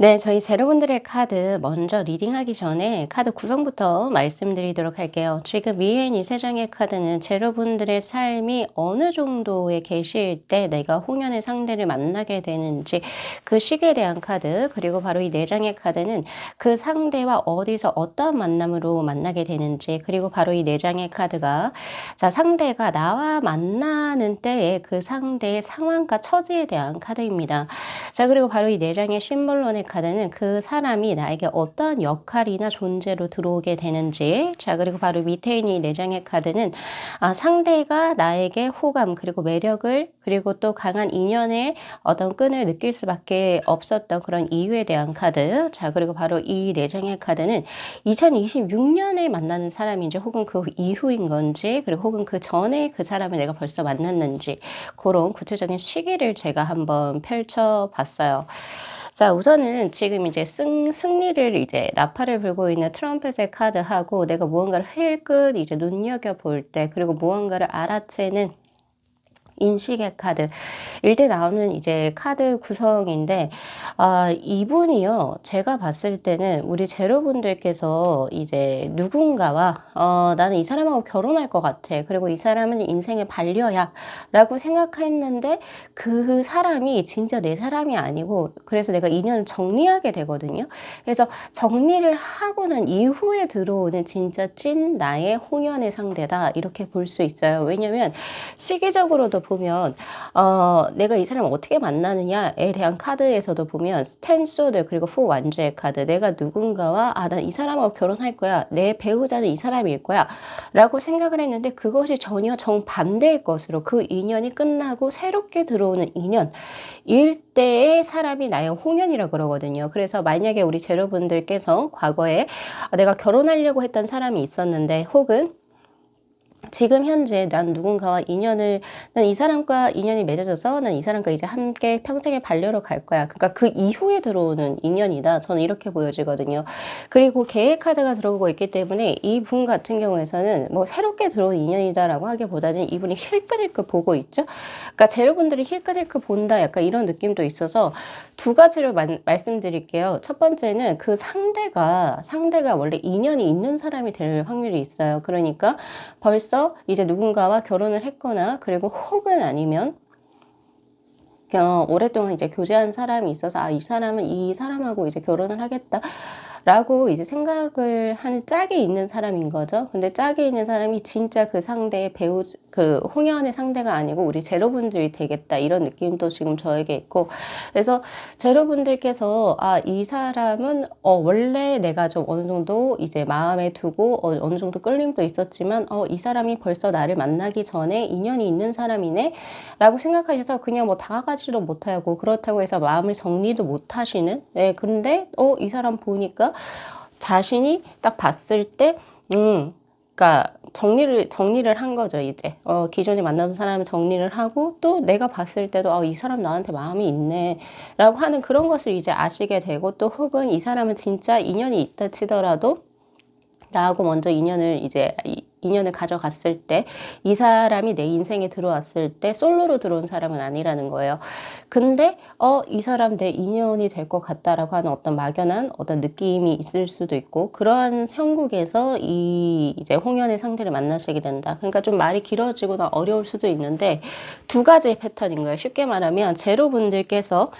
네, 저희 제로분들의 카드 먼저 리딩하기 전에 카드 구성부터 말씀드리도록 할게요. 지금 위에 있는 이 세 장의 카드는 제로분들의 삶이 어느 정도에 계실 때 내가 홍연의 상대를 만나게 되는지 그 시기에 대한 카드, 그리고 바로 이 네 장의 카드는 그 상대와 어디서 어떤 만남으로 만나게 되는지, 그리고 바로 이 네 장의 카드가 자, 상대가 나와 만나는 때에 그 상대의 상황과 처지에 대한 카드입니다. 자, 그리고 바로 이 네 장의 심볼론의 카드는 그 사람이 나에게 어떠한 역할이나 존재로 들어오게 되는지, 자, 그리고 바로 밑에 있는 이 네 장의 카드는 상대가 나에게 호감, 그리고 매력을, 그리고 또 강한 인연의 어떤 끈을 느낄 수밖에 없었던 그런 이유에 대한 카드. 자, 그리고 바로 이 네 장의 카드는 2026년에 만나는 사람인지, 혹은 그 이후인 건지, 그리고 혹은 그 전에 그 사람을 내가 벌써 만났는지, 그런 구체적인 시기를 제가 한번 펼쳐봤어요. 자, 우선은 지금 이제 승리를 이제 나팔을 불고 있는 트럼펫의 카드하고, 내가 무언가를 흘끗 이제 눈여겨볼 때, 그리고 무언가를 알아채는 인식의 카드. 일대 나오는 이제 카드 구성인데, 이분이요, 제가 봤을 때는 우리 제로분들께서 이제 누군가와, 나는 이 사람하고 결혼할 것 같아. 그리고 이 사람은 인생의 반려야. 라고 생각했는데, 그 사람이 진짜 내 사람이 아니고, 그래서 내가 인연을 정리하게 되거든요. 그래서 정리를 하고 난 이후에 들어오는 진짜 찐 나의 홍연의 상대다. 이렇게 볼 수 있어요. 왜냐면, 시기적으로도 보면 내가 이 사람을 어떻게 만나느냐에 대한 카드에서도 보면 스텐 소드, 그리고 포 완주의 카드, 내가 누군가와 난 이 사람하고 결혼할 거야, 내 배우자는 이 사람일 거야 라고 생각을 했는데, 그것이 전혀 정반대의 것으로 그 인연이 끝나고 새롭게 들어오는 인연일 때의 사람이 나의 홍연이라고 그러거든요. 그래서 만약에 우리 제로분들께서 과거에 내가 결혼하려고 했던 사람이 있었는데, 혹은 지금 현재 난 누군가와 난 이 사람과 인연이 맺어져서 난 이 사람과 이제 함께 평생의 반려로 갈 거야. 그러니까 그 이후에 들어오는 인연이다. 저는 이렇게 보여지거든요. 그리고 계획 카드가 들어오고 있기 때문에 이분 같은 경우에서는 뭐 새롭게 들어온 인연이다라고 하기보다는 이분이 힐끗힐끗 보고 있죠. 그러니까 제로분들이 힐끗힐끗 본다, 약간 이런 느낌도 있어서 두 가지를 말씀드릴게요. 첫 번째는 그 상대가 원래 인연이 있는 사람이 될 확률이 있어요. 그러니까 벌써 이제 누군가와 결혼을 했거나, 그리고 혹은 아니면 오랫동안 이제 교제한 사람이 있어서 이 사람은 이 사람하고 이제 결혼을 하겠다 라고 이제 생각을 하는 짝이 있는 사람인 거죠. 근데 짝이 있는 사람이 진짜 그 상대의 그 홍연의 상대가 아니고 우리 제로분들이 되겠다, 이런 느낌도 지금 저에게 있고, 그래서 제로분들께서 이 사람은 원래 내가 좀 어느 정도 이제 마음에 두고 어느 정도 끌림도 있었지만 이 사람이 벌써 나를 만나기 전에 인연이 있는 사람이네 라고 생각하셔서 그냥 뭐 다가가지도 못하고, 그렇다고 해서 마음을 정리도 못하시는, 근데 이 사람 보니까 자신이 딱 봤을 때 그러니까 정리를 한 거죠, 이제. 기존에 만나던 사람을 정리를 하고, 또 내가 봤을 때도 이 사람 나한테 마음이 있네 라고 하는 그런 것을 이제 아시게 되고, 또 혹은 이 사람은 진짜 인연이 있다 치더라도 나하고 먼저 인연을 가져갔을 때, 이 사람이 내 인생에 들어왔을 때 솔로로 들어온 사람은 아니라는 거예요. 근데 이 사람 내 인연이 될 것 같다라고 하는 어떤 막연한 어떤 느낌이 있을 수도 있고, 그러한 형국에서 이제 홍연의 상대를 만나시게 된다. 그러니까 좀 말이 길어지거나 어려울 수도 있는데, 두 가지의 패턴인 거예요. 쉽게 말하면 제로분들께서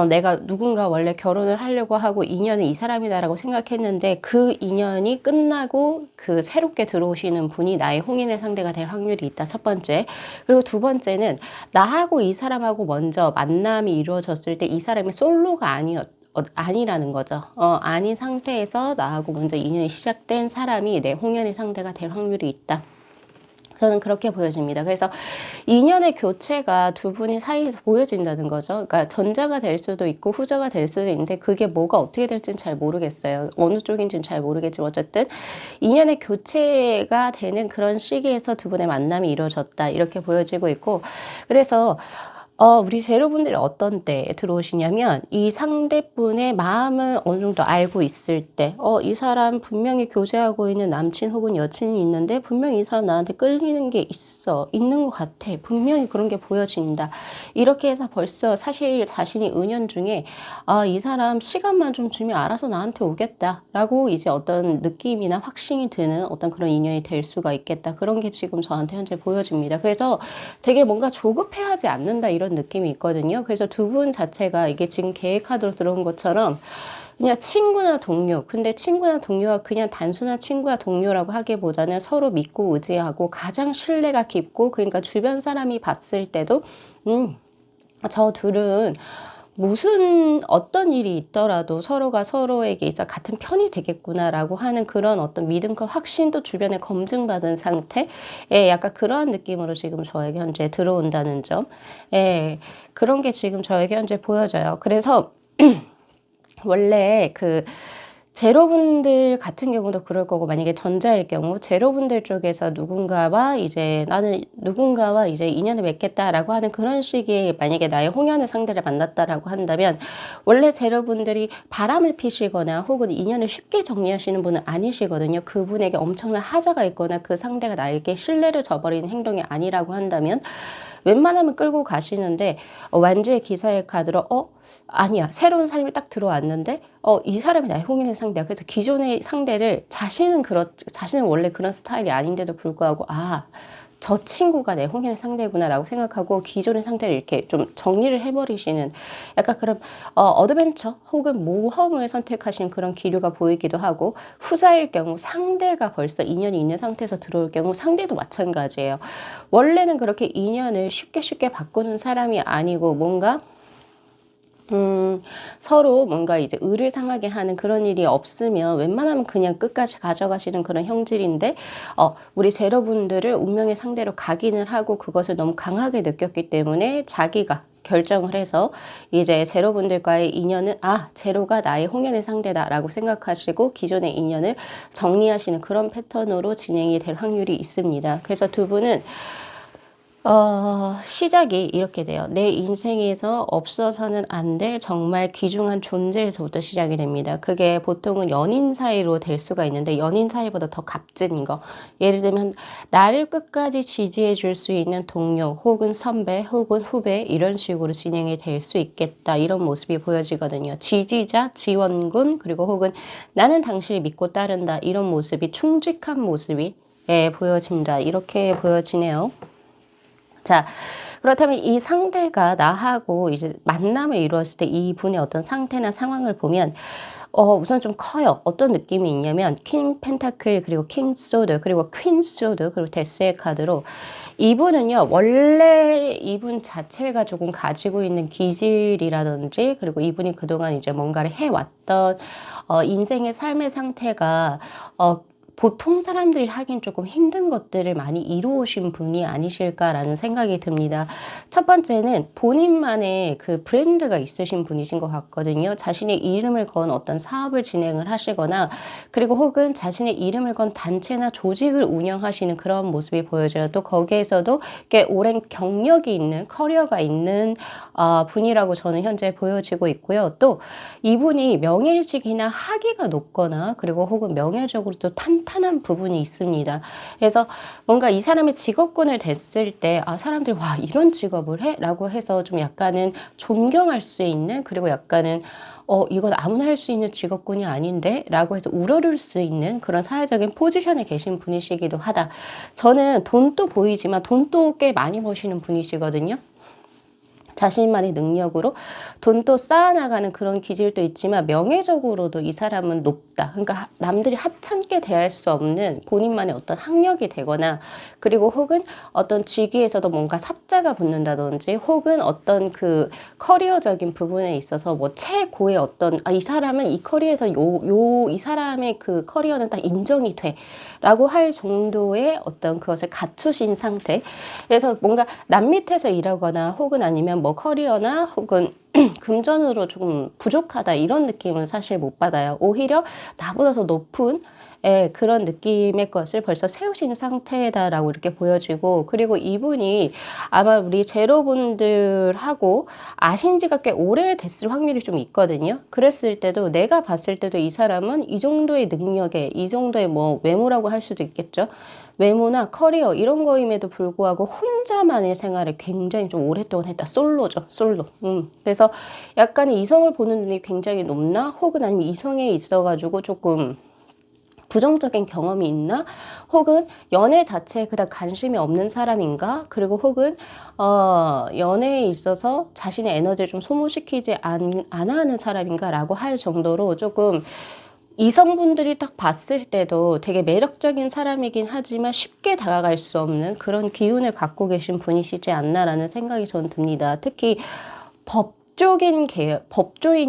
내가 누군가 원래 결혼을 하려고 하고 인연은 이 사람이다라고 생각했는데, 그 인연이 끝나고 그 새롭게 들어오시는 분이 나의 홍인의 상대가 될 확률이 있다. 첫 번째. 그리고 두 번째는 나하고 이 사람하고 먼저 만남이 이루어졌을 때 이 사람이 솔로가 아니라는 거죠. 아닌 상태에서 나하고 먼저 인연이 시작된 사람이 내 홍연의 상대가 될 확률이 있다. 저는 그렇게 보여집니다. 그래서 인연의 교체가 두 분이 사이에서 보여진다는 거죠. 그러니까 전자가 될 수도 있고 후자가 될 수도 있는데, 그게 뭐가 어떻게 될지는 잘 모르겠어요. 어느 쪽인지는 잘 모르겠지만 어쨌든 인연의 교체가 되는 그런 시기에서 두 분의 만남이 이루어졌다, 이렇게 보여지고 있고, 그래서 우리 제로분들이 어떤 때에 들어오시냐면 이 상대분의 마음을 어느 정도 알고 있을 때 이 사람 분명히 교제하고 있는 남친 혹은 여친이 있는데 분명히 이 사람 나한테 끌리는 게 있는 것 같아. 분명히 그런 게 보여진다. 이렇게 해서 벌써 사실 자신이 은연중에 이 사람 시간만 좀 주면 알아서 나한테 오겠다라고 이제 어떤 느낌이나 확신이 드는 어떤 그런 인연이 될 수가 있겠다. 그런 게 지금 저한테 현재 보여집니다. 그래서 되게 뭔가 조급해하지 않는다 이런 느낌이 있거든요. 그래서 두 분 자체가 이게 지금 계획 카드로 들어온 것처럼 그냥 친구나 동료. 근데 친구나 동료가 그냥 단순한 친구나 동료라고 하기보다는 서로 믿고 의지하고 가장 신뢰가 깊고 그러니까 주변 사람이 봤을 때도 저 둘은 무슨 어떤 일이 있더라도 서로가 서로에게 있어 같은 편이 되겠구나라고 하는 그런 어떤 믿음과 확신도 주변에 검증받은 상태의 약간 그런 느낌으로 지금 저에게 현재 들어온다는 점. 예, 그런 게 지금 저에게 현재 보여져요. 그래서 원래 제로분들 같은 경우도 그럴 거고 만약에 전자일 경우 제로분들 쪽에서 누군가와 이제 나는 누군가와 이제 인연을 맺겠다라고 하는 그런 식의 만약에 나의 홍연의 상대를 만났다라고 한다면 원래 제로분들이 바람을 피시거나 혹은 인연을 쉽게 정리하시는 분은 아니시거든요. 그분에게 엄청난 하자가 있거나 그 상대가 나에게 신뢰를 저버리는 행동이 아니라고 한다면 웬만하면 끌고 가시는데 완주의 기사의 카드로 아니야. 새로운 사람이 딱 들어왔는데 이 사람이 나의 홍인의 상대야. 그래서 기존의 상대를 자신은 원래 그런 스타일이 아닌데도 불구하고 저 친구가 내 홍인의 상대구나라고 생각하고 기존의 상대를 이렇게 좀 정리를 해버리시는 약간 그런 어드벤처 혹은 모험을 선택하시는 그런 기류가 보이기도 하고 후자일 경우 상대가 벌써 인연이 있는 상태에서 들어올 경우 상대도 마찬가지예요. 원래는 그렇게 인연을 쉽게 바꾸는 사람이 아니고 뭔가 서로 뭔가 이제 의를 상하게 하는 그런 일이 없으면 웬만하면 그냥 끝까지 가져가시는 그런 형질인데, 우리 제로분들을 운명의 상대로 각인을 하고 그것을 너무 강하게 느꼈기 때문에 자기가 결정을 해서 이제 제로분들과의 인연은 제로가 나의 홍연의 상대다라고 생각하시고 기존의 인연을 정리하시는 그런 패턴으로 진행이 될 확률이 있습니다. 그래서 두 분은 시작이 이렇게 돼요. 내 인생에서 없어서는 안 될 정말 귀중한 존재에서부터 시작이 됩니다. 그게 보통은 연인 사이로 될 수가 있는데 연인 사이보다 더 값진 거. 예를 들면 나를 끝까지 지지해 줄 수 있는 동료 혹은 선배 혹은 후배 이런 식으로 진행이 될 수 있겠다. 이런 모습이 보여지거든요. 지지자, 지원군 그리고 혹은 나는 당신을 믿고 따른다. 이런 모습이 충직한 모습이 보여진다. 이렇게 보여지네요. 자, 그렇다면 이 상대가 나하고 이제 만남을 이루었을 때 이분의 어떤 상태나 상황을 보면 우선 좀 커요. 어떤 느낌이 있냐면 킹 펜타클 그리고 킹 소드 그리고 퀸 소드 그리고 데스의 카드로 이분은요 원래 이분 자체가 조금 가지고 있는 기질이라든지 그리고 이분이 그동안 이제 뭔가를 해왔던 인생의 삶의 상태가 보통 사람들이 하긴 조금 힘든 것들을 많이 이루어오신 분이 아니실까라는 생각이 듭니다. 첫 번째는 본인만의 그 브랜드가 있으신 분이신 것 같거든요. 자신의 이름을 건 어떤 사업을 진행을 하시거나 그리고 혹은 자신의 이름을 건 단체나 조직을 운영하시는 그런 모습이 보여져요. 또 거기에서도 꽤 오랜 경력이 있는 커리어가 있는 분이라고 저는 현재 보여지고 있고요. 또 이분이 명예직이나 학위가 높거나 그리고 혹은 명예적으로도 탄탄한 부분이 있습니다. 그래서 뭔가 이 사람의 직업군을 댔을 때 사람들이 와 이런 직업을 해? 라고 해서 좀 약간은 존경할 수 있는 그리고 약간은 이건 아무나 할 수 있는 직업군이 아닌데? 라고 해서 우러를 수 있는 그런 사회적인 포지션에 계신 분이시기도 하다. 저는 돈도 보이지만 돈도 꽤 많이 버시는 분이시거든요. 자신만의 능력으로 돈도 쌓아나가는 그런 기질도 있지만 명예적으로도 이 사람은 높다. 그러니까 남들이 하찮게 대할 수 없는 본인만의 어떤 학력이 되거나 그리고 혹은 어떤 직위에서도 뭔가 사자가 붙는다든지 혹은 어떤 그 커리어적인 부분에 있어서 뭐 최고의 어떤 이 사람은 이 커리어에서 이 사람의 그 커리어는 딱 인정이 돼 라고 할 정도의 어떤 그것을 갖추신 상태. 그래서 뭔가 남 밑에서 일하거나 혹은 아니면 뭐 커리어나 혹은 금전으로 조금 부족하다 이런 느낌은 사실 못 받아요. 오히려 나보다 더 높은 그런 느낌의 것을 벌써 세우신 상태다라고 이렇게 보여지고, 그리고 이분이 아마 우리 제로분들하고 아신 지가 꽤 오래됐을 확률이 좀 있거든요. 그랬을 때도 내가 봤을 때도 이 사람은 이 정도의 능력에, 이 정도의 뭐 외모라고 할 수도 있겠죠. 외모나 커리어 이런 거임에도 불구하고 혼자만의 생활을 굉장히 좀 오랫동안 했다. 솔로죠, 솔로. 그래서 약간 이성을 보는 눈이 굉장히 높나? 혹은 아니면 이성에 있어가지고 조금 부정적인 경험이 있나? 혹은 연애 자체에 그닥 관심이 없는 사람인가? 그리고 혹은 연애에 있어서 자신의 에너지를 좀 소모시키지 않아 하는 사람인가? 라고 할 정도로 조금 이성분들이 딱 봤을 때도 되게 매력적인 사람이긴 하지만 쉽게 다가갈 수 없는 그런 기운을 갖고 계신 분이시지 않나라는 생각이 저는 듭니다. 특히 법조인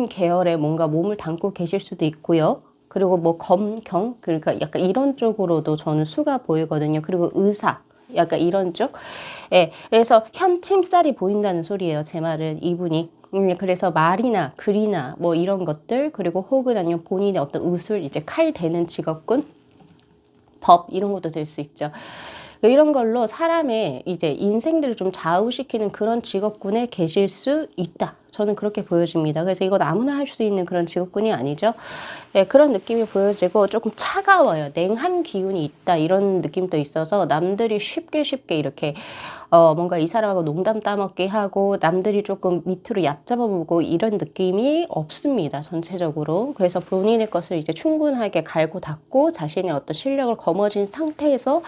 계열에 뭔가 몸을 담고 계실 수도 있고요. 그리고 뭐 검경, 그러니까 약간 이런 쪽으로도 저는 수가 보이거든요. 그리고 의사, 약간 이런 쪽. 예, 그래서 현침살이 보인다는 소리예요. 제 말은 이분이. 그래서 말이나 글이나 뭐 이런 것들, 그리고 혹은 아니면 본인의 어떤 의술, 이제 칼 대는 직업군, 법 이런 것도 될 수 있죠. 이런 걸로 사람의 이제 인생들을 좀 좌우시키는 그런 직업군에 계실 수 있다. 저는 그렇게 보여집니다. 그래서 이건 아무나 할 수 있는 그런 직업군이 아니죠. 예, 그런 느낌이 보여지고 조금 차가워요. 냉한 기운이 있다. 이런 느낌도 있어서 남들이 쉽게 이렇게 뭔가 이 사람하고 농담 따먹기 하고 남들이 조금 밑으로 얕잡아보고 이런 느낌이 없습니다. 전체적으로. 그래서 본인의 것을 이제 충분하게 갈고 닦고 자신의 어떤 실력을 거머쥔 상태에서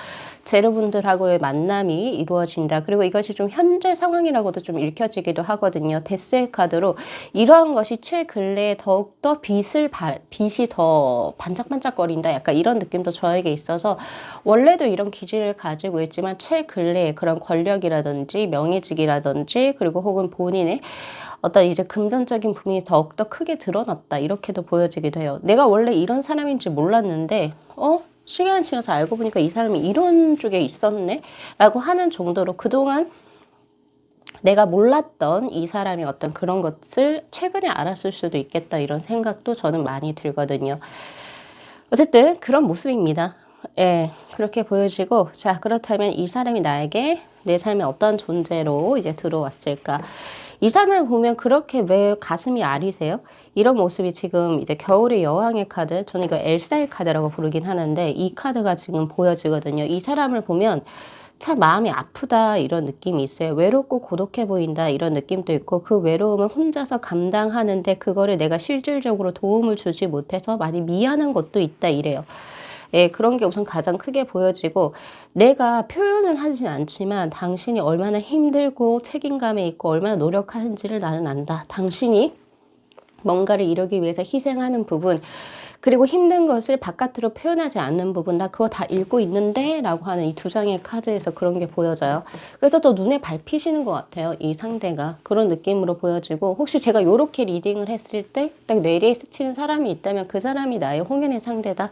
제로분들하고의 만남이 이루어진다. 그리고 이것이 좀 현재 상황이라고도 좀 읽혀지기도 하거든요. 데스의 카드로 이러한 것이 최근래에 더욱더 빛이 더 반짝반짝거린다. 약간 이런 느낌도 저에게 있어서 원래도 이런 기질을 가지고 있지만 최근래에 그런 권력이라든지 명예직이라든지 그리고 혹은 본인의 어떤 이제 금전적인 부분이 더욱더 크게 드러났다. 이렇게도 보여지기도 해요. 내가 원래 이런 사람인지 몰랐는데 시간이 지나서 알고 보니까 이 사람이 이런 쪽에 있었네? 라고 하는 정도로 그동안 내가 몰랐던 이 사람의 어떤 그런 것을 최근에 알았을 수도 있겠다. 이런 생각도 저는 많이 들거든요. 어쨌든 그런 모습입니다. 예, 그렇게 보여지고, 자, 그렇다면 이 사람이 나에게 내 삶에 어떤 존재로 이제 들어왔을까? 이 사람을 보면 그렇게 왜 가슴이 아리세요? 이런 모습이 지금 이제 겨울의 여왕의 카드, 저는 이거 엘사의 카드라고 부르긴 하는데 이 카드가 지금 보여지거든요. 이 사람을 보면 참 마음이 아프다 이런 느낌이 있어요. 외롭고 고독해 보인다 이런 느낌도 있고, 그 외로움을 혼자서 감당하는데 그거를 내가 실질적으로 도움을 주지 못해서 많이 미안한 것도 있다 이래요. 예, 그런 게 우선 가장 크게 보여지고, 내가 표현은 하진 않지만 당신이 얼마나 힘들고 책임감에 있고 얼마나 노력하는지를 나는 안다. 당신이 뭔가를 이루기 위해서 희생하는 부분, 그리고 힘든 것을 바깥으로 표현하지 않는 부분, 나 그거 다 읽고 있는데 라고 하는 이 두 장의 카드에서 그런 게 보여져요. 그래서 더 눈에 밟히시는 것 같아요. 이 상대가 그런 느낌으로 보여지고, 혹시 제가 이렇게 리딩을 했을 때 딱 뇌리에 스치는 사람이 있다면 그 사람이 나의 홍연의 상대다.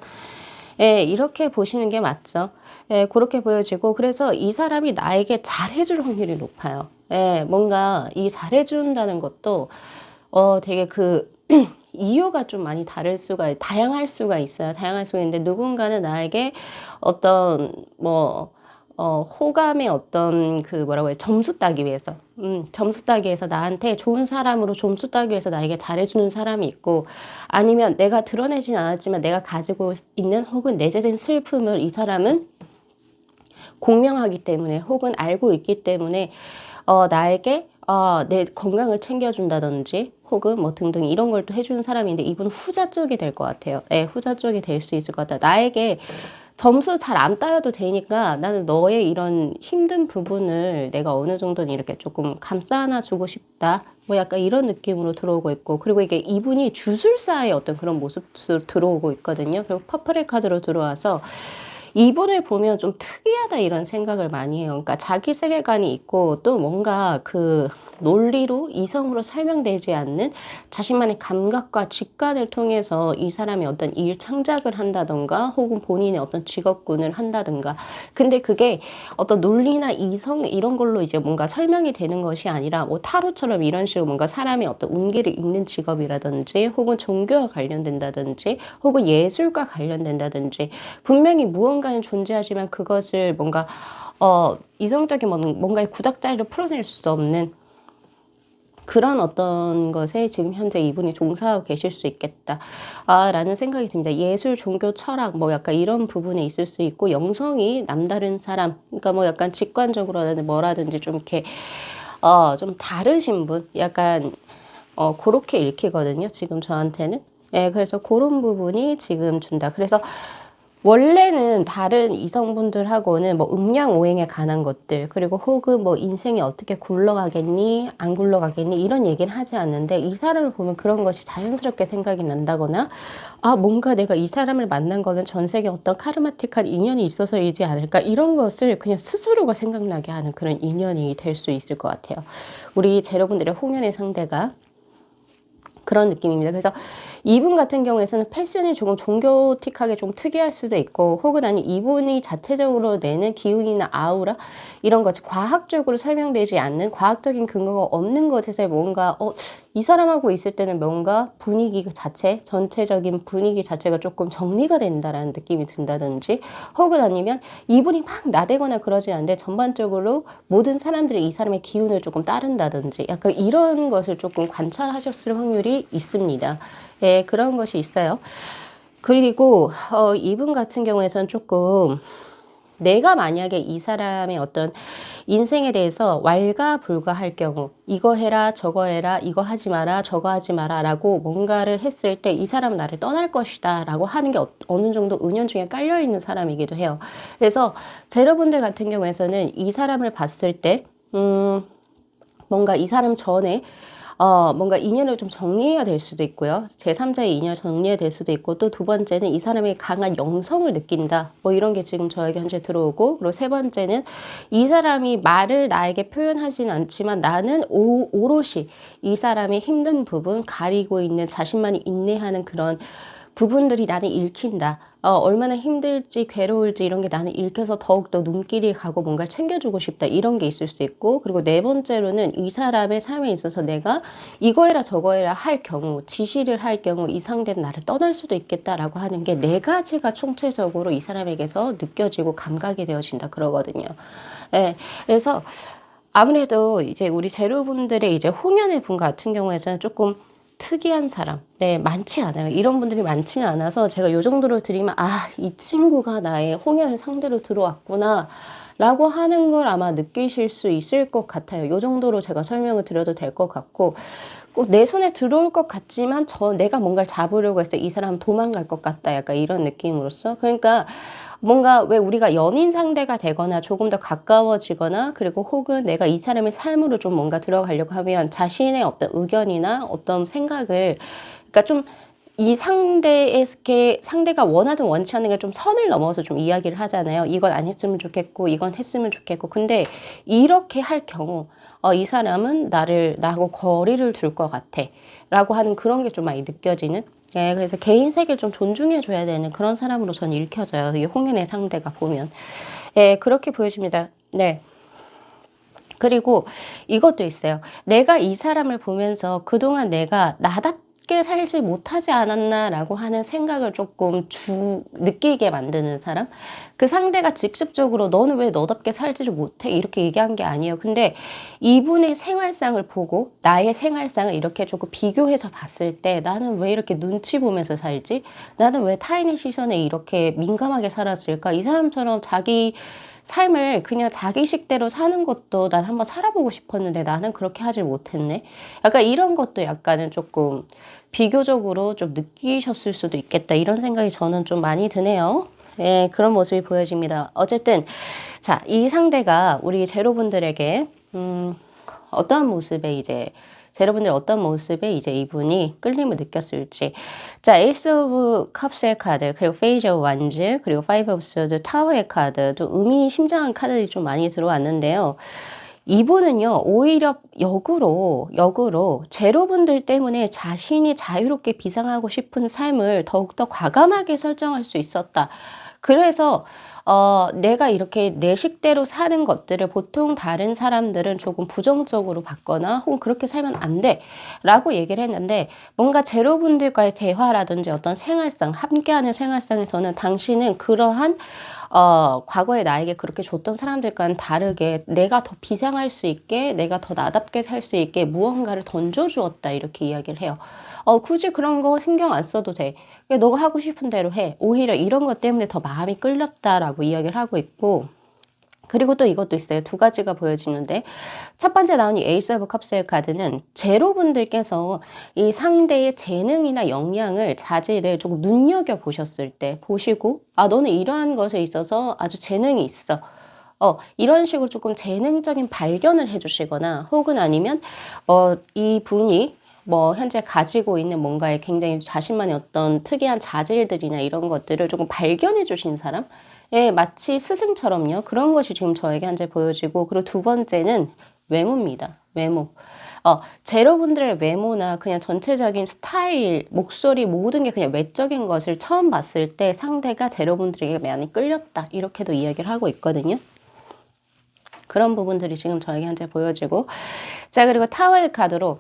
예, 이렇게 보시는 게 맞죠. 예, 그렇게 보여지고, 그래서 이 사람이 나에게 잘해줄 확률이 높아요. 예, 뭔가 이 잘해준다는 것도 되게 이유가 좀 많이 다양할 수가 있어요. 다양할 수가 있는데, 누군가는 나에게 어떤, 호감의 어떤 뭐라고 해요? 점수 따기 위해서. 점수 따기 위해서 나한테 좋은 사람으로 점수 따기 위해서 나에게 잘해주는 사람이 있고, 아니면 내가 드러내진 않았지만 내가 가지고 있는 혹은 내재된 슬픔을 이 사람은 공명하기 때문에 혹은 알고 있기 때문에 나에게 내 건강을 챙겨준다든지 혹은 뭐 등등 이런 걸 또 해주는 사람인데, 이분은 후자 쪽이 될 것 같아요. 네, 후자 쪽이 될 수 있을 것 같아요. 나에게 점수 잘 안 따여도 되니까 나는 너의 이런 힘든 부분을 내가 어느 정도는 이렇게 조금 감싸 안아주고 싶다. 뭐 약간 이런 느낌으로 들어오고 있고, 그리고 이게 이분이 주술사의 어떤 그런 모습으로 들어오고 있거든요. 그리고 퍼플의 카드로 들어와서 이분을 보면 좀 특이하다 이런 생각을 많이 해요. 그러니까 자기 세계관이 있고 또 뭔가 그 논리로 이성으로 설명되지 않는 자신만의 감각과 직관을 통해서 이 사람이 어떤 일 창작을 한다든가 혹은 본인의 어떤 직업군을 한다든가 근데 그게 어떤 논리나 이성 이런 걸로 이제 뭔가 설명이 되는 것이 아니라 뭐 타로처럼 이런 식으로 뭔가 사람의 어떤 운기를 읽는 직업이라든지 혹은 종교와 관련된다든지 혹은 예술과 관련된다든지 분명히 무언가는 존재하지만 그것을 뭔가 이성적인 뭔가의 구닥다리를 풀어낼 수 없는 그런 어떤 것에 지금 현재 이분이 종사하고 계실 수 있겠다. 라는 생각이 듭니다. 예술, 종교, 철학, 뭐 약간 이런 부분에 있을 수 있고, 영성이 남다른 사람, 그러니까 뭐 약간 직관적으로라든지 뭐라든지 좀 이렇게, 좀 다르신 분, 약간, 그렇게 읽히거든요. 지금 저한테는. 예, 그래서 그런 부분이 지금 준다. 그래서 원래는 다른 이성분들하고는 뭐 음양오행에 관한 것들 그리고 혹은 뭐 인생이 어떻게 굴러가겠니 안 굴러가겠니 이런 얘기는 하지 않는데 이 사람을 보면 그런 것이 자연스럽게 생각이 난다거나 뭔가 내가 이 사람을 만난 거는 전생에 어떤 카르마틱한 인연이 있어서이지 않을까 이런 것을 그냥 스스로가 생각나게 하는 그런 인연이 될 수 있을 것 같아요. 우리 여러분들의 홍연의 상대가 그런 느낌입니다. 그래서 이분 같은 경우에는 패션이 조금 종교틱하게 좀 특이할 수도 있고 혹은 아니 이분이 자체적으로 내는 기운이나 아우라 이런 것이 과학적으로 설명되지 않는 과학적인 근거가 없는 것에서 뭔가 이 사람하고 있을 때는 뭔가 분위기 자체 전체적인 분위기 자체가 조금 정리가 된다라는 느낌이 든다든지 혹은 아니면 이분이 막 나대거나 그러지 않는데 전반적으로 모든 사람들이 이 사람의 기운을 조금 따른다든지 약간 이런 것을 조금 관찰하셨을 확률이 있습니다. 예, 그런 것이 있어요. 그리고 이분 같은 경우에는 조금 내가 만약에 이 사람의 어떤 인생에 대해서 왈가불가할 경우 이거 해라 저거 해라 이거 하지 마라 저거 하지 마라 라고 뭔가를 했을 때 이 사람은 나를 떠날 것이다 라고 하는 게 어느 정도 은연중에 깔려있는 사람이기도 해요. 그래서 여러분들 같은 경우에는 이 사람을 봤을 때 뭔가 이 사람 전에 뭔가 인연을 좀 정리해야 될 수도 있고요. 제3자의 인연을 정리해야 될 수도 있고 또 두 번째는 이 사람의 강한 영성을 느낀다. 뭐 이런 게 지금 저에게 현재 들어오고 그리고 세 번째는 이 사람이 말을 나에게 표현하진 않지만 나는 오롯이 이 사람의 힘든 부분 가리고 있는 자신만이 인내하는 그런 부분들이 나는 읽힌다. 얼마나 힘들지 괴로울지 이런 게 나는 읽혀서 더욱더 눈길이 가고 뭔가를 챙겨주고 싶다. 이런 게 있을 수 있고 그리고 네 번째로는 이 사람의 삶에 있어서 내가 이거 해라 저거 해라 할 경우 지시를 할 경우 이 상대는 나를 떠날 수도 있겠다라고 하는 게 네 가지가 총체적으로 이 사람에게서 느껴지고 감각이 되어진다 그러거든요. 예, 그래서 아무래도 이제 우리 제로분들의 이제 홍연의 분 같은 경우에는 조금 특이한 사람, 네, 많지 않아요. 이런 분들이 많지는 않아서 제가 요 정도로 드리면 이 친구가 나의 홍연을 상대로 들어왔구나 라고 하는 걸 아마 느끼실 수 있을 것 같아요. 요 정도로 제가 설명을 드려도 될 것 같고 꼭 내 손에 들어올 것 같지만 내가 뭔가를 잡으려고 했을 때 이 사람은 도망갈 것 같다. 약간 이런 느낌으로써 그러니까 뭔가 왜 우리가 연인 상대가 되거나 조금 더 가까워지거나 그리고 혹은 내가 이 사람의 삶으로 좀 뭔가 들어가려고 하면 자신의 어떤 의견이나 어떤 생각을 그러니까 좀 이 상대가 원하든 원치 않는 게 좀 선을 넘어서 좀 이야기를 하잖아요. 이건 안 했으면 좋겠고 이건 했으면 좋겠고 근데 이렇게 할 경우 이 사람은 나하고 거리를 둘 것 같아 라고 하는 그런 게 좀 많이 느껴지는 예, 그래서 개인 세계를 좀 존중해 줘야 되는 그런 사람으로 저는 읽혀져요. 이 홍연의 상대가 보면. 예, 그렇게 보여집니다. 네. 그리고 이것도 있어요. 내가 이 사람을 보면서 그동안 내가 나답게 살지 못하지 않았나라고 하는 생각을 조금 느끼게 만드는 사람? 그 상대가 직접적으로 너는 왜 너답게 살지를 못해? 이렇게 얘기한 게 아니에요. 근데 이분의 생활상을 보고 나의 생활상을 이렇게 조금 비교해서 봤을 때 나는 왜 이렇게 눈치 보면서 살지? 나는 왜 타인의 시선에 이렇게 민감하게 살았을까? 이 사람처럼 자기 삶을 그냥 자기식대로 사는 것도 난 한번 살아보고 싶었는데 나는 그렇게 하질 못했네. 약간 이런 것도 약간은 조금 비교적으로 좀 느끼셨을 수도 있겠다. 이런 생각이 저는 좀 많이 드네요. 예, 그런 모습이 보여집니다. 어쨌든, 자, 이 상대가 우리 제로분들에게, 어떠한 모습에 이제 여러분들 어떤 모습에 이제 이분이 끌림을 느꼈을지. 자, 에이스 오브 컵스의 카드, 그리고 페이지 오브 완즈, 그리고 파이브 오브 소드, 타워의 카드, 또 의미심장한 카드들이 좀 많이 들어왔는데요. 이분은요, 오히려 역으로 제로분들 때문에 자신이 자유롭게 비상하고 싶은 삶을 더욱더 과감하게 설정할 수 있었다. 그래서 내가 이렇게 내 식대로 사는 것들을 보통 다른 사람들은 조금 부정적으로 봤거나 혹은 그렇게 살면 안 돼 라고 얘기를 했는데, 뭔가 제로분들과의 대화라든지 어떤 생활상, 함께하는 생활상에서는 당신은 그러한 과거에 나에게 그렇게 줬던 사람들과는 다르게 내가 더 비상할 수 있게, 내가 더 나답게 살 수 있게 무언가를 던져주었다, 이렇게 이야기를 해요. 굳이 그런 거 신경 안 써도 돼. 그냥 너가 하고 싶은 대로 해. 오히려 이런 것 때문에 더 마음이 끌렸다라고 이야기를 하고 있고, 그리고 또 이것도 있어요. 두 가지가 보여지는데, 첫 번째 나온 이 에이스 오브 컵스의 카드는 제로분들께서 이 상대의 재능이나 역량을, 자질을 조금 눈여겨보셨을 때, 보시고, 아, 너는 이러한 것에 있어서 아주 재능이 있어. 이런 식으로 조금 재능적인 발견을 해주시거나, 혹은 아니면, 이 분이 뭐 현재 가지고 있는 뭔가에 굉장히 자신만의 어떤 특이한 자질들이나 이런 것들을 조금 발견해 주신 사람? 예, 마치 스승처럼요. 그런 것이 지금 저에게 현재 보여지고, 그리고 두 번째는 외모입니다. 외모. 제로분들의 외모나 그냥 전체적인 스타일, 목소리, 모든 게 그냥 외적인 것을 처음 봤을 때 상대가 제로분들에게 많이 끌렸다, 이렇게도 이야기를 하고 있거든요. 그런 부분들이 지금 저에게 현재 보여지고, 자, 그리고 타워의 카드로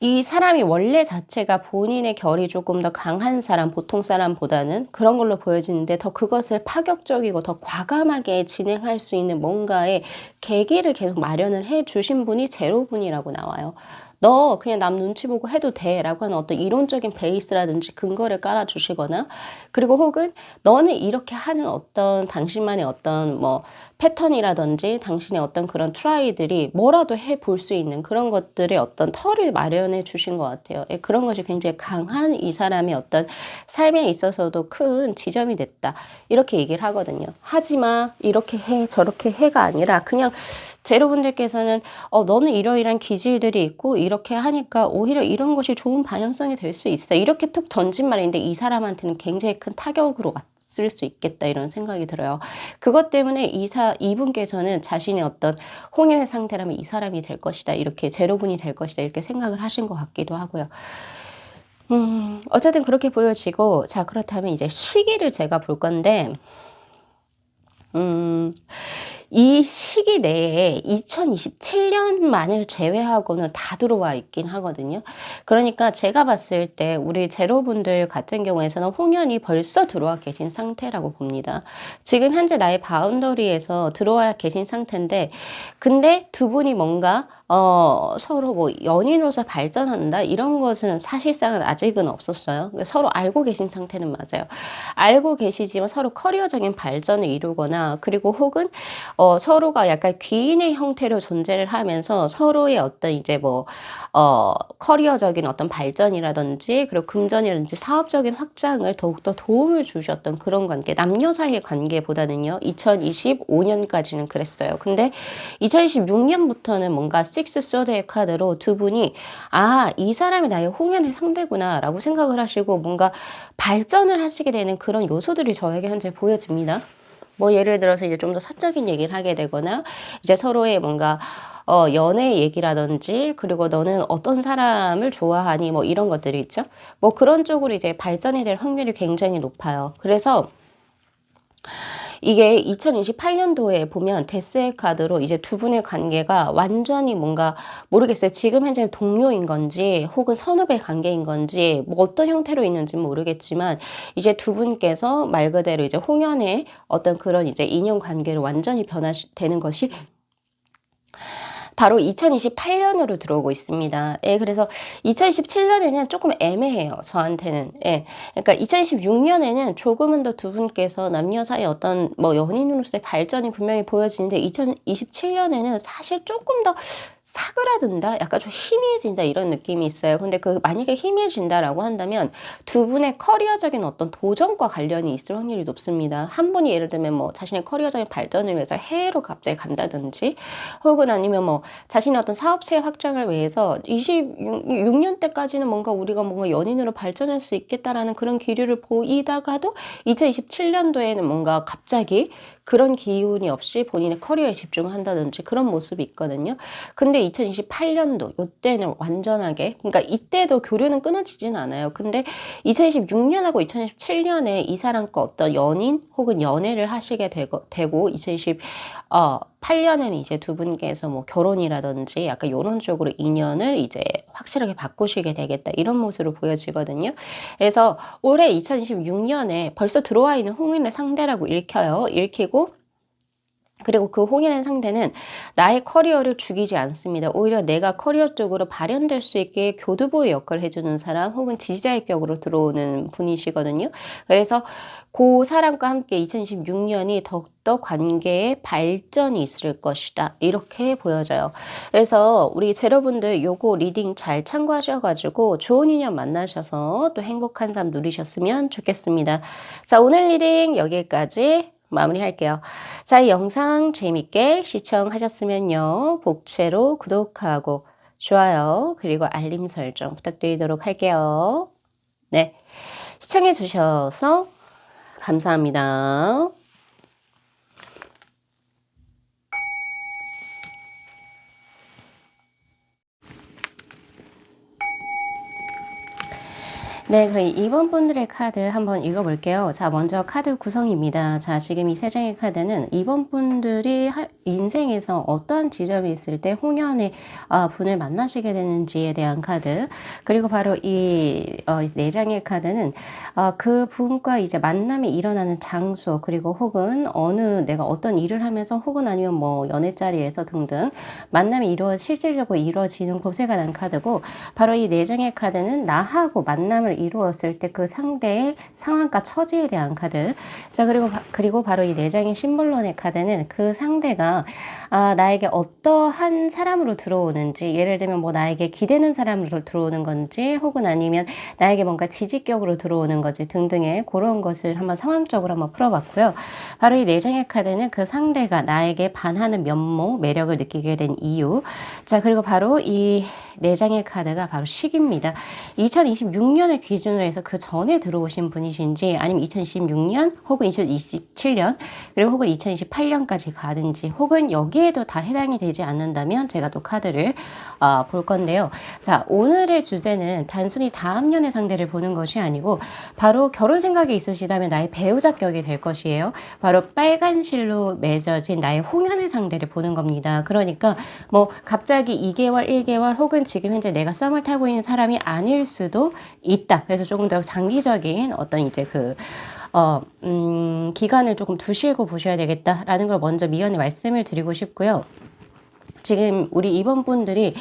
이 사람이 원래 자체가 본인의 결이 조금 더 강한 사람, 보통 사람보다는 그런 걸로 보여지는데, 더 그것을 파격적이고 더 과감하게 진행할 수 있는 뭔가의 계기를 계속 마련을 해 주신 분이 제로분이라고 나와요. 너 그냥 남 눈치 보고 해도 돼 라고 하는 어떤 이론적인 베이스라든지 근거를 깔아주시거나, 그리고 혹은 너는 이렇게 하는 어떤 당신만의 어떤 뭐 패턴이라든지 당신의 어떤 그런 트라이들이 뭐라도 해 볼 수 있는 그런 것들의 어떤 털을 마련해 주신 것 같아요. 예, 그런 것이 굉장히 강한 이 사람의 어떤 삶에 있어서도 큰 지점이 됐다, 이렇게 얘기를 하거든요. 하지마, 이렇게 해, 저렇게 해가 아니라 그냥 제로분들께서는 너는 이러이러한 기질들이 있고 이렇게 하니까 오히려 이런 것이 좋은 방향성이 될 수 있어, 이렇게 툭 던진 말인데 이 사람한테는 굉장히 큰 타격으로 왔을 수 있겠다, 이런 생각이 들어요. 그것 때문에 이분께서는 자신의 어떤 홍해의 상태라면 이 사람이 될 것이다, 이렇게 제로분이 될 것이다, 이렇게 생각을 하신 것 같기도 하고요. 어쨌든 그렇게 보여지고, 자, 그렇다면 이제 시기를 제가 볼 건데, 이 시기 내에 2027년만을 제외하고는 다 들어와 있긴 하거든요. 그러니까 제가 봤을 때 우리 제로분들 같은 경우에서는 홍연이 벌써 들어와 계신 상태라고 봅니다. 지금 현재 나의 바운더리에서 들어와 계신 상태인데, 근데 두 분이 뭔가 서로 뭐 연인으로서 발전한다, 이런 것은 사실상은 아직은 없었어요. 그러니까 서로 알고 계신 상태는 맞아요. 알고 계시지만 서로 커리어적인 발전을 이루거나, 그리고 혹은 서로가 약간 귀인의 형태로 존재를 하면서 서로의 어떤 이제 뭐 커리어적인 어떤 발전이라든지, 그리고 금전이라든지 사업적인 확장을 더욱더 도움을 주셨던 그런 관계, 남녀 사이의 관계보다는요, 2025년까지는 그랬어요. 근데 2026년부터는 뭔가 식스 소드의 카드로 두 분이 이 사람이 나의 홍연의 상대구나 라고 생각을 하시고 뭔가 발전을 하시게 되는 그런 요소들이 저에게 현재 보여집니다. 뭐 예를 들어서 이제 좀 더 사적인 얘기를 하게 되거나, 이제 서로의 뭔가 연애 얘기라든지, 그리고 너는 어떤 사람을 좋아하니, 뭐 이런 것들이 있죠. 뭐 그런 쪽으로 이제 발전이 될 확률이 굉장히 높아요. 그래서 이게 2028년도에 보면 데스의 카드로 이제 두 분의 관계가 완전히 뭔가 모르겠어요. 지금 현재 동료인 건지 혹은 선후배 관계인 건지 뭐 어떤 형태로 있는지 모르겠지만, 이제 두 분께서 말 그대로 이제 홍연의 어떤 그런 이제 인연 관계로 완전히 변화되는 것이 바로 2028년으로 들어오고 있습니다. 예, 그래서 2027년에는 조금 애매해요, 저한테는. 예. 그러니까 2026년에는 조금은 더 두 분께서 남녀 사이 어떤 뭐 연인으로서의 발전이 분명히 보여지는데, 2027년에는 사실 조금 더 쪼그라든다? 약간 좀 희미해진다 이런 느낌이 있어요. 근데 그 만약에 희미해진다라고 한다면 두 분의 커리어적인 어떤 도전과 관련이 있을 확률이 높습니다. 한 분이 예를 들면 뭐 자신의 커리어적인 발전을 위해서 해외로 갑자기 간다든지 혹은 아니면 뭐 자신의 어떤 사업체 확장을 위해서 26년 때까지는 뭔가 우리가 뭔가 연인으로 발전할 수 있겠다라는 그런 기류를 보이다가도 2027년도에는 뭔가 갑자기 그런 기운이 없이 본인의 커리어에 집중을 한다든지 그런 모습이 있거든요. 근데 2028년도 요때는 완전하게 그러니까 이때도 교류는 끊어지진 않아요. 근데 2026년하고 2027년에 이 사람과 어떤 연인 혹은 연애를 하시게 되고 2028년에는 이제 두 분께서 뭐 결혼이라든지 약간 요런 쪽으로 인연을 이제 확실하게 바꾸시게 되겠다 이런 모습으로 보여지거든요. 그래서 올해 2026년에 벌써 들어와 있는 홍인을 상대라고 읽혀요. 읽히고 그리고 그 홍인의 상대는 나의 커리어를 죽이지 않습니다. 오히려 내가 커리어 쪽으로 발현될 수 있게 교두보의 역할을 해주는 사람 혹은 지지자의 격으로 들어오는 분이시거든요. 그래서 그 사람과 함께 2026년이 더욱더 관계의 발전이 있을 것이다. 이렇게 보여져요. 그래서 우리 제로분들 요거 리딩 잘 참고하셔가지고 좋은 인연 만나셔서 또 행복한 삶 누리셨으면 좋겠습니다. 자, 오늘 리딩 여기까지 마무리할게요. 자, 이 영상 재밌게 시청하셨으면요. 복채로 구독하고 좋아요 그리고 알림 설정 부탁드리도록 할게요. 네, 시청해 주셔서 감사합니다. 네, 저희 2번 분들의 카드 한번 읽어볼게요. 자, 먼저 카드 구성입니다. 자, 지금 이 세 장의 카드는 2번 분들이 인생에서 어떠한 지점이 있을 때 홍연의 분을 만나시게 되는지에 대한 카드. 그리고 바로 이 네 장의 카드는 그 분과 이제 만남이 일어나는 장소, 그리고 혹은 내가 어떤 일을 하면서 혹은 아니면 뭐 연애 자리에서 등등 만남이 실질적으로 이루어지는 곳에 관한 카드고, 바로 이 네 장의 카드는 나하고 만남을 이루었을 때 그 상대의 상황과 처지에 대한 카드. 자, 그리고 바로 이 네 장의 심볼론의 카드는 그 상대가 나에게 어떠한 사람으로 들어오는지, 예를 들면 뭐 나에게 기대는 사람으로 들어오는 건지 혹은 아니면 나에게 뭔가 지지격으로 들어오는 건지 등등의 그런 것을 한번 상황적으로 한번 풀어봤고요. 바로 이 네 장의 카드는 그 상대가 나에게 반하는 면모, 매력을 느끼게 된 이유. 자, 그리고 바로 이 네 장의 카드가 바로 시기입니다. 2026년을 기준으로 해서 그 전에 들어오신 분이신지, 아니면 2026년 혹은 2027년 그리고 혹은 2028년까지 가든지, 혹은 여기에도 다 해당이 되지 않는다면 제가 또 카드를 볼 건데요. 자, 오늘의 주제는 단순히 다음 년의 상대를 보는 것이 아니고 바로 결혼 생각이 있으시다면 나의 배우자 격이 될 것이에요. 바로 빨간 실로 맺어진 나의 홍연의 상대를 보는 겁니다. 그러니까 뭐 갑자기 2개월, 1개월 혹은 지금 현재 내가 썸을 타고 있는 사람이 아닐 수도 있다. 그래서 조금 더 장기적인 어떤 이제 기간을 조금 두시고 보셔야 되겠다라는 걸 먼저 미연에 말씀을 드리고 싶고요. 지금 우리 2번 분들이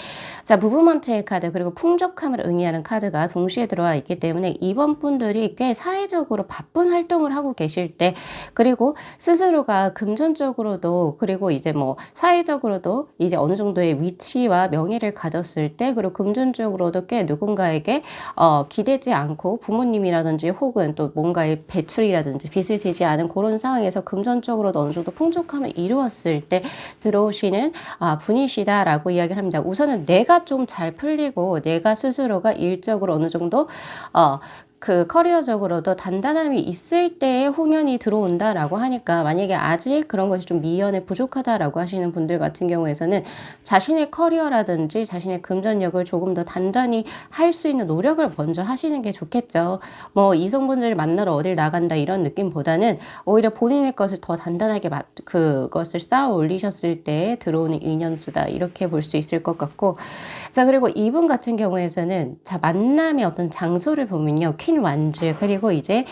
자, 무브먼트의 카드 그리고 풍족함을 의미하는 카드가 동시에 들어와 있기 때문에 2번 분들이 꽤 사회적으로 바쁜 활동을 하고 계실 때, 그리고 스스로가 금전적으로도 그리고 이제 뭐 사회적으로도 이제 어느 정도의 위치와 명예를 가졌을 때, 그리고 금전적으로도 꽤 누군가에게 기대지 않고 부모님이라든지 혹은 또 뭔가의 배출이라든지 빚을 지지 않은 그런 상황에서 금전적으로도 어느 정도 풍족함을 이루었을 때 들어오시는 분이시다라고 이야기를 합니다. 우선은 내가 좀 잘 풀리고 내가 스스로가 일적으로 어느 정도 그 커리어적으로도 단단함이 있을 때에 홍연이 들어온다라고 하니까, 만약에 아직 그런 것이 좀 미연에 부족하다라고 하시는 분들 같은 경우에서는 자신의 커리어라든지 자신의 금전력을 조금 더 단단히 할 수 있는 노력을 먼저 하시는 게 좋겠죠. 뭐 이성분들을 만나러 어딜 나간다 이런 느낌보다는 오히려 본인의 것을 더 단단하게 그것을 쌓아 올리셨을 때 들어오는 인연수다, 이렇게 볼 수 있을 것 같고. 자, 그리고 이분 같은 경우에서는 자, 만남의 어떤 장소를 보면요, wands, 그리고 이제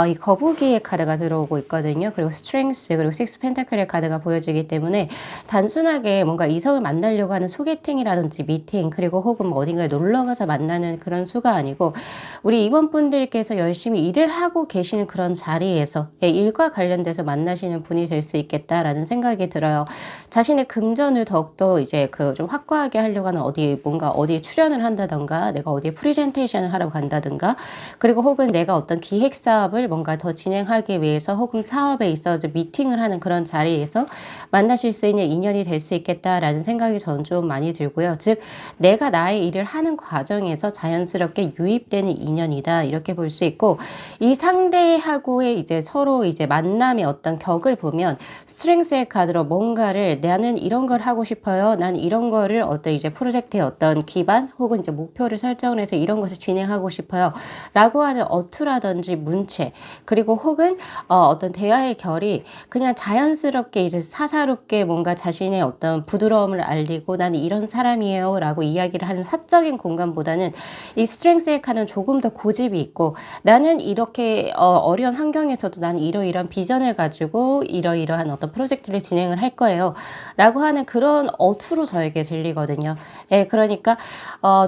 이 거북이의 카드가 들어오고 있거든요. 그리고 strength, 그리고 six pentacle의 카드가 보여지기 때문에 단순하게 뭔가 이성을 만나려고 하는 소개팅이라든지 미팅, 그리고 혹은 뭐 어딘가에 놀러 가서 만나는 그런 수가 아니고, 우리 임원분들께서 열심히 일을 하고 계시는 그런 자리에서 일과 관련돼서 만나시는 분이 될 수 있겠다라는 생각이 들어요. 자신의 금전을 더욱더 이제 그 좀 확고하게 하려고 하는, 뭔가 어디에 출연을 한다던가, 내가 어디에 프리젠테이션을 하러 간다든가, 그리고 혹은 내가 어떤 기획 사업을 뭔가 더 진행하기 위해서, 혹은 사업에 있어서 미팅을 하는 그런 자리에서 만나실 수 있는 인연이 될 수 있겠다라는 생각이 저는 좀 많이 들고요. 즉, 내가 나의 일을 하는 과정에서 자연스럽게 유입되는 인연이다, 이렇게 볼 수 있고, 이 상대하고의 이제 서로 이제 만남의 어떤 격을 보면 스트렝스의 카드로 뭔가를, 나는 이런 걸 하고 싶어요, 난 이런 거를 어떤 이제 프로젝트의 어떤 기반 혹은 이제 목표를 설정을 해서 이런 것을 진행하고 싶어요 라고 하는 어투라든지 문체, 그리고 혹은 어떤 대화의 결이 그냥 자연스럽게 이제 사사롭게 뭔가 자신의 어떤 부드러움을 알리고, 나는 이런 사람이에요 라고 이야기를 하는 사적인 공간보다는, 이 스트렝스의 카드는 조금 더 고집이 있고, 나는 이렇게 어려운 환경에서도 나는 이러이러한 비전을 가지고 이러이러한 어떤 프로젝트를 진행을 할 거예요 라고 하는 그런 어투로 저에게 들리거든요. 예, 그러니까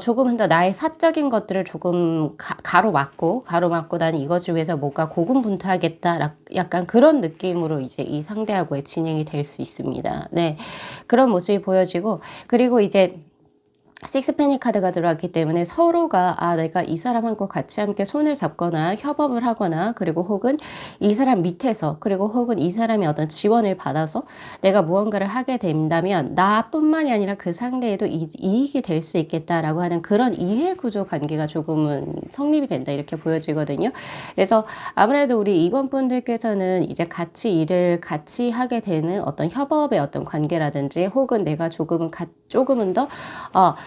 조금은 더 나의 사적인 것들을 조금 가로막고 나는 이것을 위해서 뭔가 고군분투하겠다, 약간 그런 느낌으로 이제 이 상대하고의 진행이 될 수 있습니다. 네, 그런 모습이 보여지고, 그리고 이제 식스페니 카드가 들어왔기 때문에 서로가 내가 이 사람하고 같이 함께 손을 잡거나 협업을 하거나, 그리고 혹은 이 사람 밑에서, 그리고 혹은 이 사람의 어떤 지원을 받아서 내가 무언가를 하게 된다면 나뿐만이 아니라 그 상대에도 이익이 될 수 있겠다라고 하는 그런 이해 구조 관계가 조금은 성립이 된다, 이렇게 보여지거든요. 그래서 아무래도 우리 이번 분들께서는 이제 같이 일을 같이 하게 되는 어떤 협업의 어떤 관계라든지, 혹은 내가 조금은 더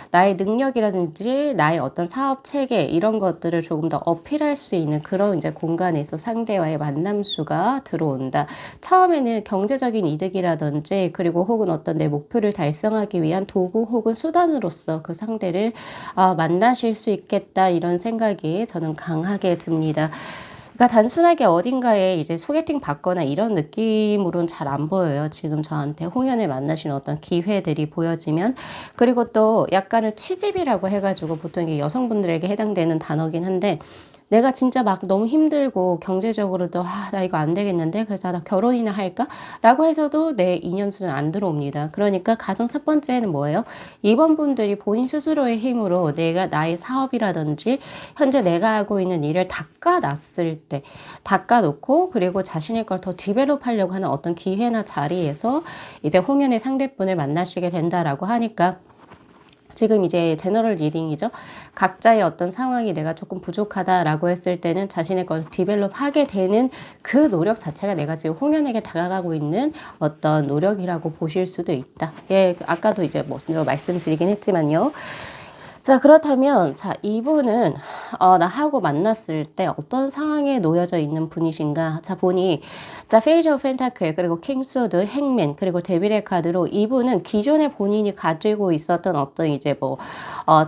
나의 능력이라든지 나의 어떤 사업 체계, 이런 것들을 조금 더 어필할 수 있는 그런 이제 공간에서 상대와의 만남 수가 들어온다. 처음에는 경제적인 이득이라든지, 그리고 혹은 어떤 내 목표를 달성하기 위한 도구 혹은 수단으로서 그 상대를 만나실 수 있겠다, 이런 생각이 저는 강하게 듭니다. 그러니까 단순하게 어딘가에 이제 소개팅 받거나 이런 느낌으로는 잘 안 보여요. 지금 저한테 홍연을 만나신 어떤 기회들이 보여지면. 그리고 또 약간은 취집이라고 해가지고 보통 이게 여성분들에게 해당되는 단어긴 한데, 내가 진짜 막 너무 힘들고 경제적으로도 나 이거 안 되겠는데, 그래서 나 결혼이나 할까? 라고 해서도 내 인연수는 안 들어옵니다. 그러니까 가장 첫 번째는 뭐예요? 이번 분들이 본인 스스로의 힘으로 내가 나의 사업이라든지 현재 내가 하고 있는 일을 닦아놓고, 그리고 자신의 걸 더 디벨롭하려고 하는 어떤 기회나 자리에서 이제 홍연의 상대분을 만나시게 된다라고 하니까, 지금 이제 제너럴 리딩이죠. 각자의 어떤 상황이 내가 조금 부족하다라고 했을 때는 자신의 걸 디벨롭하게 되는 그 노력 자체가 내가 지금 홍연에게 다가가고 있는 어떤 노력이라고 보실 수도 있다. 예, 아까도 이제 말씀드리긴 했지만요. 자, 그렇다면, 이분은, 나하고 만났을 때 어떤 상황에 놓여져 있는 분이신가? 보니, 페이지 오브 펜타클, 그리고 킹소드, 행맨, 그리고 데빌의 카드로 이분은 기존에 본인이 가지고 있었던 어떤 이제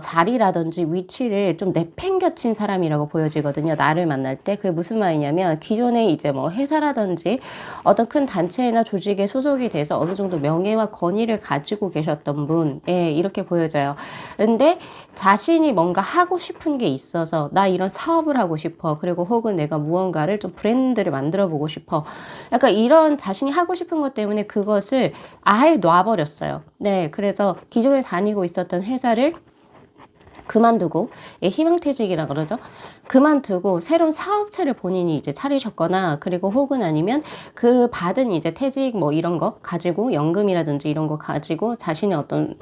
자리라든지 위치를 좀 내팽겨친 사람이라고 보여지거든요. 나를 만날 때. 그게 무슨 말이냐면, 기존에 이제 회사라든지 어떤 큰 단체나 조직에 소속이 돼서 어느 정도 명예와 권위를 가지고 계셨던 분, 예, 이렇게 보여져요. 근데 자신이 뭔가 하고 싶은 게 있어서, 나 이런 사업을 하고 싶어, 그리고 혹은 내가 무언가를 좀 브랜드를 만들어 보고 싶어, 약간 이런 자신이 하고 싶은 것 때문에 그것을 아예 놔버렸어요. 네, 그래서 기존에 다니고 있었던 회사를 그만두고, 희망퇴직이라 그러죠. 그만두고 새로운 사업체를 본인이 이제 차리셨거나, 그리고 혹은 아니면 그 받은 이제 퇴직 이런 거 가지고, 연금이라든지 이런 거 가지고 자신의 어떤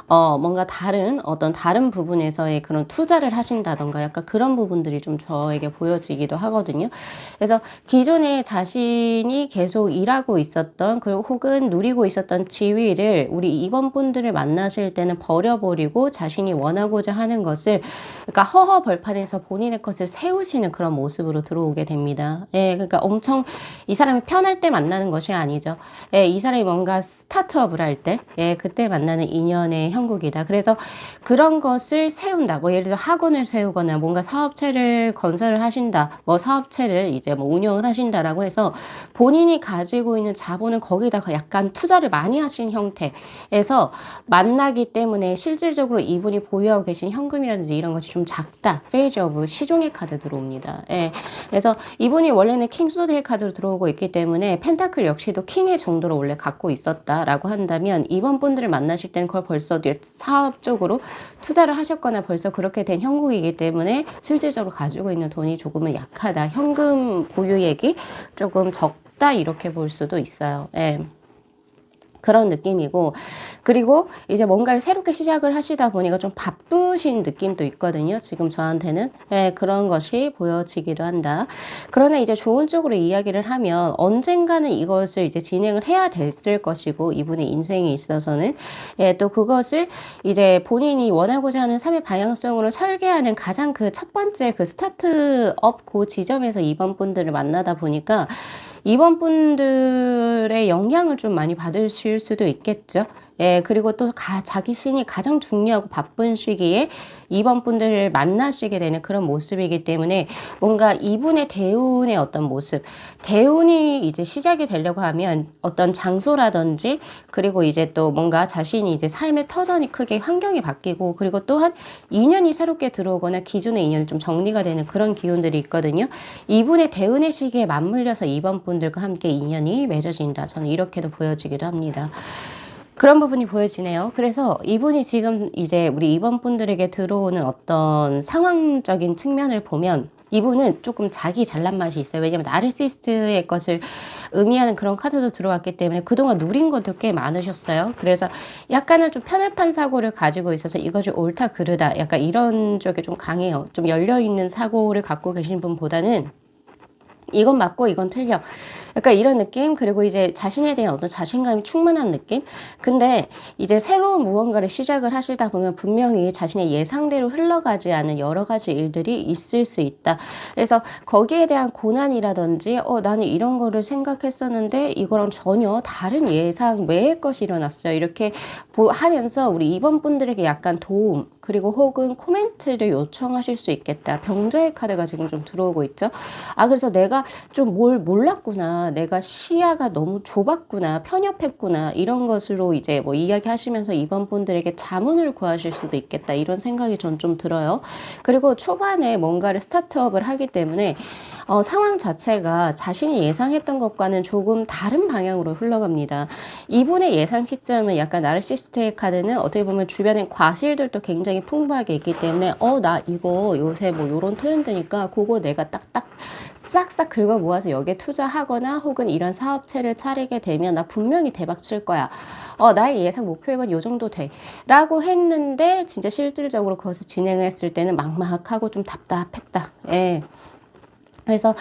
뭔가 다른 부분에서의 그런 투자를 하신다던가, 약간 그런 부분들이 좀 저에게 보여지기도 하거든요. 그래서 기존에 자신이 계속 일하고 있었던, 그리고 혹은 누리고 있었던 지위를 우리 이번 분들을 만나실 때는 버려버리고, 자신이 원하고자 하는 것을, 그러니까 허허 벌판에서 본인의 것을 세우시는 그런 모습으로 들어오게 됩니다. 예, 그러니까 엄청 이 사람이 편할 때 만나는 것이 아니죠. 예, 이 사람이 뭔가 스타트업을 할 때, 예, 그때 만나는 인연의 형국이다. 그래서 그런 것을 세운다. 뭐 예를 들어 학원을 세우거나 뭔가 사업체를 건설을 하신다. 뭐 사업체를 이제 뭐 운영을 하신다라고 해서 본인이 가지고 있는 자본은 거기다가 약간 투자를 많이 하신 형태에서 만나기 때문에 실질적으로 이분이 보유하고 계신 현금이라든지 이런 것이 좀 작다. 페이지 오브 시종의 카드 들어옵니다. 예. 그래서 이분이 원래는 킹 소드의 카드로 들어오고 있기 때문에 펜타클 역시도 킹의 정도로 원래 갖고 있었다라고 한다면 이번 분들을 만나실 때는 그걸 벌써 사업적으로 투자를 하셨거나 벌써 그렇게 된 형국이기 때문에 실질적으로 가지고 있는 돈이 조금은 약하다. 현금 보유액이 조금 적다 이렇게 볼 수도 있어요. 예. 그런 느낌이고, 그리고 이제 뭔가를 새롭게 시작을 하시다 보니까 좀 바쁘신 느낌도 있거든요. 지금 저한테는. 예, 그런 것이 보여지기도 한다. 그러나 이제 좋은 쪽으로 이야기를 하면 언젠가는 이것을 이제 진행을 해야 됐을 것이고, 이분의 인생에 있어서는 예, 또 그것을 이제 본인이 원하고자 하는 삶의 방향성으로 설계하는 가장 그 첫 번째 그 스타트업 그 지점에서 이번 분들을 만나다 보니까 이번 분들의 영향을 좀 많이 받으실 수도 있겠죠. 예, 그리고 또 자기 신이 가장 중요하고 바쁜 시기에 이번 분들을 만나시게 되는 그런 모습이기 때문에 뭔가 이분의 대운의 어떤 모습, 대운이 이제 시작이 되려고 하면 어떤 장소라든지 그리고 이제 또 뭔가 자신이 이제 삶의 터전이 크게 환경이 바뀌고 그리고 또한 인연이 새롭게 들어오거나 기존의 인연이 좀 정리가 되는 그런 기운들이 있거든요. 이분의 대운의 시기에 맞물려서 이번 분들과 함께 인연이 맺어진다. 저는 이렇게도 보여지기도 합니다. 그런 부분이 보여지네요. 그래서 이분이 지금 이제 우리 이번 분들에게 들어오는 어떤 상황적인 측면을 보면 이분은 조금 자기 잘난 맛이 있어요. 왜냐면 나르시스트의 것을 의미하는 그런 카드도 들어왔기 때문에 그동안 누린 것도 꽤 많으셨어요. 그래서 약간은 좀 편협한 사고를 가지고 있어서 이것이 옳다 그르다 약간 이런 쪽에 좀 강해요. 좀 열려있는 사고를 갖고 계신 분보다는 이건 맞고 이건 틀려. 약간 이런 느낌? 그리고 이제 자신에 대한 어떤 자신감이 충만한 느낌? 근데 이제 새로운 무언가를 시작을 하시다 보면 분명히 자신의 예상대로 흘러가지 않은 여러 가지 일들이 있을 수 있다. 그래서 거기에 대한 고난이라든지 나는 이런 거를 생각했었는데 이거랑 전혀 다른 예상 외의 것이 일어났어요. 이렇게 하면서 우리 이번 분들에게 약간 도움 그리고 혹은 코멘트를 요청하실 수 있겠다. 병자의 카드가 지금 좀 들어오고 있죠. 그래서 내가 좀 뭘 몰랐구나. 내가 시야가 너무 좁았구나. 편협했구나. 이런 것으로 이제 뭐 이야기하시면서 이번 분들에게 자문을 구하실 수도 있겠다. 이런 생각이 전 좀 들어요. 그리고 초반에 뭔가를 스타트업을 하기 때문에 상황 자체가 자신이 예상했던 것과는 조금 다른 방향으로 흘러갑니다. 이분의 예상 시점은 약간 나르시스트의 카드는 어떻게 보면 주변에 과실들도 굉장히 풍부하게 있기 때문에 나 이거 요새 뭐 요런 트렌드니까 그거 내가 딱딱 싹싹 긁어 모아서 여기에 투자하거나 혹은 이런 사업체를 차리게 되면 나 분명히 대박 칠 거야. 나의 예상 목표액은 요 정도 돼. 라고 했는데 진짜 실질적으로 그것을 진행했을 때는 막막하고 좀 답답했다. 예. 그래서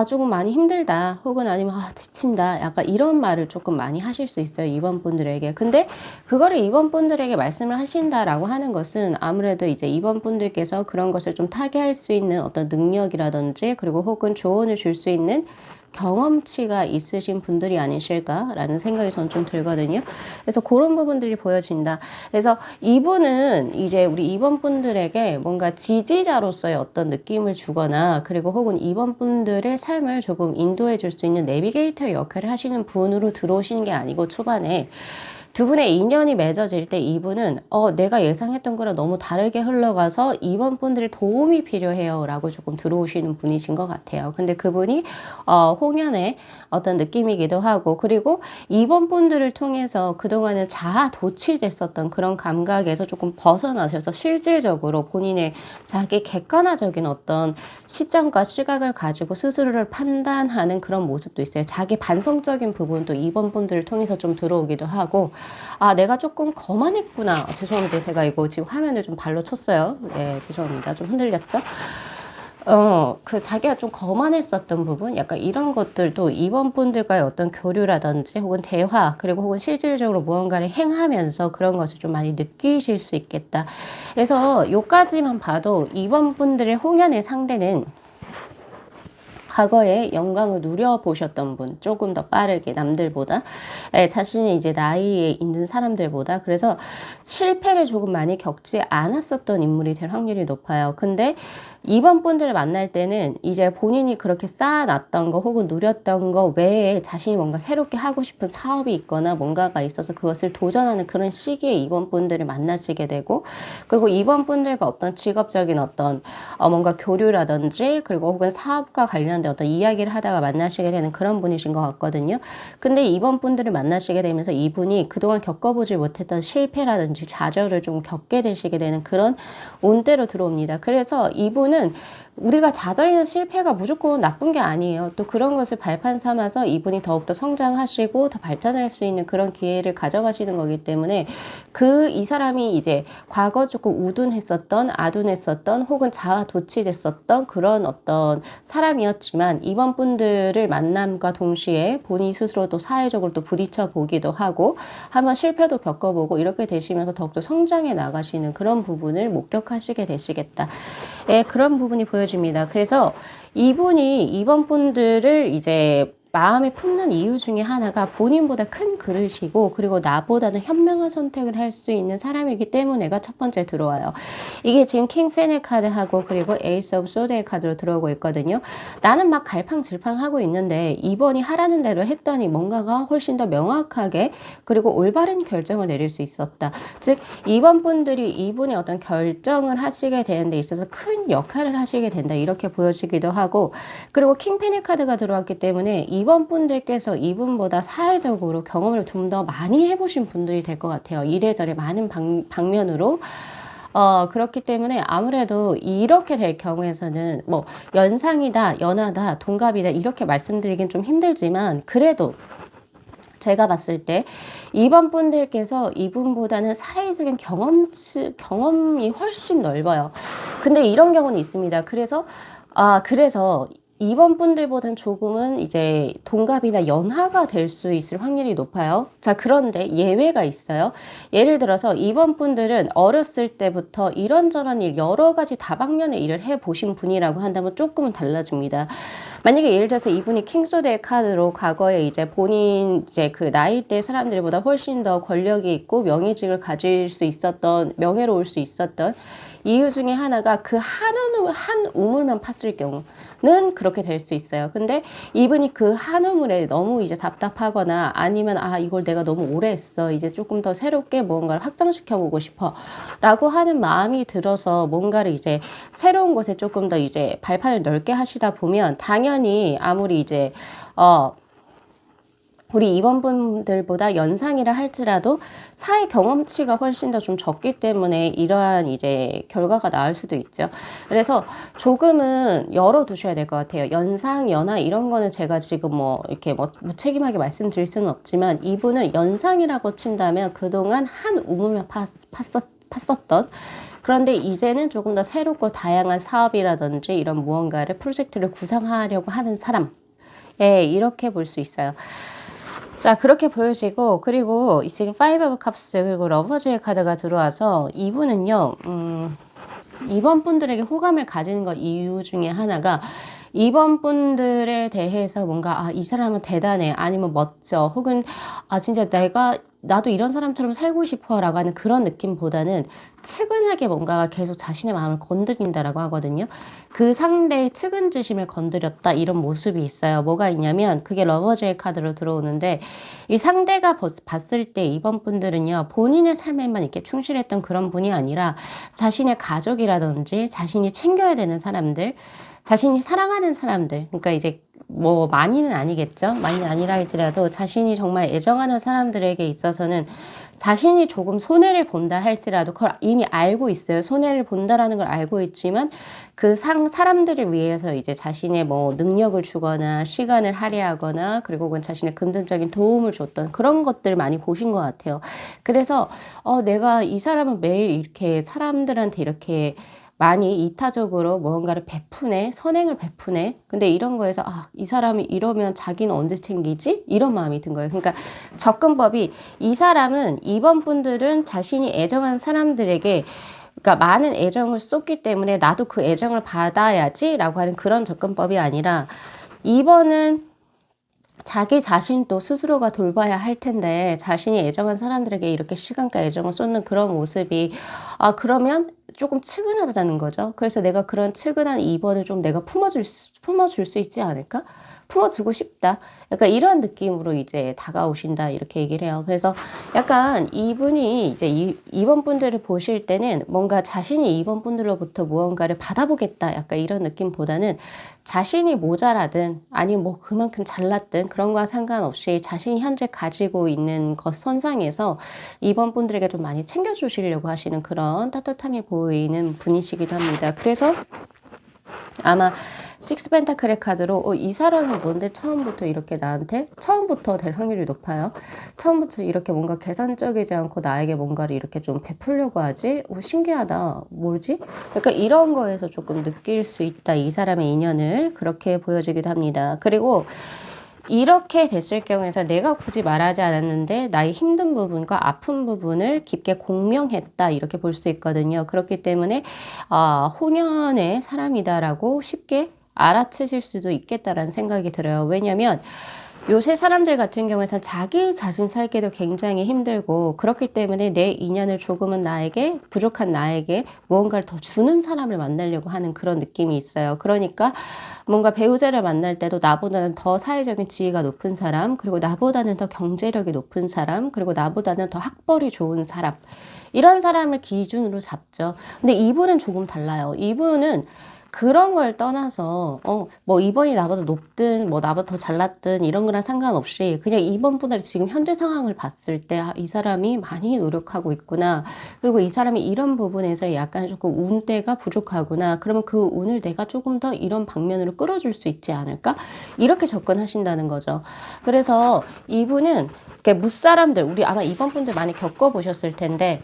조금 많이 힘들다 혹은 아니면 지친다 약간 이런 말을 조금 많이 하실 수 있어요 이번 분들에게. 근데 그거를 이번 분들에게 말씀을 하신다라고 하는 것은 아무래도 이제 이번 분들께서 그런 것을 좀 타개할 수 있는 어떤 능력이라든지 그리고 혹은 조언을 줄 수 있는 경험치가 있으신 분들이 아니실까라는 생각이 전 좀 들거든요. 그래서 그런 부분들이 보여진다. 그래서 이분은 이제 우리 이번 분들에게 뭔가 지지자로서의 어떤 느낌을 주거나 그리고 혹은 이번 분들의 삶을 조금 인도해 줄 수 있는 내비게이터 역할을 하시는 분으로 들어오시는 게 아니고 초반에 두 분의 인연이 맺어질 때 이분은 내가 예상했던 거랑 너무 다르게 흘러가서 이번 분들의 도움이 필요해요 라고 조금 들어오시는 분이신 것 같아요. 근데 그분이 홍연의 어떤 느낌이기도 하고 그리고 이번 분들을 통해서 그동안은 자아 도취됐었던 그런 감각에서 조금 벗어나셔서 실질적으로 본인의 자기 객관화적인 어떤 시점과 시각을 가지고 스스로를 판단하는 그런 모습도 있어요. 자기 반성적인 부분도 이번 분들을 통해서 좀 들어오기도 하고 내가 조금 거만했구나. 죄송합니다. 제가 이거 지금 화면을 좀 발로 쳤어요. 네, 죄송합니다. 좀 흔들렸죠? 자기가 좀 거만했었던 부분, 약간 이런 것들도 이번 분들과의 어떤 교류라든지 혹은 대화, 그리고 혹은 실질적으로 무언가를 행하면서 그런 것을 좀 많이 느끼실 수 있겠다. 그래서 요까지만 봐도 이번 분들의 홍연의 상대는 과거에 영광을 누려보셨던 분, 조금 더 빠르게 남들보다, 자신이 이제 나이에 있는 사람들보다, 그래서 실패를 조금 많이 겪지 않았었던 인물이 될 확률이 높아요. 근데 이번 분들을 만날 때는 이제 본인이 그렇게 쌓아놨던 거 혹은 누렸던 거 외에 자신이 뭔가 새롭게 하고 싶은 사업이 있거나 뭔가가 있어서 그것을 도전하는 그런 시기에 이번 분들을 만나시게 되고, 그리고 이번 분들과 어떤 직업적인 어떤 뭔가 교류라든지 그리고 혹은 사업과 관련된 어떤 이야기를 하다가 만나시게 되는 그런 분이신 것 같거든요. 근데 이번 분들을 만나시게 되면서 이분이 그동안 겪어보지 못했던 실패라든지 좌절을 좀 겪게 되시게 되는 그런 운대로 들어옵니다. 그래서 이분은 우리가 좌절이나 실패가 무조건 나쁜 게 아니에요. 또 그런 것을 발판 삼아서 이분이 더욱더 성장하시고 더 발전할 수 있는 그런 기회를 가져가시는 거기 때문에 이 사람이 이제 과거 조금 우둔했었던, 아둔했었던 혹은 자아도취됐었던 그런 어떤 사람이었지만 이번 분들을 만남과 동시에 본인 스스로도 사회적으로 또 부딪혀 보기도 하고 한번 실패도 겪어보고 이렇게 되시면서 더욱더 성장해 나가시는 그런 부분을 목격하시게 되시겠다. 예, 그런 부분이 보여집니다. 그래서 이분이 이번 분들을 이제 마음에 품는 이유 중에 하나가 본인보다 큰 그릇이고 그리고 나보다는 현명한 선택을 할 수 있는 사람이기 때문에가 첫 번째 들어와요. 이게 지금 킹 페넬 카드하고 그리고 에이스 오브 소드의 카드로 들어오고 있거든요. 나는 막 갈팡질팡하고 있는데 이번이 하라는 대로 했더니 뭔가가 훨씬 더 명확하게 그리고 올바른 결정을 내릴 수 있었다. 즉 이번 분들이 이분의 어떤 결정을 하시게 되는 데 있어서 큰 역할을 하시게 된다. 이렇게 보여지기도 하고 그리고 킹 페넬 카드가 들어왔기 때문에 이번 분들께서 이분보다 사회적으로 경험을 좀 더 많이 해보신 분들이 될 것 같아요. 이래저래 많은 방면으로. 그렇기 때문에 아무래도 이렇게 될 경우에서는 뭐 연상이다, 연하다, 동갑이다 이렇게 말씀드리긴 좀 힘들지만 그래도 제가 봤을 때 이번 분들께서 이분보다는 사회적인 경험이 훨씬 넓어요. 근데 이런 경우는 있습니다. 그래서 이번 분들보다는 조금은 이제 동갑이나 연하가 될 수 있을 확률이 높아요. 자, 그런데 예외가 있어요. 예를 들어서 이번 분들은 어렸을 때부터 이런저런 일, 여러 가지 다방면의 일을 해보신 분이라고 한다면 조금은 달라집니다. 만약에 예를 들어서 이분이 킹소드의 카드로 과거에 이제 본인 이제 그 나이대 사람들보다 훨씬 더 권력이 있고 명예직을 가질 수 있었던, 명예로울 수 있었던 이유 중에 하나가 그 한 우물만 팠을 경우는 그렇게 될 수 있어요. 근데 이분이 그 한 우물에 너무 이제 답답하거나 아니면 이걸 내가 너무 오래 했어. 이제 조금 더 새롭게 뭔가를 확장시켜 보고 싶어. 라고 하는 마음이 들어서 뭔가를 이제 새로운 곳에 조금 더 이제 발판을 넓게 하시다 보면 당연히 아무리 이제 우리 임원분들보다 연상이라 할지라도 사회 경험치가 훨씬 더 좀 적기 때문에 이러한 이제 결과가 나올 수도 있죠. 그래서 조금은 열어두셔야 될 것 같아요. 연상, 연하 이런 거는 제가 지금 뭐 이렇게 뭐 무책임하게 말씀드릴 수는 없지만 이분은 연상이라고 친다면 그동안 한 우물만 팠었던 그런데 이제는 조금 더 새롭고 다양한 사업이라든지 이런 무언가를 프로젝트를 구상하려고 하는 사람. 예, 이렇게 볼 수 있어요. 자, 그렇게 보여지고 그리고 지금 5 오브 컵스 그리고 러버즈의 카드가 들어와서 이분은요 이번 분들에게 호감을 가지는 것 이유 중에 하나가 이번 분들에 대해서 뭔가 이 사람은 대단해 아니면 멋져 혹은 진짜 나도 이런 사람처럼 살고 싶어 라고 하는 그런 느낌보다는 측은하게 뭔가가 계속 자신의 마음을 건드린다라고 하거든요. 그 상대의 측은지심을 건드렸다 이런 모습이 있어요. 뭐가 있냐면 그게 러버즈의 카드로 들어오는데 이 상대가 봤을 때 이번 분들은요 본인의 삶에만 이렇게 충실했던 그런 분이 아니라 자신의 가족이라든지 자신이 챙겨야 되는 사람들 자신이 사랑하는 사람들 그러니까 이제 뭐 많이는 아니겠죠. 많이는 아니라 할지라도 자신이 정말 애정하는 사람들에게 있어서는 자신이 조금 손해를 본다 할지라도 그걸 이미 알고 있어요. 손해를 본다라는 걸 알고 있지만 그 사람들을 위해서 이제 자신의 뭐 능력을 주거나 시간을 할애하거나 그리고 혹은 자신의 금전적인 도움을 줬던 그런 것들 많이 보신 것 같아요. 그래서 내가 이 사람은 매일 이렇게 사람들한테 이렇게 많이 이타적으로 무언가를 베푸네, 선행을 베푸네. 근데 이런 거에서 아, 이 사람이 이러면 자기는 언제 챙기지? 이런 마음이 든 거예요. 그러니까 접근법이 이 사람은 이번 분들은 자신이 애정한 사람들에게 그러니까 많은 애정을 쏟기 때문에 나도 그 애정을 받아야지 라고 하는 그런 접근법이 아니라 2번은 자기 자신도 스스로가 돌봐야 할 텐데 자신이 애정한 사람들에게 이렇게 시간과 애정을 쏟는 그런 모습이 아 그러면 조금 측은하다는 거죠. 그래서 내가 그런 측은한 2번을 좀 내가 품어줄 수 있지 않을까? 품어주고 싶다. 약간 이런 느낌으로 이제 다가오신다 이렇게 얘기를 해요. 그래서 약간 이분이 이제 2번 분들을 보실 때는 뭔가 자신이 2번 분들로부터 무언가를 받아보겠다 약간 이런 느낌보다는 자신이 모자라든 아니면 뭐 그만큼 잘났든 그런 거와 상관없이 자신이 현재 가지고 있는 것 선상에서 2번 분들에게 좀 많이 챙겨주시려고 하시는 그런 따뜻함이 보이는 분이시기도 합니다. 그래서 아마 식스 펜타클의 카드로 이 사람은 뭔데 처음부터 이렇게 나한테 처음부터 될 확률이 높아요. 처음부터 이렇게 뭔가 계산적이지 않고 나에게 뭔가를 이렇게 좀 베풀려고 하지? 신기하다. 뭐지? 약간 이런 거에서 조금 느낄 수 있다. 이 사람의 인연을 그렇게 보여지기도 합니다. 그리고 이렇게 됐을 경우에서 내가 굳이 말하지 않았는데 나의 힘든 부분과 아픈 부분을 깊게 공명했다 이렇게 볼 수 있거든요. 그렇기 때문에 홍연의 사람이다라고 쉽게 알아채실 수도 있겠다라는 생각이 들어요. 왜냐하면 요새 사람들 같은 경우에는 자기 자신 살기도 굉장히 힘들고 그렇기 때문에 내 인연을 조금은 나에게 부족한 나에게 무언가를 더 주는 사람을 만나려고 하는 그런 느낌이 있어요. 그러니까 뭔가 배우자를 만날 때도 나보다는 더 사회적인 지위가 높은 사람, 그리고 나보다는 더 경제력이 높은 사람, 그리고 나보다는 더 학벌이 좋은 사람 이런 사람을 기준으로 잡죠. 근데 이분은 조금 달라요. 이분은 그런 걸 떠나서 뭐 이번이 나보다 높든 뭐 나보다 더 잘났든 이런 거랑 상관없이 그냥 이번 분들이 지금 현재 상황을 봤을 때 이 사람이 많이 노력하고 있구나. 그리고 이 사람이 이런 부분에서 약간 조금 운대가 부족하구나. 그러면 그 운을 내가 조금 더 이런 방면으로 끌어줄 수 있지 않을까? 이렇게 접근하신다는 거죠. 그래서 이분은 무사람들 우리 아마 이번 분들 많이 겪어보셨을 텐데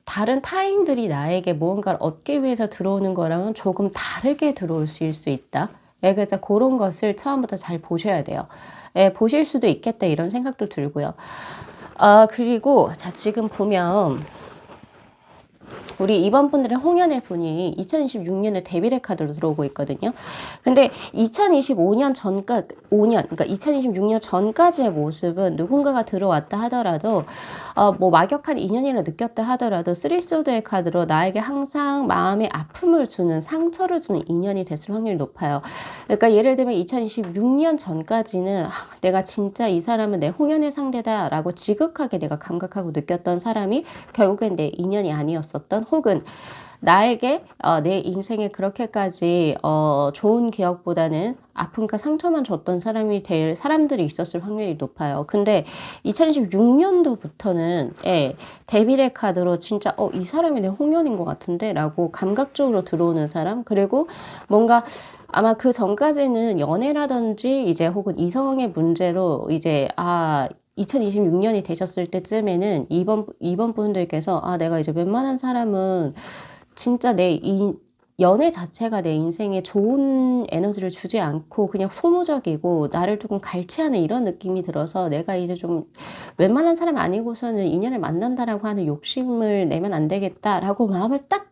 다른 타인들이 나에게 무언가를 얻기 위해서 들어오는 거랑은 조금 다르게 들어올 수 있다. 예, 그래서 그런 것을 처음부터 잘 보셔야 돼요. 예, 보실 수도 있겠다 이런 생각도 들고요. 그리고 자 지금 보면 우리 이번 분들은 홍연의 분이 2026년에 데빌의 카드로 들어오고 있거든요. 근데 2025년 그러니까 2026년 전까지의 모습은 누군가가 들어왔다 하더라도, 뭐 막역한 인연이라 느꼈다 하더라도, 쓰리소드의 카드로 나에게 항상 마음의 아픔을 주는, 상처를 주는 인연이 됐을 확률이 높아요. 그러니까 예를 들면 2026년 전까지는 내가 진짜 이 사람은 내 홍연의 상대다라고 지극하게 내가 감각하고 느꼈던 사람이 결국엔 내 인연이 아니었었던 혹은 나에게 내 인생에 그렇게까지 좋은 기억보다는 아픔과 상처만 줬던 사람이 될 사람들이 있었을 확률이 높아요. 근데 2016년도부터는 데빌의 카드로 진짜 이 사람이 내 홍연인 것 같은데 라고 감각적으로 들어오는 사람 그리고 뭔가 아마 그 전까지는 연애라든지 이제 혹은 이성의 문제로 이제 2026년이 되셨을 때쯤에는 이번 분들께서 내가 이제 웬만한 사람은 진짜 연애 자체가 내 인생에 좋은 에너지를 주지 않고 그냥 소모적이고 나를 조금 갈취하는 이런 느낌이 들어서 내가 이제 좀 웬만한 사람 아니고서는 인연을 만난다라고 하는 욕심을 내면 안 되겠다라고 마음을 딱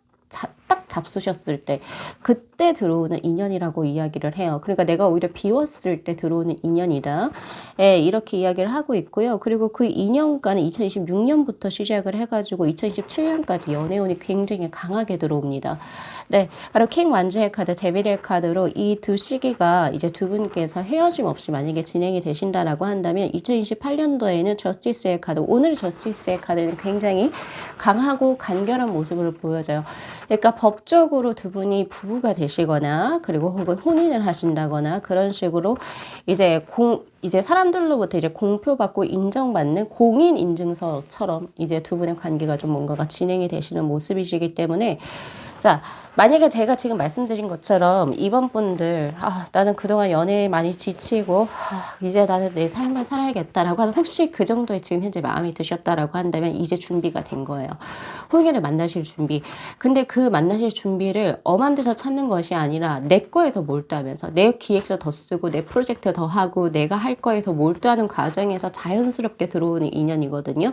잡수셨을 때 그때 들어오는 인연이라고 이야기를 해요. 그러니까 내가 오히려 비웠을 때 들어오는 인연이다. 이렇게 이야기를 하고 있고요. 그리고 그 인연과는 2026년부터 시작을 해가지고 2027년까지 연애운이 굉장히 강하게 들어옵니다. 네, 바로 킹 완주의 카드, 데빌의 카드로 이 두 시기가 이제 두 분께서 헤어짐 없이 만약에 진행이 되신다라고 한다면 2028년도에는 저스티스의 카드, 오늘 저스티스의 카드는 굉장히 강하고 간결한 모습을 보여줘요. 그러니까 법적으로 두 분이 부부가 되시거나 그리고 혹은 혼인을 하신다거나 그런 식으로 이제 사람들로부터 이제 공표받고 인정받는 공인 인증서처럼 이제 두 분의 관계가 좀 뭔가가 진행이 되시는 모습이시기 때문에 자, 만약에 제가 지금 말씀드린 것처럼 이번 분들, 나는 그동안 연애에 많이 지치고, 이제 나는 내 삶을 살아야겠다라고 하는 혹시 그 정도의 지금 현재 마음이 드셨다라고 한다면 이제 준비가 된 거예요. 후회를 만나실 준비. 근데 그 만나실 준비를 엄한 데서 찾는 것이 아니라 내 거에서 몰두하면서 내 기획서 더 쓰고 내 프로젝트 더 하고 내가 할 거에서 몰두하는 과정에서 자연스럽게 들어오는 인연이거든요.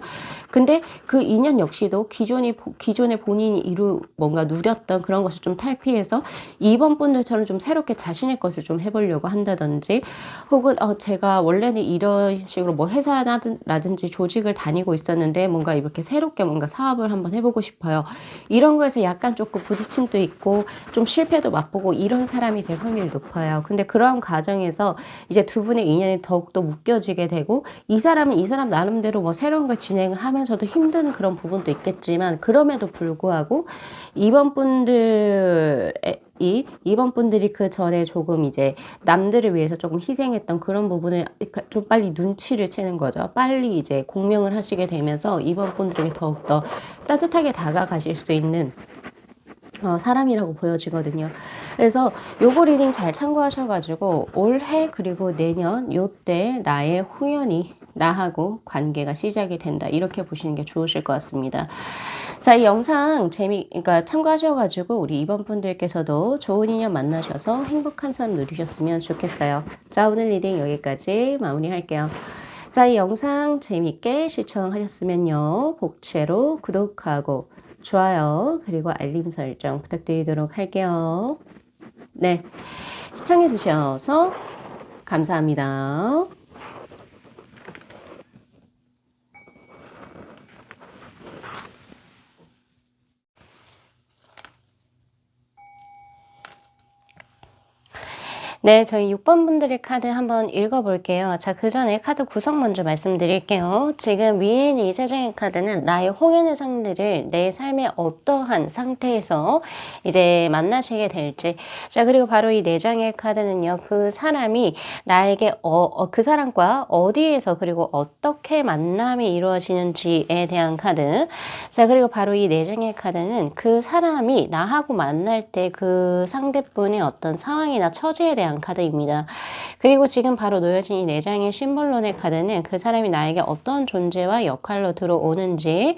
근데 그 인연 역시도 기존에 본인이 뭔가 누렸던 그런 것을 좀 탈피해서 이번 분들처럼 좀 새롭게 자신의 것을 좀 해보려고 한다든지 혹은 제가 원래는 이런 식으로 뭐 회사라든지 조직을 다니고 있었는데 뭔가 이렇게 새롭게 뭔가 사업을 한번 해보고 싶어요. 이런 거에서 약간 조금 부딪힘도 있고 좀 실패도 맛보고 이런 사람이 될 확률이 높아요. 근데 그런 과정에서 이제 두 분의 인연이 더욱더 묶여지게 되고 이 사람은 이 사람 나름대로 뭐 새로운 걸 진행을 하면서도 힘든 그런 부분도 있겠지만 그럼에도 불구하고 이번 분들이 그 전에 조금 이제 남들을 위해서 조금 희생했던 그런 부분을 좀 빨리 눈치를 채는 거죠. 빨리 이제 공명을 하시게 되면서 이번 분들에게 더욱더 따뜻하게 다가가실 수 있는 사람이라고 보여지거든요. 그래서 요거 리딩 잘 참고하셔가지고 올해 그리고 내년 요때 나의 후연이 나하고 관계가 시작이 된다 이렇게 보시는 게 좋으실 것 같습니다. 자, 이 영상 그러니까 참고하셔가지고 우리 이번 분들께서도 좋은 인연 만나셔서 행복한 삶 누리셨으면 좋겠어요. 자, 오늘 리딩 여기까지 마무리할게요. 자, 이 영상 재밌게 시청하셨으면요. 복채로 구독하고 좋아요 그리고 알림 설정 부탁드리도록 할게요. 네, 시청해 주셔서 감사합니다. 네, 저희 6번 분들의 카드 한번 읽어볼게요. 자, 그 전에 카드 구성 먼저 말씀드릴게요. 지금 위에 있는 이 세 장의 카드는 나의 홍연의 상대를 내 삶의 어떠한 상태에서 이제 만나시게 될지. 자, 그리고 바로 이 네 장의 카드는요. 그 사람이 나에게 그 사람과 어디에서 그리고 어떻게 만남이 이루어지는지에 대한 카드. 자, 그리고 바로 이 네 장의 카드는 그 사람이 나하고 만날 때 그 상대분의 어떤 상황이나 처지에 대한 카드입니다. 그리고 지금 바로 놓여진 이 네 장의 심볼론의 카드는 그 사람이 나에게 어떤 존재와 역할로 들어오는지.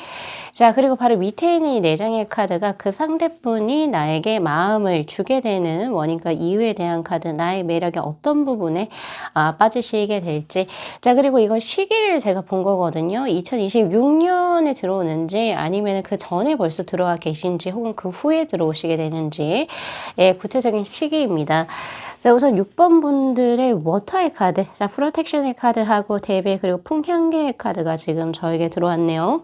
자, 그리고 바로 밑에 있는 이 네 장의 카드가 그 상대분이 나에게 마음을 주게 되는 원인과 이유에 대한 카드, 나의 매력의 어떤 부분에 빠지시게 될지. 자, 그리고 이거 시기를 제가 본 거거든요. 2026년에 들어오는지 아니면 그 전에 벌써 들어와 계신지 혹은 그 후에 들어오시게 되는지 구체적인 시기입니다. 자, 우선 6번 분들의 워터의 카드, 자, 프로텍션의 카드하고 대배 그리고 풍향계의 카드가 지금 저에게 들어왔네요.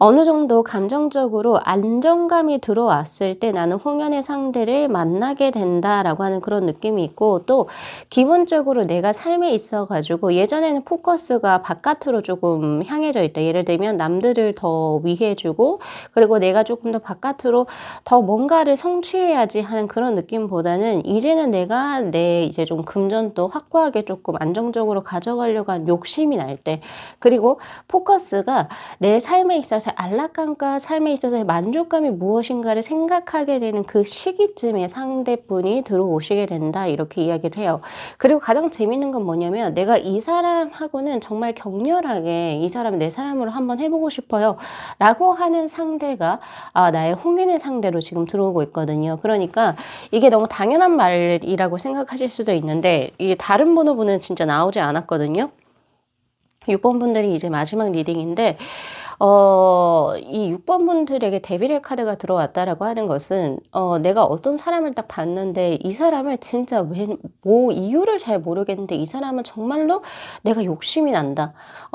어느 정도 감정적으로 안정감이 들어왔을 때 나는 홍연의 상대를 만나게 된다라고 하는 그런 느낌이 있고 또 기본적으로 내가 삶에 있어가지고 예전에는 포커스가 바깥으로 조금 향해져 있다. 예를 들면 남들을 더 위해주고 그리고 내가 조금 더 바깥으로 더 뭔가를 성취해야지 하는 그런 느낌보다는 이제는 내가 내 이제 좀 금전도 확고하게 조금 안정적으로 가져가려고 하는 욕심이 날 때 그리고 포커스가 내 삶에 있어서 안락감과 삶에 있어서의 만족감이 무엇인가를 생각하게 되는 그 시기쯤에 상대분이 들어오시게 된다 이렇게 이야기를 해요. 그리고 가장 재밌는 건 뭐냐면 내가 이 사람하고는 정말 격렬하게 이 사람 내 사람으로 한번 해보고 싶어요 라고 하는 상대가 나의 홍인의 상대로 지금 들어오고 있거든요. 그러니까 이게 너무 당연한 말이라고 생각하실 수도 있는데 이 다른 번호분은 진짜 나오지 않았거든요. 6번 분들이 이제 마지막 리딩인데 이 6번 분들에게 데빌의 카드가 들어왔다라고 하는 것은 내가 어떤 사람을 딱 봤는데 이 사람을 진짜 뭐 이유를 잘 모르겠는데 이 사람은 정말로 내가 욕심이 난다.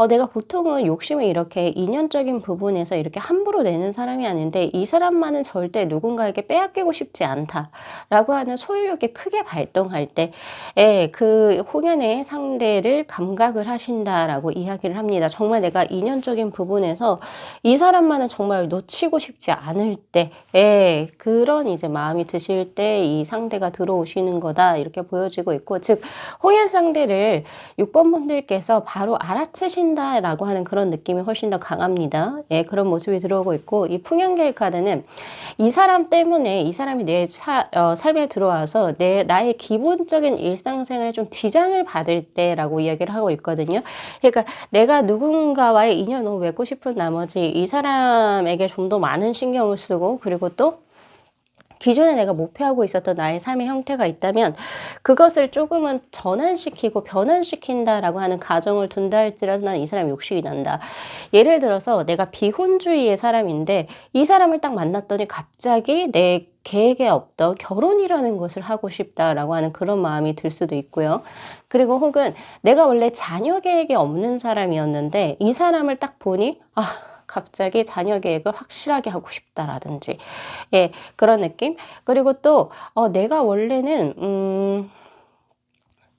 내가 보통은 욕심을 이렇게 인연적인 부분에서 이렇게 함부로 내는 사람이 아닌데 이 사람만은 절대 누군가에게 빼앗기고 싶지 않다라고 하는 소유욕이 크게 발동할 때 그 홍연의 상대를 감각을 하신다라고 이야기를 합니다. 정말 내가 인연적인 부분에서 들어서 이 사람만은 정말 놓치고 싶지 않을 때에 그런 이제 마음이 드실 때 이 상대가 들어오시는 거다 이렇게 보여지고 있고, 즉 홍열 상대를 6번 분들께서 바로 알아채신다라고 하는 그런 느낌이 훨씬 더 강합니다. 예, 그런 모습이 들어오고 있고, 이 풍년계의 카드는 이 사람 때문에 이 사람이 내 삶에 들어와서 나의 기본적인 일상생활에 좀 지장을 받을 때라고 이야기를 하고 있거든요. 그러니까 내가 누군가와의 인연을 맺고 싶은 나머지 이 사람에게 좀 더 많은 신경을 쓰고, 그리고 또 기존에 내가 목표하고 있었던 나의 삶의 형태가 있다면 그것을 조금은 전환시키고 변환시킨다라고 하는 가정을 둔다 할지라도 난 이 사람이 욕심이 난다. 예를 들어서 내가 비혼주의의 사람인데 이 사람을 딱 만났더니 갑자기 내 계획에 없던 결혼이라는 것을 하고 싶다라고 하는 그런 마음이 들 수도 있고요. 그리고 혹은 내가 원래 자녀 계획이 없는 사람이었는데 이 사람을 딱 보니 갑자기 자녀 계획을 확실하게 하고 싶다라든지, 예, 그런 느낌. 그리고 또 내가 원래는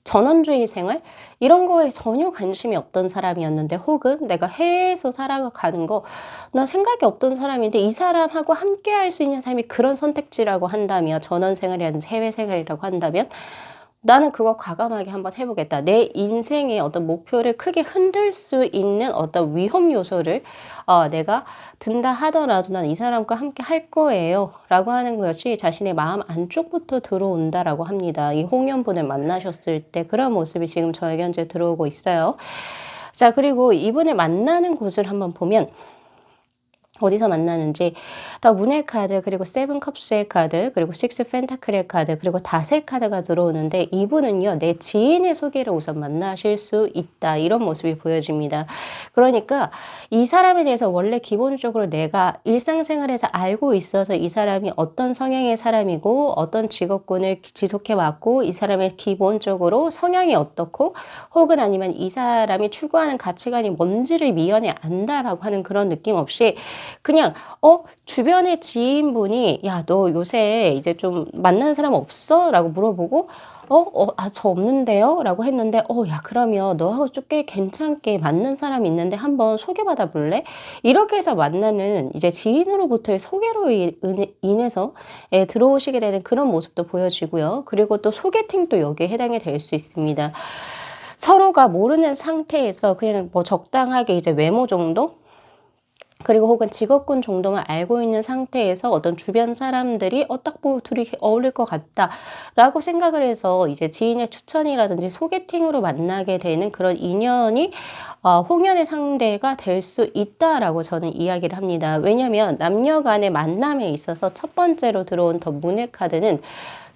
전원주의 생활 이런 거에 전혀 관심이 없던 사람이었는데, 혹은 내가 해외에서 살아가는 거 나 생각이 없던 사람인데 이 사람하고 함께 할 수 있는 삶이 그런 선택지라고 한다면, 전원 생활이라든지 해외 생활이라고 한다면 나는 그거 과감하게 한번 해보겠다. 내 인생의 어떤 목표를 크게 흔들 수 있는 어떤 위험 요소를 내가 든다 하더라도 난 이 사람과 함께 할 거예요 라고 하는 것이 자신의 마음 안쪽부터 들어온다라고 합니다. 이 홍연분을 만나셨을 때 그런 모습이 지금 저에게 현재 들어오고 있어요. 자, 그리고 이분을 만나는 곳을 한번 보면 어디서 만나는지, 더 문의 카드, 그리고 세븐 컵스의 카드, 그리고 식스 펜타클의 카드, 그리고 닷의 카드가 들어오는데, 이분은요 내 지인의 소개로 우선 만나실 수 있다 이런 모습이 보여집니다. 그러니까 이 사람에 대해서 원래 기본적으로 내가 일상생활에서 알고 있어서 이 사람이 어떤 성향의 사람이고 어떤 직업군을 지속해 왔고 이 사람의 기본적으로 성향이 어떻고, 혹은 아니면 이 사람이 추구하는 가치관이 뭔지를 미연에 안다라고 하는 그런 느낌 없이 그냥 주변의 지인분이 야, 너 요새 이제 좀 만나는 사람 없어? 라고 물어보고 저 없는데요? 라고 했는데 야, 그러면 너하고 좀 꽤 괜찮게 맞는 사람이 있는데 한번 소개받아 볼래? 이렇게 해서 만나는 이제 지인으로부터의 소개로 인해서 들어오시게 되는 그런 모습도 보여지고요. 그리고 또 소개팅도 여기에 해당이 될 수 있습니다. 서로가 모르는 상태에서 그냥 뭐 적당하게 이제 외모 정도? 그리고 혹은 직업군 정도만 알고 있는 상태에서 어떤 주변 사람들이 딱 보고 둘이 어울릴 것 같다 라고 생각을 해서 이제 지인의 추천이라든지 소개팅으로 만나게 되는 그런 인연이 홍연의 상대가 될 수 있다라고 저는 이야기를 합니다. 왜냐하면 남녀 간의 만남에 있어서 첫 번째로 들어온 더 문의 카드는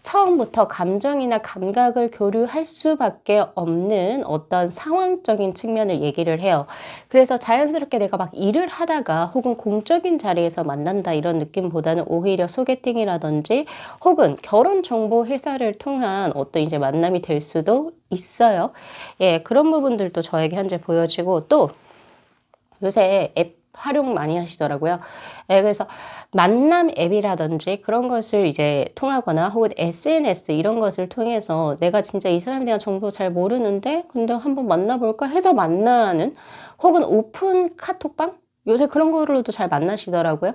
처음부터 감정이나 감각을 교류할 수밖에 없는 어떤 상황적인 측면을 얘기를 해요. 그래서 자연스럽게 내가 막 일을 하다가 혹은 공적인 자리에서 만난다 이런 느낌보다는 오히려 소개팅이라든지 혹은 결혼 정보 회사를 통한 어떤 이제 만남이 될 수도 있어요. 예, 그런 부분들도 저에게 현재 보여지고, 또 요새 앱 활용 많이 하시더라고요. 예, 그래서 만남 앱이라든지 그런 것을 이제 통하거나 혹은 SNS 이런 것을 통해서 내가 진짜 이 사람에 대한 정보 잘 모르는데 근데 한번 만나볼까 해서 만나는, 혹은 오픈 카톡방? 요새 그런 걸로도 잘 만나시더라고요.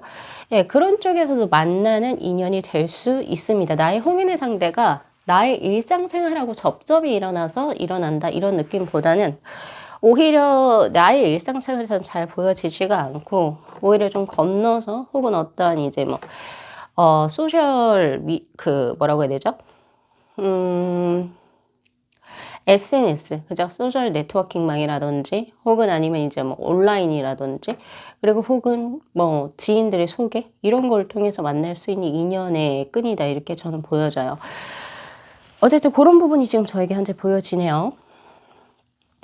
예, 그런 쪽에서도 만나는 인연이 될 수 있습니다. 나의 홍인의 상대가 나의 일상생활하고 접점이 일어난다 이런 느낌보다는 오히려 나의 일상생활에서는 잘 보여지지가 않고 오히려 좀 건너서, 혹은 어떠한 이제 뭐 뭐라고 해야 되죠? SNS, 그죠? 소셜 네트워킹망이라든지 혹은 아니면 이제 뭐 온라인이라든지, 그리고 혹은 뭐 지인들의 소개 이런 걸 통해서 만날 수 있는 인연의 끈이다 이렇게 저는 보여져요. 어쨌든 그런 부분이 지금 저에게 현재 보여지네요.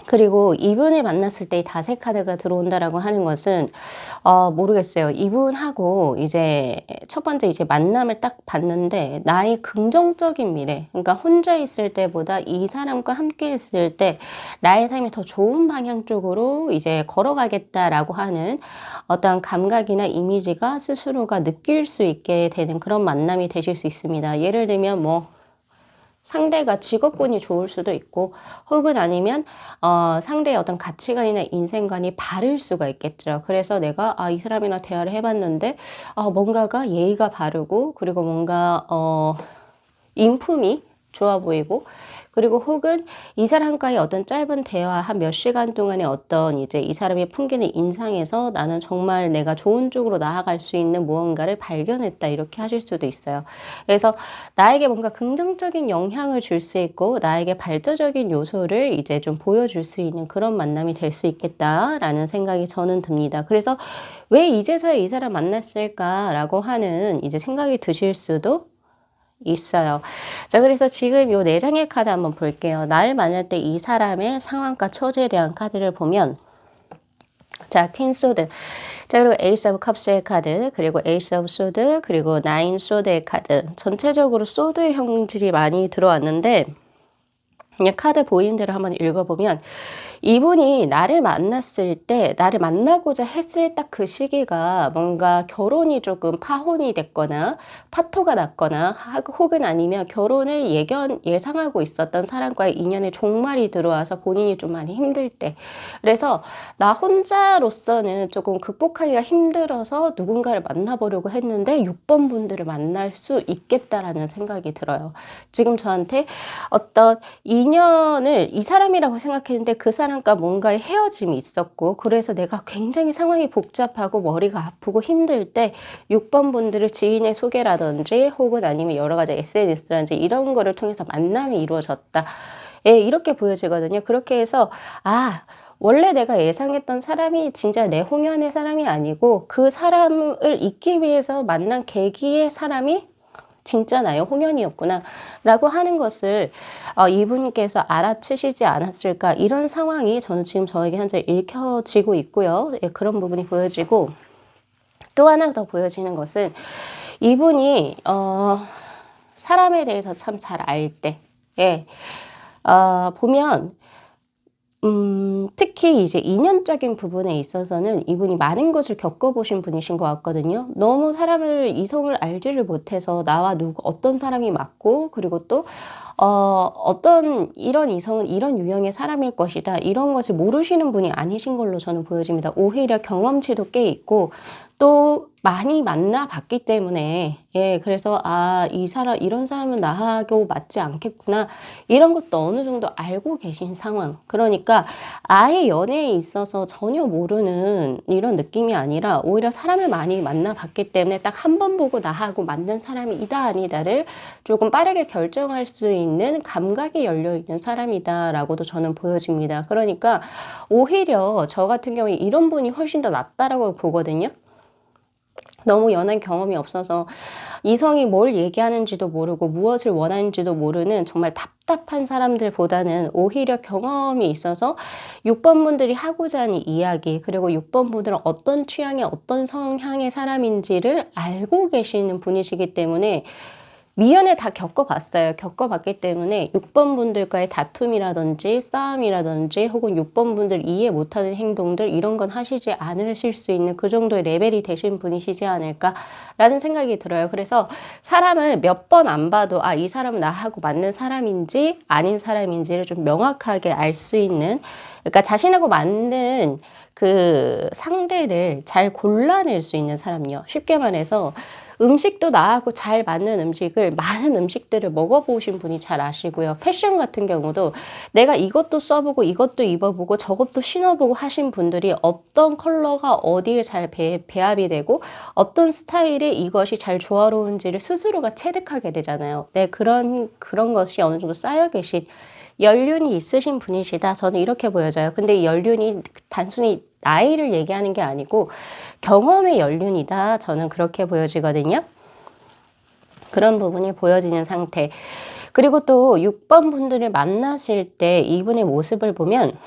그리고 이분을 만났을 때 이 닷의 카드가 들어온다라고 하는 것은 모르겠어요. 이분하고 이제 첫 번째 이제 만남을 딱 봤는데 나의 긍정적인 미래, 그러니까 혼자 있을 때보다 이 사람과 함께 있을 때 나의 삶이 더 좋은 방향 쪽으로 이제 걸어가겠다라고 하는 어떤 감각이나 이미지가 스스로가 느낄 수 있게 되는 그런 만남이 되실 수 있습니다. 예를 들면 뭐 상대가 직업군이 좋을 수도 있고 혹은 아니면 상대의 어떤 가치관이나 인생관이 바를 수가 있겠죠. 그래서 내가 이 사람이랑 대화를 해봤는데 뭔가가 예의가 바르고 그리고 뭔가 인품이 좋아 보이고 그리고 혹은 이 사람과의 어떤 짧은 대화 한 몇 시간 동안의 어떤 이제 이 사람의 풍기는 인상에서 나는 정말 내가 좋은 쪽으로 나아갈 수 있는 무언가를 발견했다 이렇게 하실 수도 있어요. 그래서 나에게 뭔가 긍정적인 영향을 줄 수 있고 나에게 발전적인 요소를 이제 좀 보여줄 수 있는 그런 만남이 될 수 있겠다라는 생각이 저는 듭니다. 그래서 왜 이제서야 이 사람 만났을까라고 하는 이제 생각이 드실 수도 있어요. 자, 그래서 지금 요 4장의 카드 한번 볼게요. 나를 만날 때 이 사람의 상황과 처지에 대한 카드를 보면 자, 퀸 소드. 자, 그리고 에이스 오브 컵스의 카드, 그리고 에이스 오브 소드, 그리고 나인 소드의 카드. 전체적으로 소드 형질이 많이 들어왔는데 그냥 카드 보이는 대로 한번 읽어보면 이분이 나를 만났을 때 나를 만나고자 했을 딱 그 시기가 뭔가 결혼이 조금 파혼이 됐거나 파토가 났거나 혹은 아니면 결혼을 예상하고 있었던 사람과의 인연에 종말이 들어와서 본인이 좀 많이 힘들 때 그래서 나 혼자로서는 조금 극복하기가 힘들어서 누군가를 만나보려고 했는데 6번 분들을 만날 수 있겠다라는 생각이 들어요. 지금 저한테 어떤 인연을 이 사람이라고 생각했는데 그 사람과 뭔가의 헤어짐이 있었고 그래서 내가 굉장히 상황이 복잡하고 머리가 아프고 힘들 때 6번 분들을 지인의 소개라든지 혹은 아니면 여러 가지 SNS라든지 이런 거를 통해서 만남이 이루어졌다. 예, 이렇게 보여지거든요. 그렇게 해서 원래 내가 예상했던 사람이 진짜 내 홍연의 사람이 아니고 그 사람을 잊기 위해서 만난 계기의 사람이 진짜 나의 홍연이었구나 라고 하는 것을 이분께서 알아채시지 않았을까 이런 상황이 저는 지금 저에게 현재 읽혀지고 있고요. 예, 그런 부분이 보여지고 또 하나 더 보여지는 것은 이분이 사람에 대해서 참 잘 알 때 예, 보면 특히 이제 인연적인 부분에 있어서는 이분이 많은 것을 겪어보신 분이신 것 같거든요. 너무 이성을 알지를 못해서 나와 어떤 사람이 맞고, 그리고 또, 이런 이성은 이런 유형의 사람일 것이다. 이런 것을 모르시는 분이 아니신 걸로 저는 보여집니다. 오히려 경험치도 꽤 있고, 또 많이 만나봤기 때문에 예 그래서 이런 사람은 나하고 맞지 않겠구나 이런 것도 어느 정도 알고 계신 상황. 그러니까 아예 연애에 있어서 전혀 모르는 이런 느낌이 아니라 오히려 사람을 많이 만나봤기 때문에 딱 한 번 보고 나하고 맞는 사람이 이다 아니다를 조금 빠르게 결정할 수 있는 감각이 열려있는 사람이다라고도 저는 보여집니다. 그러니까 오히려 저 같은 경우에 이런 분이 훨씬 더 낫다라고 보거든요. 너무 연한 경험이 없어서 이성이 뭘 얘기하는지도 모르고 무엇을 원하는지도 모르는 정말 답답한 사람들보다는 오히려 경험이 있어서 6번 분들이 하고자 하는 이야기 그리고 6번 분들은 어떤 취향의 어떤 성향의 사람인지를 알고 계시는 분이시기 때문에 미연에 다 겪어봤어요. 겪어봤기 때문에 6번 분들과의 다툼이라든지 싸움이라든지 혹은 6번 분들 이해 못하는 행동들 이런 건 하시지 않으실 수 있는 그 정도의 레벨이 되신 분이시지 않을까라는 생각이 들어요. 그래서 사람을 몇 번 안 봐도 이 사람은 나하고 맞는 사람인지 아닌 사람인지를 좀 명확하게 알 수 있는 그러니까 자신하고 맞는 그 상대를 잘 골라낼 수 있는 사람이요. 쉽게 말해서 음식도 나하고 잘 맞는 음식을 많은 음식들을 먹어보신 분이 잘 아시고요. 패션 같은 경우도 내가 이것도 써보고 이것도 입어보고 저것도 신어보고 하신 분들이 어떤 컬러가 어디에 잘 배합이 되고 어떤 스타일에 이것이 잘 조화로운지를 스스로가 체득하게 되잖아요. 네, 그런 것이 어느 정도 쌓여 계신 연륜이 있으신 분이시다. 저는 이렇게 보여져요. 근데 이 연륜이 단순히 나이를 얘기하는 게 아니고 경험의 연륜이다. 저는 그렇게 보여지거든요. 그런 부분이 보여지는 상태. 그리고 또 6번 분들을 만나실 때 이분의 모습을 보면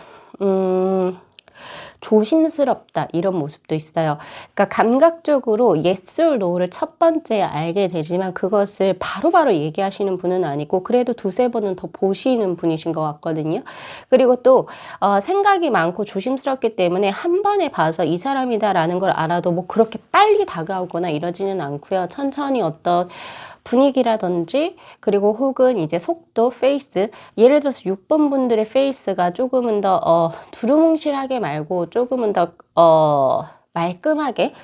조심스럽다 이런 모습도 있어요. 그러니까 감각적으로 yes or no를 첫 번째 알게 되지만 그것을 바로바로 얘기하시는 분은 아니고 그래도 두세 번은 더 보시는 분이신 것 같거든요. 그리고 또 생각이 많고 조심스럽기 때문에 한 번에 봐서 이 사람이다라는 걸 알아도 뭐 그렇게 빨리 다가오거나 이러지는 않고요. 천천히 어떤 분위기라든지 그리고 혹은 이제 속도, 페이스 예를 들어서 6번 분들의 페이스가 조금은 더 두루뭉실하게 말고 조금은 더 말끔하게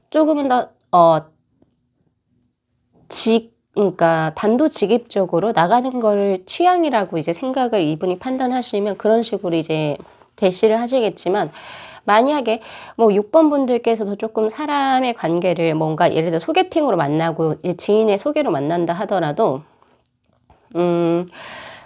조금은 더 그러니까 단도직입적으로 나가는 걸 취향이라고 이제 생각을 이분이 판단하시면 그런 식으로 이제 대시를 하시겠지만 만약에 뭐 6번 분들께서도 조금 사람의 관계를 뭔가 예를 들어 소개팅으로 만나고 이제 지인의 소개로 만난다 하더라도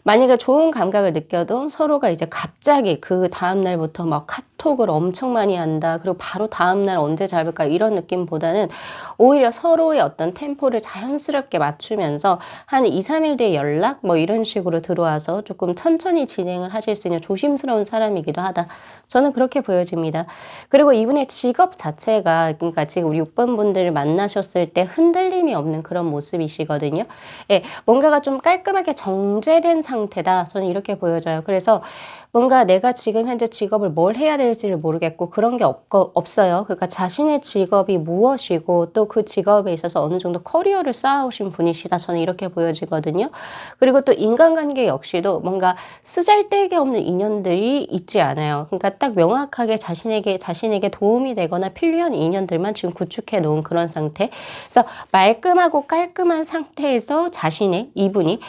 만약에 좋은 감각을 느껴도 서로가 이제 갑자기 그 다음날부터 막 카톡을 엄청 많이 한다. 그리고 바로 다음날 언제 잡을까 이런 느낌보다는 오히려 서로의 어떤 템포를 자연스럽게 맞추면서 한 2, 3일 뒤에 연락 뭐 이런 식으로 들어와서 조금 천천히 진행을 하실 수 있는 조심스러운 사람이기도 하다. 저는 그렇게 보여집니다. 그리고 이분의 직업 자체가 그러니까 지금 우리 6번 분들을 만나셨을 때 흔들림이 없는 그런 모습이시거든요. 예, 뭔가가 좀 깔끔하게 정제된 상태다. 저는 이렇게 보여져요. 그래서 뭔가 내가 지금 현재 직업을 뭘 해야 될지를 모르겠고 그런 게 없어요. 그러니까 자신의 직업이 무엇이고 또 그 직업에 있어서 어느 정도 커리어를 쌓아오신 분이시다. 저는 이렇게 보여지거든요. 그리고 또 인간관계 역시도 뭔가 쓰잘데기 없는 인연들이 있지 않아요. 그러니까 딱 명확하게 자신에게 도움이 되거나 필요한 인연들만 지금 구축해 놓은 그런 상태. 그래서 말끔하고 깔끔한 상태에서 이분이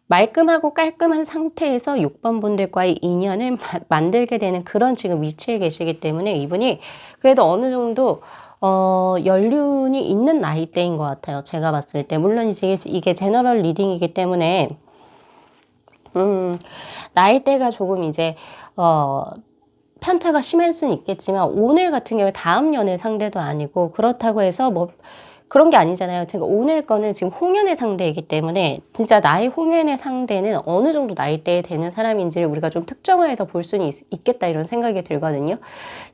말끔하고 깔끔한 상태에서 6번 분들과의 인연을 만들게 되는 그런 지금 위치에 계시기 때문에 이분이 그래도 어느 정도 연륜이 있는 나이대인 것 같아요. 제가 봤을 때. 물론 이게 제너럴 리딩이기 때문에 나이대가 조금 이제 편차가 심할 수는 있겠지만 오늘 같은 경우에 다음 연애 상대도 아니고 그렇다고 해서 뭐 그런 게 아니잖아요. 제가 오늘 거는 지금 홍연의 상대이기 때문에 진짜 나의 홍연의 상대는 어느 정도 나이대에 되는 사람인지를 우리가 좀 특정화해서 볼 수는 있겠다 이런 생각이 들거든요.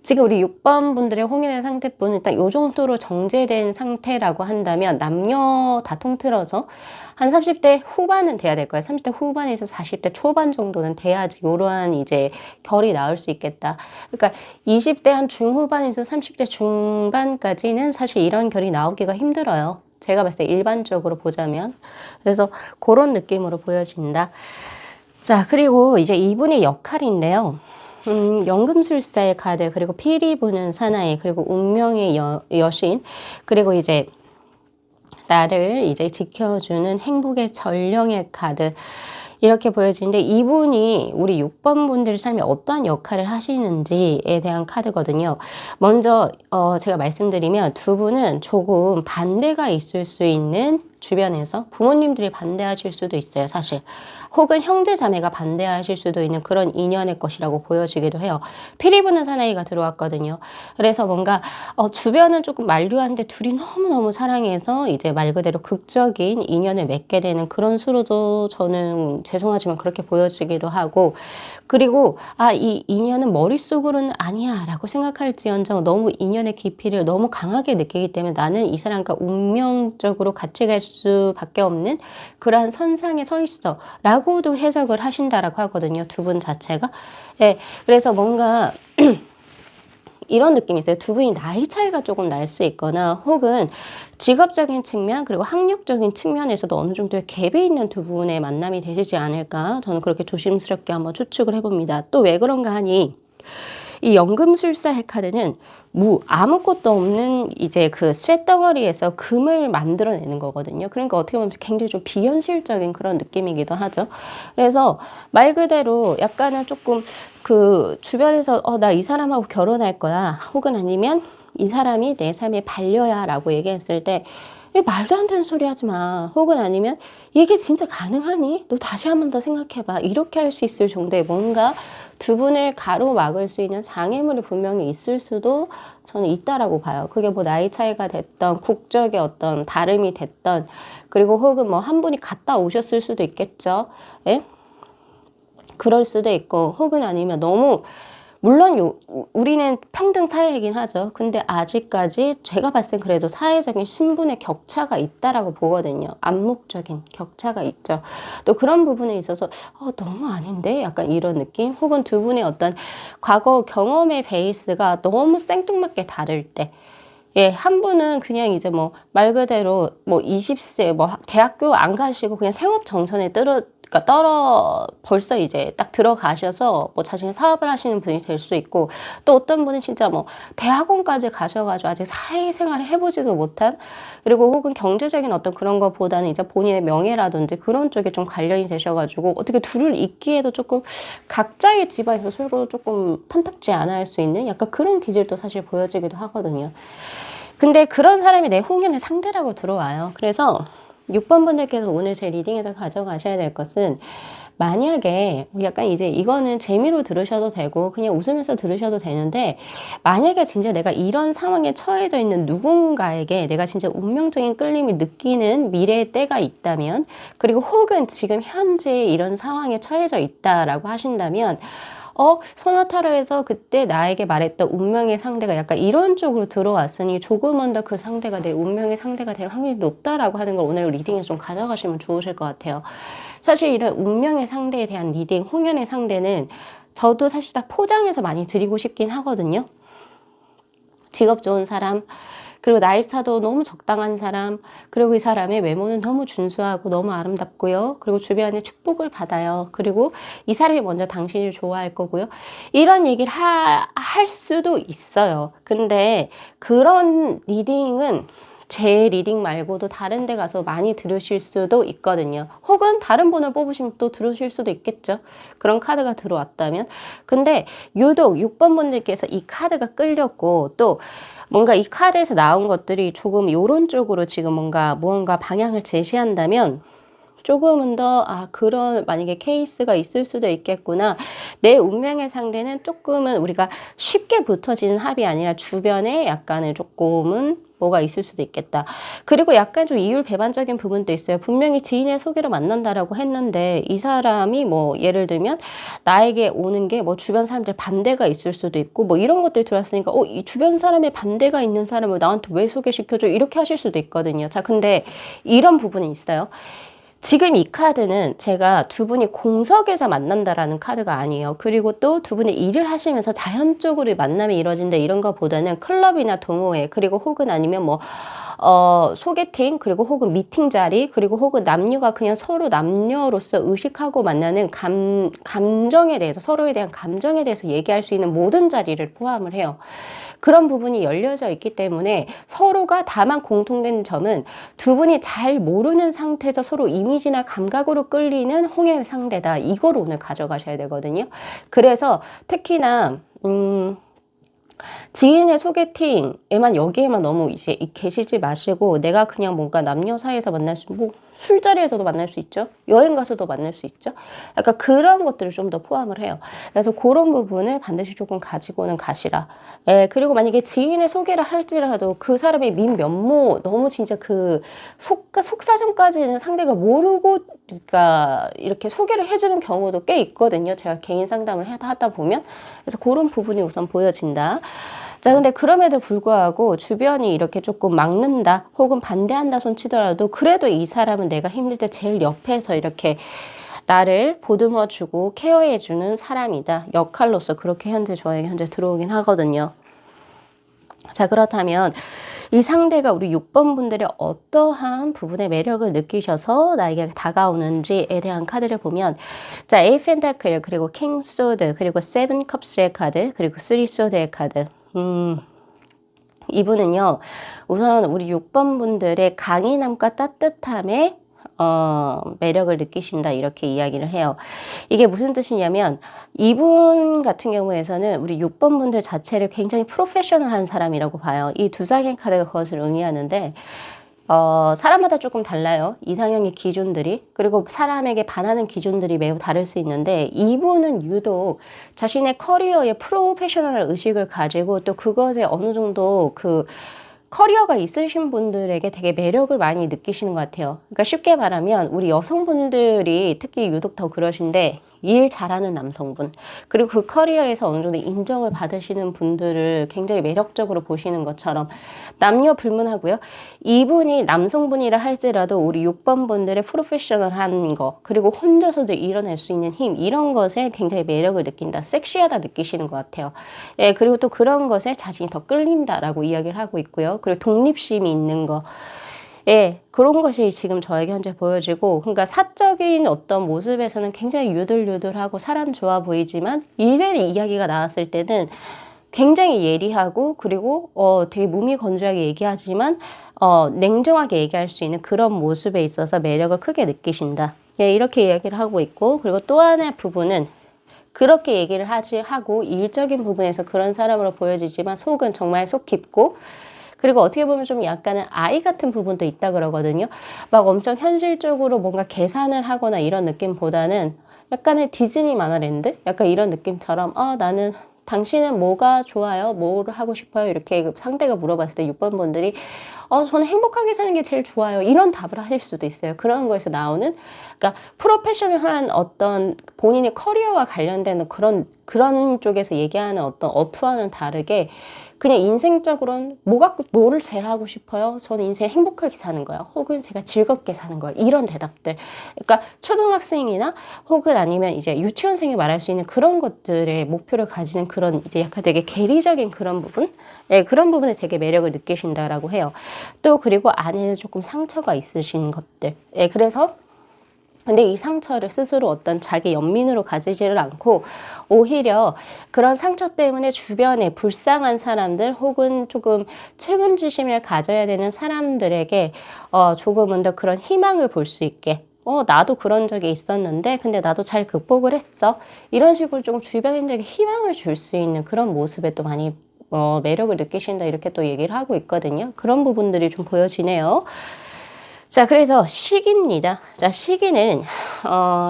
지금 우리 6번 분들의 홍연의 상대분은 딱 요 정도로 정제된 상태라고 한다면 남녀 다 통틀어서 한 30대 후반은 돼야 될 거예요. 30대 후반에서 40대 초반 정도는 돼야지 요러한 이제 결이 나올 수 있겠다. 그러니까 20대 한 중후반에서 30대 중반까지는 사실 이런 결이 나오기가 힘들어요. 제가 봤을 때 일반적으로 보자면. 그래서 그런 느낌으로 보여진다. 자, 그리고 이제 이분의 역할인데요. 연금술사의 카드, 그리고 피리 부는 사나이, 그리고 운명의 여신, 그리고 이제 나를 이제 지켜주는 행복의 전령의 카드. 이렇게 보여지는데 이분이 우리 6번 분들 삶에 어떤 역할을 하시는지에 대한 카드거든요. 먼저 제가 말씀드리면 두 분은 조금 반대가 있을 수 있는 주변에서 부모님들이 반대하실 수도 있어요, 사실. 혹은 형제 자매가 반대하실 수도 있는 그런 인연의 것이라고 보여지기도 해요. 피리 부는 사나이가 들어왔거든요. 그래서 뭔가 주변은 조금 만류한데 둘이 너무너무 사랑해서 이제 말 그대로 극적인 인연을 맺게 되는 그런 수로도 저는 죄송하지만 그렇게 보여지기도 하고, 그리고 이 인연은 머릿속으로는 아니야 라고 생각할지언정 너무 인연의 깊이를 너무 강하게 느끼기 때문에 나는 이 사람과 운명적으로 같이 갈 수밖에 없는 그러한 선상에 서 있어 라고도 해석을 하신다라고 하거든요. 두 분 자체가. 네, 그래서 뭔가 이런 느낌이 있어요. 두 분이 나이 차이가 조금 날 수 있거나 혹은 직업적인 측면 그리고 학력적인 측면에서도 어느 정도의 갭이 있는 두 분의 만남이 되시지 않을까, 저는 그렇게 조심스럽게 한번 추측을 해봅니다. 또 왜 그런가 하니 이 연금술사의 카드는 아무것도 없는 이제 그 쇳덩어리에서 금을 만들어내는 거거든요. 그러니까 어떻게 보면 굉장히 좀 비현실적인 그런 느낌이기도 하죠. 그래서 말 그대로 약간은 조금 그 주변에서 나 이 사람하고 결혼할 거야. 혹은 아니면 이 사람이 내 삶의 반려야 라고 얘기했을 때 말도 안 되는 소리 하지 마. 혹은 아니면 이게 진짜 가능하니? 너 다시 한 번 더 생각해봐. 이렇게 할 수 있을 정도의 뭔가 두 분을 가로막을 수 있는 장애물이 분명히 있을 수도 저는 있다라고 봐요. 그게 뭐 나이 차이가 됐던 국적의 어떤 다름이 됐던 그리고 혹은 뭐 한 분이 갔다 오셨을 수도 있겠죠. 예? 그럴 수도 있고 혹은 아니면 너무 물론 우리는 평등 사회이긴 하죠. 근데 아직까지 제가 봤을 땐 그래도 사회적인 신분의 격차가 있다라고 보거든요. 암묵적인 격차가 있죠. 또 그런 부분에 있어서 너무 아닌데? 약간 이런 느낌? 혹은 두 분의 어떤 과거 경험의 베이스가 너무 생뚱맞게 다를 때, 예, 한 분은 그냥 이제 뭐 말 그대로 뭐 20세 뭐 대학교 안 가시고 그냥 생업 정선에 그러니까 벌써 이제 딱 들어가셔서 뭐 자신의 사업을 하시는 분이 될 수 있고, 또 어떤 분은 진짜 뭐 대학원까지 가셔가지고 아직 사회생활을 해보지도 못한, 그리고 혹은 경제적인 어떤 그런 것보다는 이제 본인의 명예라든지 그런 쪽에 좀 관련이 되셔가지고 어떻게 둘을 잇기에도 조금 각자의 집안에서 서로 조금 탐탁지 않아 할 수 있는 약간 그런 기질도 사실 보여지기도 하거든요. 근데 그런 사람이 내 홍연의 상대라고 들어와요. 그래서 6번 분들께서 오늘 제 리딩에서 가져가셔야 될 것은, 만약에 약간 이제 이거는 재미로 들으셔도 되고 그냥 웃으면서 들으셔도 되는데, 만약에 진짜 내가 이런 상황에 처해져 있는 누군가에게 내가 진짜 운명적인 끌림을 느끼는 미래의 때가 있다면, 그리고 혹은 지금 현재 이런 상황에 처해져 있다라고 하신다면, 소나타로에서 그때 나에게 말했던 운명의 상대가 약간 이런 쪽으로 들어왔으니 조금은 더 그 상대가 내 운명의 상대가 될 확률이 높다라고 하는 걸 오늘 리딩에 좀 가져가시면 좋으실 것 같아요. 사실 이런 운명의 상대에 대한 리딩, 홍연의 상대는 저도 사실 다 포장해서 많이 드리고 싶긴 하거든요. 직업 좋은 사람, 그리고 나이차도 너무 적당한 사람, 그리고 이 사람의 외모는 너무 준수하고 너무 아름답고요. 그리고 주변에 축복을 받아요. 그리고 이 사람이 먼저 당신을 좋아할 거고요. 이런 얘기를 할 수도 있어요. 근데 그런 리딩은 제 리딩 말고도 다른 데 가서 많이 들으실 수도 있거든요. 혹은 다른 분을 뽑으시면 또 들으실 수도 있겠죠. 그런 카드가 들어왔다면. 근데 유독 6번 분들께서 이 카드가 끌렸고, 또 뭔가 이 카드에서 나온 것들이 조금 요런 쪽으로 지금 무언가 방향을 제시한다면, 조금은 더, 그런, 만약에 케이스가 있을 수도 있겠구나. 내 운명의 상대는 조금은 우리가 쉽게 붙어지는 합이 아니라 주변에 약간의 조금은 뭐가 있을 수도 있겠다. 그리고 약간 좀 이율 배반적인 부분도 있어요. 분명히 지인의 소개로 만난다라고 했는데, 이 사람이 뭐, 예를 들면, 나에게 오는 게 뭐 주변 사람들 반대가 있을 수도 있고, 뭐 이런 것들이 들어왔으니까, 이 주변 사람의 반대가 있는 사람을 나한테 왜 소개시켜줘? 이렇게 하실 수도 있거든요. 자, 근데 이런 부분이 있어요. 지금 이 카드는 제가 두 분이 공석에서 만난다라는 카드가 아니에요. 그리고 또 두 분이 일을 하시면서 자연적으로 만남이 이루어진다 이런 것보다는 클럽이나 동호회, 그리고 혹은 아니면 뭐 소개팅, 그리고 혹은 미팅 자리, 그리고 혹은 남녀가 그냥 서로 남녀로서 의식하고 만나는 감정에 대해서, 서로에 대한 감정에 대해서 얘기할 수 있는 모든 자리를 포함을 해요. 그런 부분이 열려져 있기 때문에 서로가 다만 공통된 점은 두 분이 잘 모르는 상태에서 서로 이미지나 감각으로 끌리는 홍해의 상대다. 이걸 오늘 가져가셔야 되거든요. 그래서 특히나 지인의 소개팅에만 여기에만 너무 이제 계시지 마시고, 내가 그냥 뭔가 남녀 사이에서 만날 수, 뭐 술자리에서도 만날 수 있죠. 여행 가서도 만날 수 있죠. 약간 그런 것들을 좀 더 포함을 해요. 그래서 그런 부분을 반드시 조금 가지고는 가시라. 예, 그리고 만약에 지인의 소개를 할지라도 그 사람의 민면모 너무 진짜 그 속사정까지는 상대가 모르고, 그러니까 이렇게 소개를 해주는 경우도 꽤 있거든요. 제가 개인 상담을 하다 보면. 그래서 그런 부분이 우선 보여진다. 자, 근데 그럼에도 불구하고 주변이 이렇게 조금 막는다 혹은 반대한다 손 치더라도, 그래도 이 사람은 내가 힘들 때 제일 옆에서 이렇게 나를 보듬어주고 케어해주는 사람이다. 역할로서 그렇게 저에게 현재 들어오긴 하거든요. 자, 그렇다면 이 상대가 우리 6번 분들의 어떠한 부분의 매력을 느끼셔서 나에게 다가오는지에 대한 카드를 보면, 자, 에이 펜타클, 그리고 킹 소드, 그리고 세븐 컵스의 카드, 그리고 쓰리 소드의 카드. 이분은요, 우선 우리 6번 분들의 강인함과 따뜻함에 매력을 느끼신다, 이렇게 이야기를 해요. 이게 무슨 뜻이냐면, 이분 같은 경우에서는 우리 6번 분들 자체를 굉장히 프로페셔널한 사람이라고 봐요. 이 두 장의 카드가 그것을 의미하는데, 사람마다 조금 달라요. 이상형의 기준들이. 그리고 사람에게 반하는 기준들이 매우 다를 수 있는데, 이분은 유독 자신의 커리어에 프로페셔널 의식을 가지고, 또 그것에 어느 정도 커리어가 있으신 분들에게 되게 매력을 많이 느끼시는 것 같아요. 그러니까 쉽게 말하면 우리 여성분들이 특히 유독 더 그러신데, 일 잘하는 남성분, 그리고 그 커리어에서 어느 정도 인정을 받으시는 분들을 굉장히 매력적으로 보시는 것처럼 남녀 불문하고요. 이분이 남성분이라 할지라도 우리 6번 분들의 프로페셔널한 거, 그리고 혼자서도 이뤄낼 수 있는 힘, 이런 것에 굉장히 매력을 느낀다, 섹시하다 느끼시는 것 같아요. 예, 그리고 또 그런 것에 자신이 더 끌린다라고 이야기를 하고 있고요. 그리고 독립심이 있는 거, 예, 그런 것이 지금 저에게 현재 보여지고, 그러니까 사적인 어떤 모습에서는 굉장히 유들유들하고 사람 좋아 보이지만 일의 이야기가 나왔을 때는 굉장히 예리하고, 그리고 되게 무미건조하게 얘기하지만 냉정하게 얘기할 수 있는 그런 모습에 있어서 매력을 크게 느끼신다. 예, 이렇게 이야기를 하고 있고, 그리고 또 하나의 부분은 그렇게 얘기를 하고 일적인 부분에서 그런 사람으로 보여지지만 속은 정말 속 깊고, 그리고 어떻게 보면 좀 약간은 아이 같은 부분도 있다 그러거든요. 막 엄청 현실적으로 뭔가 계산을 하거나 이런 느낌보다는 약간의 디즈니 만화랜드? 약간 이런 느낌처럼 나는 당신은 뭐가 좋아요? 뭐를 하고 싶어요? 이렇게 상대가 물어봤을 때 6번 분들이 저는 행복하게 사는 게 제일 좋아요. 이런 답을 하실 수도 있어요. 그런 거에서 나오는, 그러니까 프로페셔널한 어떤 본인의 커리어와 관련되는 그런 쪽에서 얘기하는 어떤 어투와는 다르게 그냥 인생적으로는 뭐를 제일 하고 싶어요? 저는 인생 행복하게 사는 거예요. 혹은 제가 즐겁게 사는 거예요. 이런 대답들. 그러니까 초등학생이나 혹은 아니면 이제 유치원생이 말할 수 있는 그런 것들의 목표를 가지는 그런 이제 약간 되게 계리적인 그런 부분? 네, 그런 부분에 되게 매력을 느끼신다라고 해요. 또 그리고 안에는 조금 상처가 있으신 것들. 네, 그래서 근데 이 상처를 스스로 어떤 자기 연민으로 가지지를 않고 오히려 그런 상처 때문에 주변에 불쌍한 사람들 혹은 조금 측은지심을 가져야 되는 사람들에게 조금은 더 그런 희망을 볼 수 있게, 나도 그런 적이 있었는데 근데 나도 잘 극복을 했어, 이런 식으로 조금 주변인들에게 희망을 줄 수 있는 그런 모습에 또 많이 매력을 느끼신다, 이렇게 또 얘기를 하고 있거든요. 그런 부분들이 좀 보여지네요. 자, 그래서 시기입니다. 자, 시기는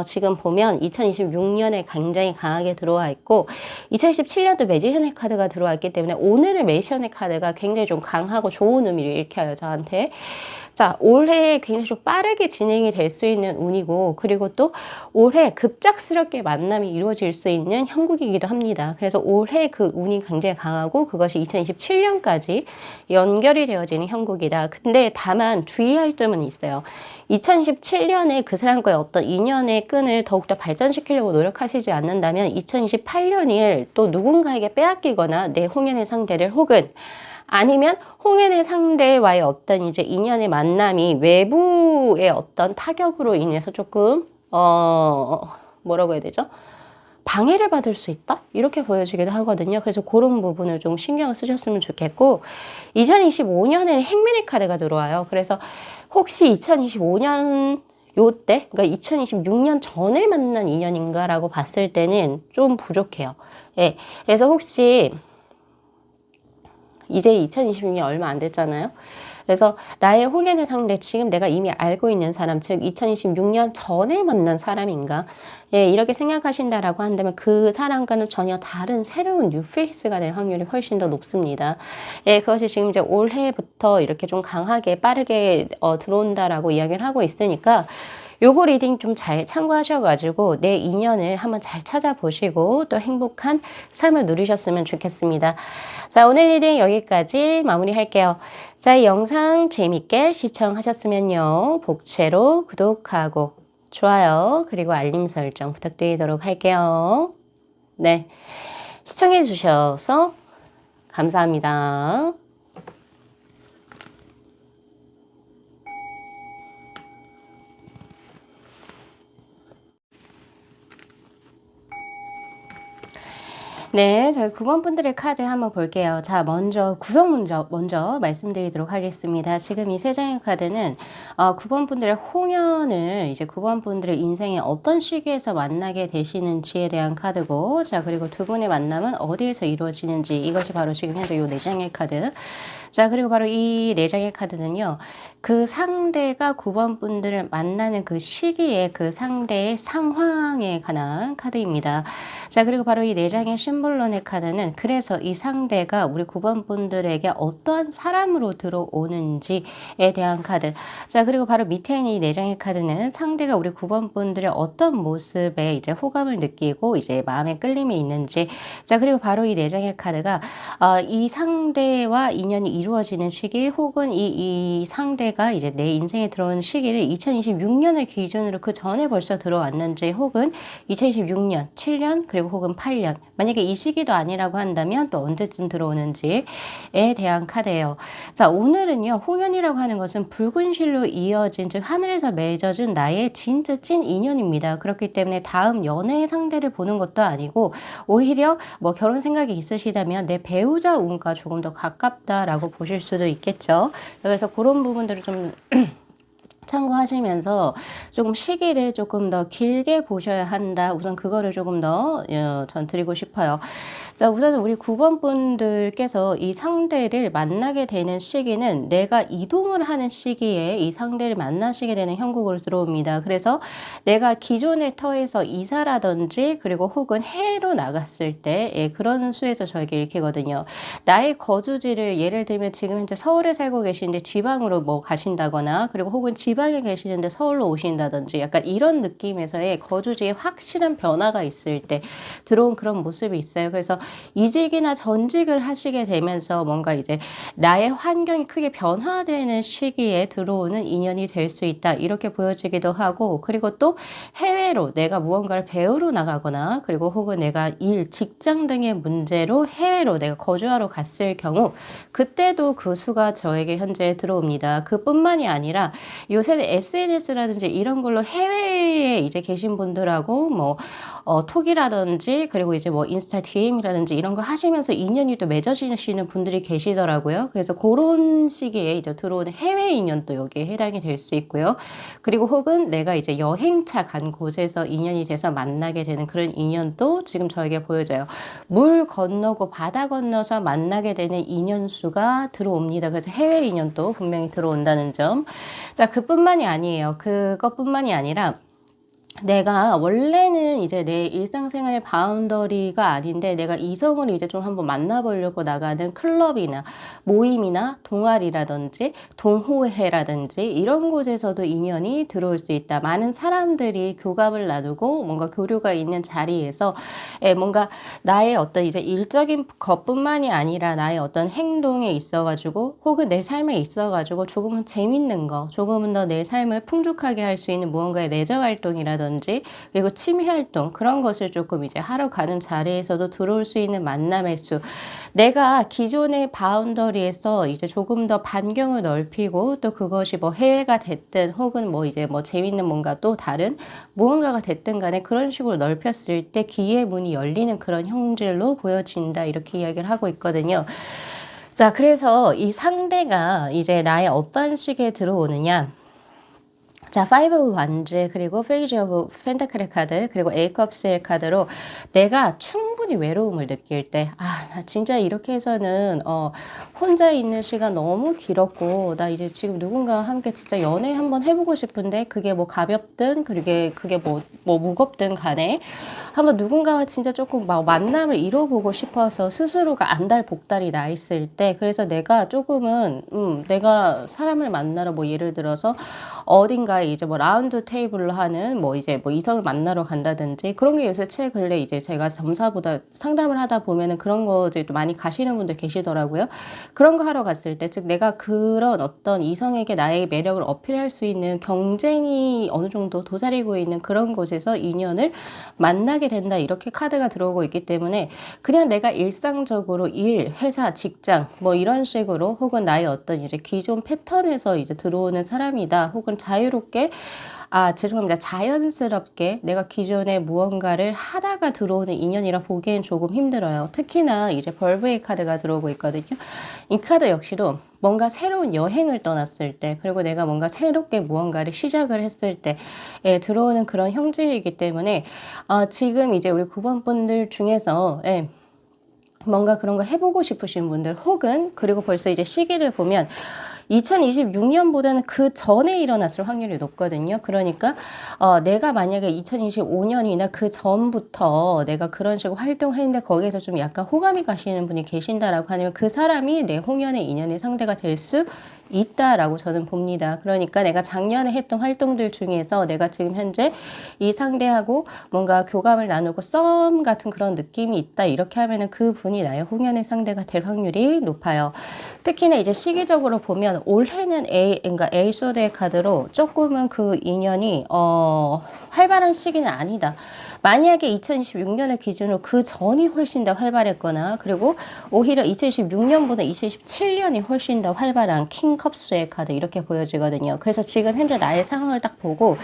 지금 보면 2026년에 굉장히 강하게 들어와 있고 2017년도 매지션의 카드가 들어와 있기 때문에 오늘의 매지션의 카드가 굉장히 좀 강하고 좋은 의미를 일으켜요, 저한테. 자, 올해 굉장히 좀 빠르게 진행이 될 수 있는 운이고, 그리고 또 올해 급작스럽게 만남이 이루어질 수 있는 형국이기도 합니다. 그래서 올해 그 운이 굉장히 강하고 그것이 2027년까지 연결이 되어지는 형국이다. 근데 다만 주의할 점은 있어요. 2027년에 그 사람과의 어떤 인연의 끈을 더욱더 발전시키려고 노력하시지 않는다면 2028년일 또 누군가에게 빼앗기거나 내 홍연의 상대를 혹은 아니면 홍연의 상대와의 어떤 이제 인연의 만남이 외부의 어떤 타격으로 인해서 조금 뭐라고 해야 되죠? 방해를 받을 수 있다? 이렇게 보여지기도 하거든요. 그래서 그런 부분을 좀 신경을 쓰셨으면 좋겠고, 2025년에는 행운의 카드가 들어와요. 그래서 혹시 2025년 요때, 그러니까 2026년 전에 만난 인연인가라고 봤을 때는 좀 부족해요. 예. 그래서 혹시 이제 2026년 얼마 안 됐잖아요. 그래서 나의 홍연의 상대, 지금 내가 이미 알고 있는 사람, 즉 2026년 전에 만난 사람인가, 예, 이렇게 생각하신다라고 한다면 그 사람과는 전혀 다른 새로운 뉴페이스가 될 확률이 훨씬 더 높습니다. 예, 그것이 지금 이제 올해부터 이렇게 좀 강하게 빠르게 들어온다라고 이야기를 하고 있으니까 요거 리딩 좀 잘 참고하셔가지고 내 인연을 한번 잘 찾아보시고 또 행복한 삶을 누리셨으면 좋겠습니다. 자, 오늘 리딩 여기까지 마무리할게요. 자, 이 영상 재밌게 시청하셨으면요, 복채로 구독하고 좋아요 그리고 알림 설정 부탁드리도록 할게요. 네, 시청해 주셔서 감사합니다. 네, 저희 9번 분들의 카드 한번 볼게요. 자, 먼저 구성 먼저 말씀드리도록 하겠습니다. 지금 이 세 장의 카드는 9번 분들의 홍연을 이제 9번 분들의 인생의 어떤 시기에서 만나게 되시는지에 대한 카드고, 자, 그리고 두 분의 만남은 어디에서 이루어지는지, 이것이 바로 지금 현재 이 네 장의 카드. 자, 그리고 바로 이 4장의 카드는요. 그 상대가 9번 분들을 만나는 그 시기에 그 상대의 상황에 관한 카드입니다. 자, 그리고 바로 이 4장의 심볼론의 카드는 그래서 이 상대가 우리 9번 분들에게 어떠한 사람으로 들어오는지에 대한 카드. 자, 그리고 바로 밑에 있는 이 4장의 카드는 상대가 우리 9번 분들의 어떤 모습에 이제 호감을 느끼고 이제 마음에 끌림이 있는지. 자, 그리고 바로 이 4장의 카드가 이 상대와 인연이 이루어지는 시기 혹은 이 상대가 이제 내 인생에 들어오는 시기를 2026년을 기준으로 그 전에 벌써 들어왔는지 혹은 2026년, 7년 그리고 혹은 8년 만약에 이 시기도 아니라고 한다면 또 언제쯤 들어오는지에 대한 카드예요. 자, 오늘은요. 홍연이라고 하는 것은 붉은 실로 이어진 즉 하늘에서 맺어준 나의 진짜 찐 인연입니다. 그렇기 때문에 다음 연애의 상대를 보는 것도 아니고 오히려 뭐 결혼 생각이 있으시다면 내 배우자 운과 조금 더 가깝다라고 보실 수도 있겠죠. 그래서 그런 부분들을 좀 참고하시면서 조금 시기를 조금 더 길게 보셔야 한다. 우선 그거를 조금 더 전 드리고 싶어요. 자, 우선은 우리 9번 분들께서 이 상대를 만나게 되는 시기는 내가 이동을 하는 시기에 이 상대를 만나시게 되는 형국으로 들어옵니다. 그래서 내가 기존의 터에서 이사라든지 그리고 혹은 해외로 나갔을 때 그런 수에서 저에게 읽히거든요. 나의 거주지를 예를 들면 지금 현재 서울에 살고 계시는데 지방으로 뭐 가신다거나 그리고 혹은 지방에 계시는데 서울로 오신다든지 약간 이런 느낌에서의 거주지에 확실한 변화가 있을 때 들어온 그런 모습이 있어요. 그래서 이직이나 전직을 하시게 되면서 뭔가 이제 나의 환경이 크게 변화되는 시기에 들어오는 인연이 될 수 있다. 이렇게 보여지기도 하고 그리고 또 해외로 내가 무언가를 배우러 나가거나 그리고 혹은 내가 일, 직장 등의 문제로 해외로 내가 거주하러 갔을 경우 그때도 그 수가 저에게 현재 들어옵니다. 그뿐만이 아니라 요새는 SNS라든지 이런 걸로 해외에 이제 계신 분들하고 뭐 톡이라든지 그리고 이제 뭐 인스타 DM이라든지 이런 거 하시면서 인연이 또 맺어지시는 분들이 계시더라고요. 그래서 그런 시기에 이제 들어오는 해외 인연도 여기에 해당이 될 수 있고요. 그리고 혹은 내가 이제 여행차 간 곳에서 인연이 돼서 만나게 되는 그런 인연도 지금 저에게 보여져요. 물 건너고 바다 건너서 만나게 되는 인연수가 들어옵니다. 그래서 해외 인연도 분명히 들어온다는 점. 자, 그뿐만이 아니에요. 그것뿐만이 아니라 내가 원래는 이제 내 일상생활의 바운더리가 아닌데 내가 이성을 이제 좀 한번 만나보려고 나가는 클럽이나 모임이나 동아리라든지 동호회라든지 이런 곳에서도 인연이 들어올 수 있다. 많은 사람들이 교감을 나누고 뭔가 교류가 있는 자리에서 뭔가 나의 어떤 이제 일적인 것뿐만이 아니라 나의 어떤 행동에 있어가지고 혹은 내 삶에 있어가지고 조금은 재밌는 거, 조금은 더 내 삶을 풍족하게 할 수 있는 무언가의 내적 활동이라든지 그리고 취미 활동 그런 것을 조금 이제 하러 가는 자리에서도 들어올 수 있는 만남의 수. 내가 기존의 바운더리에서 이제 조금 더 반경을 넓히고 또 그것이 뭐 해외가 됐든 혹은 뭐 이제 뭐 재밌는 뭔가 또 다른 무언가가 됐든 간에 그런 식으로 넓혔을 때 기회의 문이 열리는 그런 형질로 보여진다. 이렇게 이야기를 하고 있거든요. 자, 그래서 이 상대가 이제 나의 어떤 시기에 들어오느냐. 자, 5 완즈 그리고 페이지 오브 펜타클의 카드 그리고 에이컵스의 카드로 내가 충분히 외로움을 느낄 때 나 진짜 이렇게 해서는 혼자 있는 시간 너무 길었고 나 이제 지금 누군가와 함께 진짜 연애 한번 해보고 싶은데 그게 뭐 가볍든 그게 뭐 무겁든 간에 한번 누군가와 진짜 조금 막 만남을 이뤄보고 싶어서 스스로가 안달복달이 나 있을 때 그래서 내가 조금은 내가 사람을 만나러 뭐 예를 들어서 어딘가에 이제 뭐 라운드 테이블로 하는 뭐 이제 뭐 이성을 만나러 간다든지 그런 게 요새 최근에 이제 제가 점사보다 상담을 하다 보면은 그런 거들도 많이 가시는 분들 계시더라고요. 그런 거 하러 갔을 때 즉 내가 그런 어떤 이성에게 나의 매력을 어필할 수 있는 경쟁이 어느 정도 도사리고 있는 그런 곳에서 인연을 만나게 된다. 이렇게 카드가 들어오고 있기 때문에 그냥 내가 일상적으로 일, 회사, 직장 뭐 이런 식으로 혹은 나의 어떤 이제 기존 패턴에서 이제 들어오는 사람이다. 혹은 자유롭게 죄송합니다. 자연스럽게 내가 기존에 무언가를 하다가 들어오는 인연이라 보기엔 조금 힘들어요. 특히나 이제 벌브의 카드가 들어오고 있거든요. 이 카드 역시도 뭔가 새로운 여행을 떠났을 때 그리고 내가 뭔가 새롭게 무언가를 시작을 했을 때 들어오는 그런 형질이기 때문에 지금 이제 우리 9번 분들 중에서 뭔가 그런 거 해보고 싶으신 분들, 혹은 그리고 벌써 이제 시기를 보면 2026년보다는 그 전에 일어났을 확률이 높거든요. 그러니까 내가 만약에 2025년이나 그 전부터 내가 그런 식으로 활동을 했는데 거기에서 좀 약간 호감이 가시는 분이 계신다라고 하면 그 사람이 내 홍연의 인연의 상대가 될 수 있다라고 저는 봅니다. 그러니까 내가 작년에 했던 활동들 중에서 내가 지금 현재 이 상대하고 뭔가 교감을 나누고 썸 같은 그런 느낌이 있다, 이렇게 하면은 그 분이 나의 홍연의 상대가 될 확률이 높아요. 특히나 이제 시기적으로 보면 올해는 그러니까 에이소드의 카드로 조금은 그 인연이 활발한 시기는 아니다. 만약에 2026년을 기준으로 그 전이 훨씬 더 활발했거나, 그리고 오히려 2026년보다 2027년이 훨씬 더 활발한 킹컵스의 카드, 이렇게 보여지거든요. 그래서 지금 현재 나의 상황을 딱 보고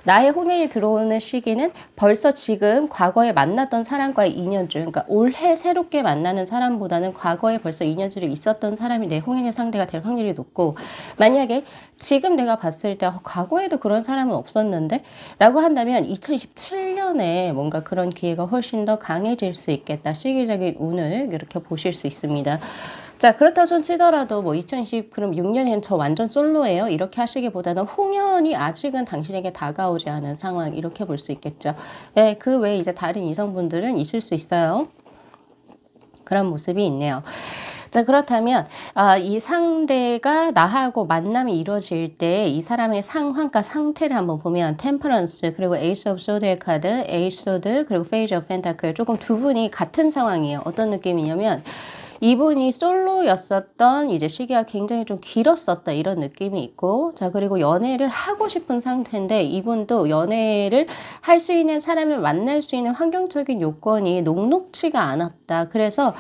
나의 홍연이 들어오는 시기는 벌써 지금 과거에 만났던 사람과의 인연줄, 그러니까 올해 새롭게 만나는 사람보다는 과거에 벌써 인연줄이 있었던 사람이 내 홍연의 상대가 될 확률이 높고, 만약에 지금 내가 봤을 때 과거에도 그런 사람은 없었는데 라고 한다면 2027년에 뭔가 그런 기회가 훨씬 더 강해질 수 있겠다. 시기적인 운을 이렇게 보실 수 있습니다. 자, 그렇다 손 치더라도 뭐 2020, 그럼 6년엔 저 완전 솔로예요, 이렇게 하시기보다는 홍연이 아직은 당신에게 다가오지 않은 상황, 이렇게 볼 수 있겠죠. 네, 그 외에 이제 다른 이성분들은 있을 수 있어요. 그런 모습이 있네요. 자, 그렇다면 이 상대가 나하고 만남이 이루어질 때 이 사람의 상황과 상태를 한번 보면 템퍼런스, 그리고 에이스 오브 소드의 카드, 에이스 소드, 그리고 페이지 오브 펜타클, 조금 두 분이 같은 상황이에요. 어떤 느낌이냐면 이분이 솔로였었던 이제 시기가 굉장히 좀 길었었다, 이런 느낌이 있고, 자, 그리고 연애를 하고 싶은 상태인데 이분도 연애를 할 수 있는 사람을 만날 수 있는 환경적인 요건이 녹록치가 않았다. 그래서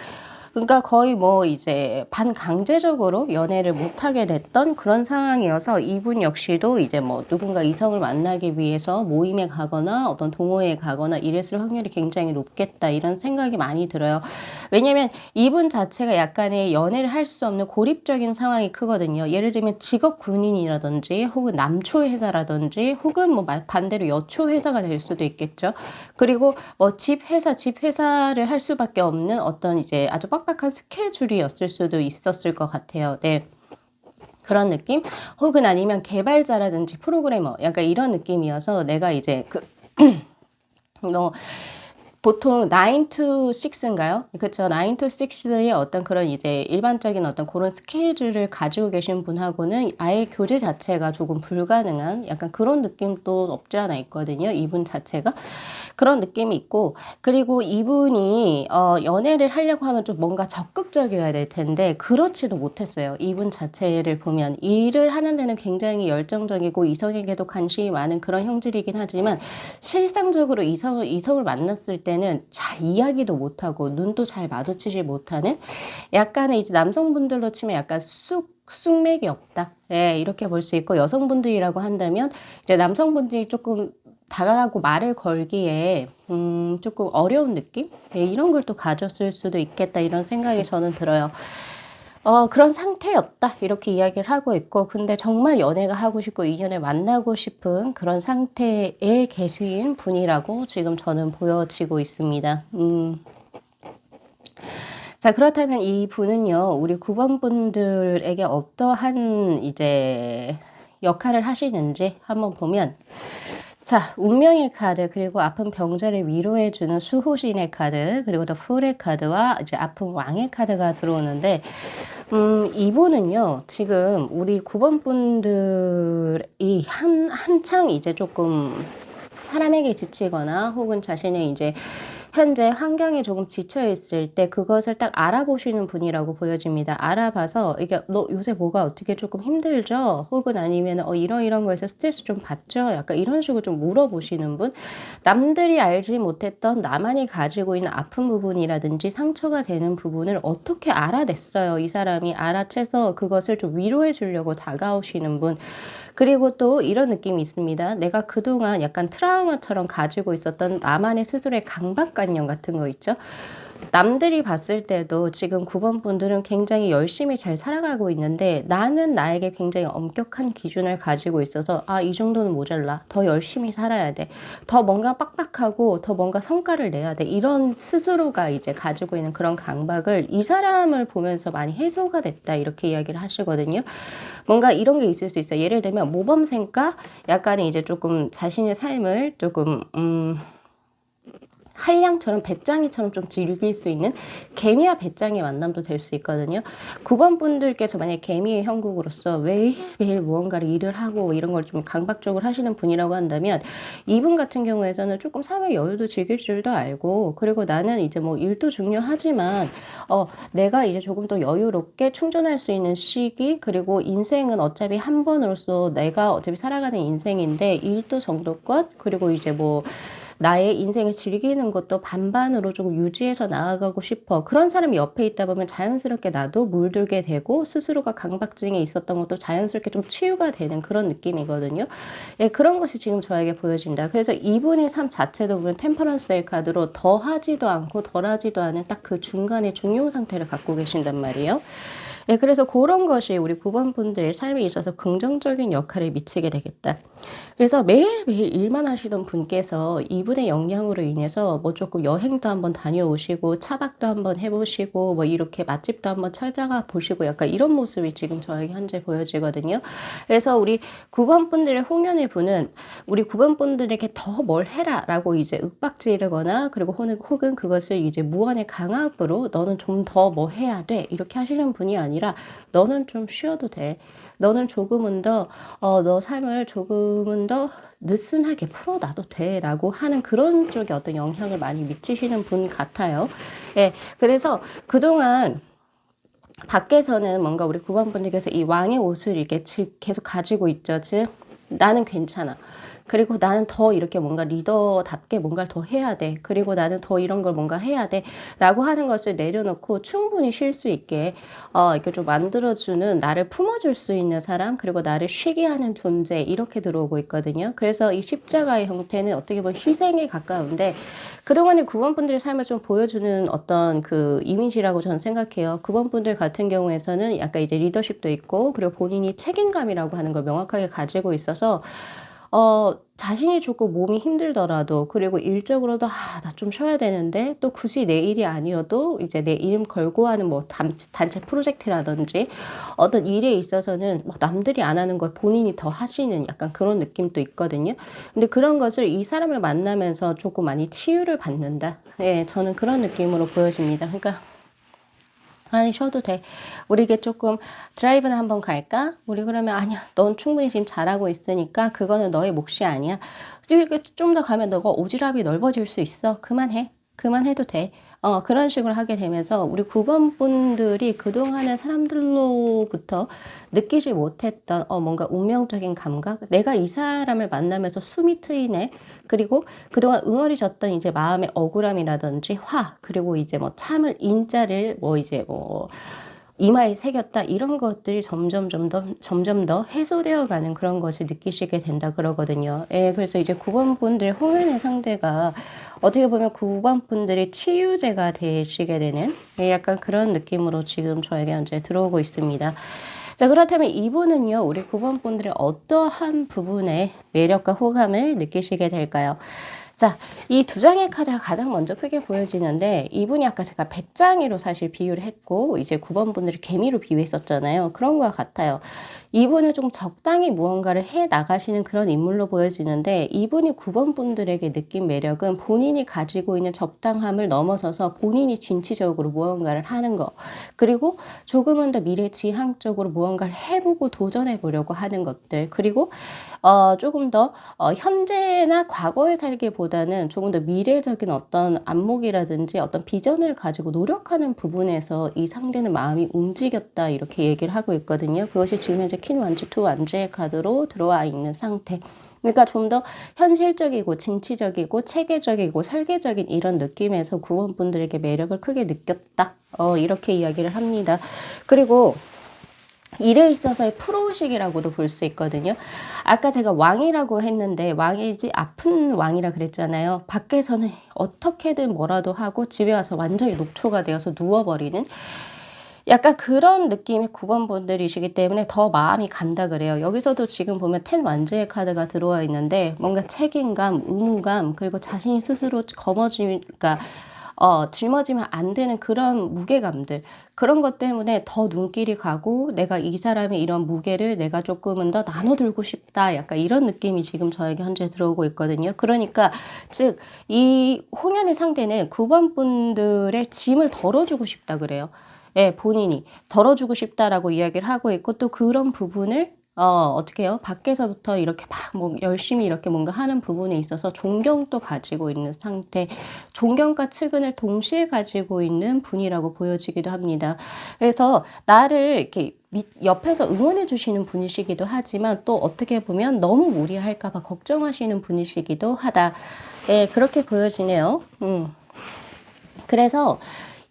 그러니까 거의 뭐 이제 반강제적으로 연애를 못하게 됐던 그런 상황이어서 이분 역시도 이제 뭐 누군가 이성을 만나기 위해서 모임에 가거나 어떤 동호회에 가거나 이랬을 확률이 굉장히 높겠다, 이런 생각이 많이 들어요. 왜냐면 이분 자체가 약간의 연애를 할 수 없는 고립적인 상황이 크거든요. 예를 들면 직업 군인이라든지 혹은 남초 회사라든지 혹은 뭐 반대로 여초 회사가 될 수도 있겠죠. 그리고 뭐 집 회사를 할 수밖에 없는 어떤 이제 아주 빡빡한 스케줄이었을 수도 있었을 것 같아요. 네. 그런 느낌? 혹은 아니면 개발자라든지 프로그래머, 약간 이런 느낌이어서 내가 이제 뭐 보통 9 to 6인가요? 그쵸. 9 to 6의 어떤 그런 이제 일반적인 어떤 그런 스케줄을 가지고 계신 분하고는 아예 교제 자체가 조금 불가능한 약간 그런 느낌도 없지 않아 있거든요, 이분 자체가. 그런 느낌이 있고, 그리고 이분이 연애를 하려고 하면 좀 뭔가 적극적이어야 될 텐데 그렇지도 못했어요. 이분 자체를 보면 일을 하는 데는 굉장히 열정적이고 이성에게도 관심이 많은 그런 형질이긴 하지만 실상적으로 이성을 만났을 때는 잘 이야기도 못하고 눈도 잘 마주치지 못하는, 약간의 이제 남성분들로 치면 약간 숙맥이 없다, 예, 이렇게 볼 수 있고, 여성분들이라고 한다면 이제 남성분들이 조금 다가가고 말을 걸기에 조금 어려운 느낌? 예, 이런 걸 또 가졌을 수도 있겠다, 이런 생각이 저는 들어요. 그런 상태였다, 이렇게 이야기를 하고 있고, 근데 정말 연애가 하고 싶고 인연을 만나고 싶은 그런 상태에 계신 분이라고 지금 저는 보여지고 있습니다. 자, 그렇다면 이 분은요, 우리 9번 분들에게 어떠한 이제 역할을 하시는지 한번 보면, 자, 운명의 카드, 그리고 아픈 병자를 위로해주는 수호신의 카드, 그리고 더 풀의 카드와 이제 아픈 왕의 카드가 들어오는데, 이분은요, 지금 우리 9번 분들이 한창 이제 조금 사람에게 지치거나 혹은 자신의 이제 현재 환경에 조금 지쳐 있을 때 그것을 딱 알아보시는 분이라고 보여집니다. 알아봐서 이게 너 요새 뭐가 어떻게 조금 힘들죠? 혹은 아니면 이런 거에서 스트레스 좀 받죠? 약간 이런 식으로 좀 물어보시는 분. 남들이 알지 못했던 나만이 가지고 있는 아픈 부분이라든지 상처가 되는 부분을 어떻게 알아냈어요, 이 사람이. 알아채서 그것을 좀 위로해 주려고 다가오시는 분. 그리고 또 이런 느낌이 있습니다. 내가 그동안 약간 트라우마처럼 가지고 있었던 나만의 스스로의 강박관념 같은 거 있죠? 남들이 봤을 때도 지금 9번 분들은 굉장히 열심히 잘 살아가고 있는데 나는 나에게 굉장히 엄격한 기준을 가지고 있어서 아, 이 정도는 모자라. 더 열심히 살아야 돼. 더 뭔가 빡빡하고 더 뭔가 성과를 내야 돼. 이런 스스로가 이제 가지고 있는 그런 강박을 이 사람을 보면서 많이 해소가 됐다. 이렇게 이야기를 하시거든요. 뭔가 이런 게 있을 수 있어요. 예를 들면 모범생과 약간의 이제 조금 자신의 삶을 조금 한량처럼 배짱이처럼 좀 즐길 수 있는 개미와 배짱의 만남도 될 수 있거든요. 9번 분들께서 만약에 개미의 형국으로서 매일매일 무언가를 일을 하고 이런 걸 좀 강박적으로 하시는 분이라고 한다면 이분 같은 경우에서는 조금 삶의 여유도 즐길 줄도 알고 그리고 나는 이제 뭐 일도 중요하지만 내가 이제 조금 더 여유롭게 충전할 수 있는 시기 그리고 인생은 어차피 한 번으로서 내가 어차피 살아가는 인생인데 일도 정도껏 그리고 이제 뭐 나의 인생을 즐기는 것도 반반으로 좀 유지해서 나아가고 싶어. 그런 사람이 옆에 있다 보면 자연스럽게 나도 물들게 되고 스스로가 강박증에 있었던 것도 자연스럽게 좀 치유가 되는 그런 느낌이거든요. 예, 그런 것이 지금 저에게 보여진다. 그래서 이분의 삶 자체도 보면 템퍼런스의 카드로 더하지도 않고 덜하지도 않은 딱 그 중간의 중용 상태를 갖고 계신단 말이에요. 네, 그래서 그런 것이 우리 9번 분들의 삶에 있어서 긍정적인 역할을 미치게 되겠다. 그래서 매일매일 일만 하시던 분께서 이분의 영향으로 인해서 뭐 조금 여행도 한번 다녀오시고 차박도 한번 해보시고 뭐 이렇게 맛집도 한번 찾아가 보시고 약간 이런 모습이 지금 저에게 현재 보여지거든요. 그래서 우리 9번 분들의 홍련의 분은 우리 9번 분들에게 더 뭘 해라 라고 이제 윽박지르거나 그리고 혹은 그것을 이제 무한의 강압으로 너는 좀 더 뭐 해야 돼 이렇게 하시는 분이 아니라 너는 좀 쉬어도 돼. 너는 조금은 더 너 삶을 조금은 더 느슨하게 풀어놔도 돼 라고 하는 그런 쪽에 어떤 영향을 많이 미치시는 분 같아요. 예, 그래서 그동안 밖에서는 뭔가 우리 9번 분들께서 이 왕의 옷을 이렇게 계속 가지고 있죠. 즉 나는 괜찮아. 그리고 나는 더 이렇게 뭔가 리더답게 뭔가를 더 해야 돼. 그리고 나는 더 이런 걸 뭔가 해야 돼. 라고 하는 것을 내려놓고 충분히 쉴 수 있게, 이렇게 좀 만들어주는, 나를 품어줄 수 있는 사람, 그리고 나를 쉬게 하는 존재, 이렇게 들어오고 있거든요. 그래서 이 십자가의 형태는 어떻게 보면 희생에 가까운데, 그동안의 9번 분들의 삶을 좀 보여주는 어떤 그 이미지라고 저는 생각해요. 9번 분들 같은 경우에서는 약간 이제 리더십도 있고, 그리고 본인이 책임감이라고 하는 걸 명확하게 가지고 있어서, 자신이 조금 몸이 힘들더라도, 그리고 일적으로도, 나 좀 쉬어야 되는데, 또 굳이 내 일이 아니어도, 이제 내 이름 걸고 하는 뭐 단체 프로젝트라든지, 어떤 일에 있어서는 뭐 남들이 안 하는 걸 본인이 더 하시는 약간 그런 느낌도 있거든요. 근데 그런 것을 이 사람을 만나면서 조금 많이 치유를 받는다. 예, 저는 그런 느낌으로 보여집니다. 그러니까, 아니, 쉬어도 돼. 우리 이게 조금 드라이브나 한번 갈까? 우리 그러면 아니야. 넌 충분히 지금 잘하고 있으니까 그거는 너의 몫이 아니야. 이렇게 좀 더 가면 너가 오지랖이 넓어질 수 있어. 그만해. 그만해도 돼. 그런 식으로 하게 되면서 우리 9번 분들이 그동안의 사람들로부터 느끼지 못했던 뭔가 운명적인 감각, 내가 이 사람을 만나면서 숨이 트이네. 그리고 그동안 응어리졌던 이제 마음의 억울함이라든지 화, 그리고 이제 뭐 참을 인자를 뭐 이제 뭐 이마에 새겼다 이런 것들이 점점 더 해소되어 가는 그런 것을 느끼시게 된다 그러거든요. 예, 그래서 이제 9번 분들 홍연의 상대가 어떻게 보면 9번 분들의 치유제가 되시게 되는 예, 약간 그런 느낌으로 지금 저에게 현재 들어오고 있습니다. 자, 그렇다면 이분은요, 우리 9번 분들의 어떠한 부분에 매력과 호감을 느끼시게 될까요? 자, 이 두 장의 카드가 가장 먼저 크게 보여지는데 이분이 아까 제가 배짱이로 사실 비유를 했고 이제 9번 분들을 개미로 비유했었잖아요. 그런 거와 같아요. 이분은 좀 적당히 무언가를 해 나가시는 그런 인물로 보여지는데 이분이 9번 분들에게 느낀 매력은 본인이 가지고 있는 적당함을 넘어서서 본인이 진취적으로 무언가를 하는 거 그리고 조금은 더 미래지향적으로 무언가를 해보고 도전해 보려고 하는 것들 그리고 조금 더 현재나 과거에 살기보다는 조금 더 미래적인 어떤 안목이라든지 어떤 비전을 가지고 노력하는 부분에서 이 상대는 마음이 움직였다 이렇게 얘기를 하고 있거든요. 그것이 지금 현재 퀸 완즈 투 완즈의 카드로 들어와 있는 상태. 그러니까 좀 더 현실적이고 진취적이고 체계적이고 설계적인 이런 느낌에서 구원분들에게 매력을 크게 느꼈다. 이렇게 이야기를 합니다. 그리고 일에 있어서의 프로의식이라고도 볼 수 있거든요. 아까 제가 왕이라고 했는데 왕이지 아픈 왕이라 그랬잖아요. 밖에서는 어떻게든 뭐라도 하고 집에 와서 완전히 녹초가 되어서 누워버리는 약간 그런 느낌의 9번 분들이시기 때문에 더 마음이 간다 그래요. 여기서도 지금 보면 10 완즈의 카드가 들어와 있는데 뭔가 책임감, 의무감, 그리고 자신이 스스로 그러니까 짊어지면 안 되는 그런 무게감들, 그런 것 때문에 더 눈길이 가고 '내가 이 사람의 이런 무게를 내가 쪼끔은 더 나눠 들고 싶다.' 약간 이런 느낌이 지금 저에게 현재 들어오고 있거든요. 그러니까 즉 이 홍련의 상대는 9번 분들의 짐을 덜어주고 싶다 그래요. 예, 본인이 덜어주고 싶다라고 이야기를 하고 있고, 또 그런 부분을 어떻게 해요? 밖에서부터 이렇게 막 뭐 열심히 이렇게 뭔가 하는 부분에 있어서 존경도 가지고 있는 상태, 존경과 측은을 동시에 가지고 있는 분이라고 보여지기도 합니다. 그래서 나를 이렇게 옆에서 응원해 주시는 분이시기도 하지만, 또 어떻게 보면 너무 무리할까 봐 걱정하시는 분이시기도 하다. 예, 그렇게 보여지네요. 그래서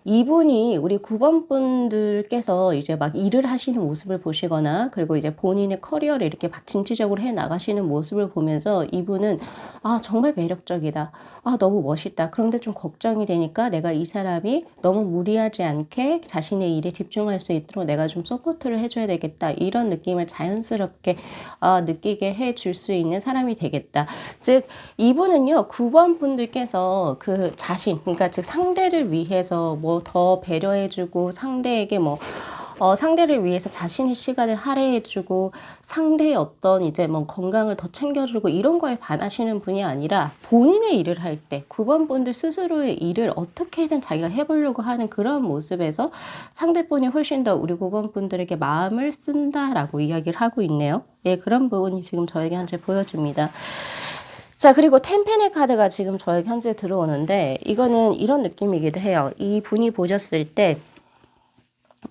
이분이 우리 9번 분들께서 이제 막 일을 하시는 모습을 보시거나, 그리고 이제 본인의 커리어를 이렇게 막 진취적으로 해 나가시는 모습을 보면서 이분은 '아 정말 매력적이다. 아 너무 멋있다.' 그런데 좀 걱정이 되니까 '내가 이 사람이 너무 무리하지 않게 자신의 일에 집중할 수 있도록 내가 좀 서포트를 해 줘야 되겠다.' 이런 느낌을 자연스럽게 느끼게 해줄 수 있는 사람이 되겠다. 즉 이분은요, 9번 분들께서 그 자신, 그러니까 즉 상대를 위해서 뭐 더 배려해 주고, 상대에게 뭐 상대를 위해서 자신의 시간을 할애해 주고, 상대의 어떤 이제 뭐 건강을 더 챙겨 주고 이런 거에 반하시는 분이 아니라, 본인의 일을 할 때 9번 분들 스스로의 일을 어떻게든 자기가 해 보려고 하는 그런 모습에서 상대분이 훨씬 더 우리 9번 분들에게 마음을 쓴다라고 이야기를 하고 있네요. 예, 그런 부분이 지금 저에게 현재 보여집니다. 자, 그리고 템페의 카드가 지금 저에게 현재 들어오는데, 이거는 이런 느낌이기도 해요. 이분이 보셨을 때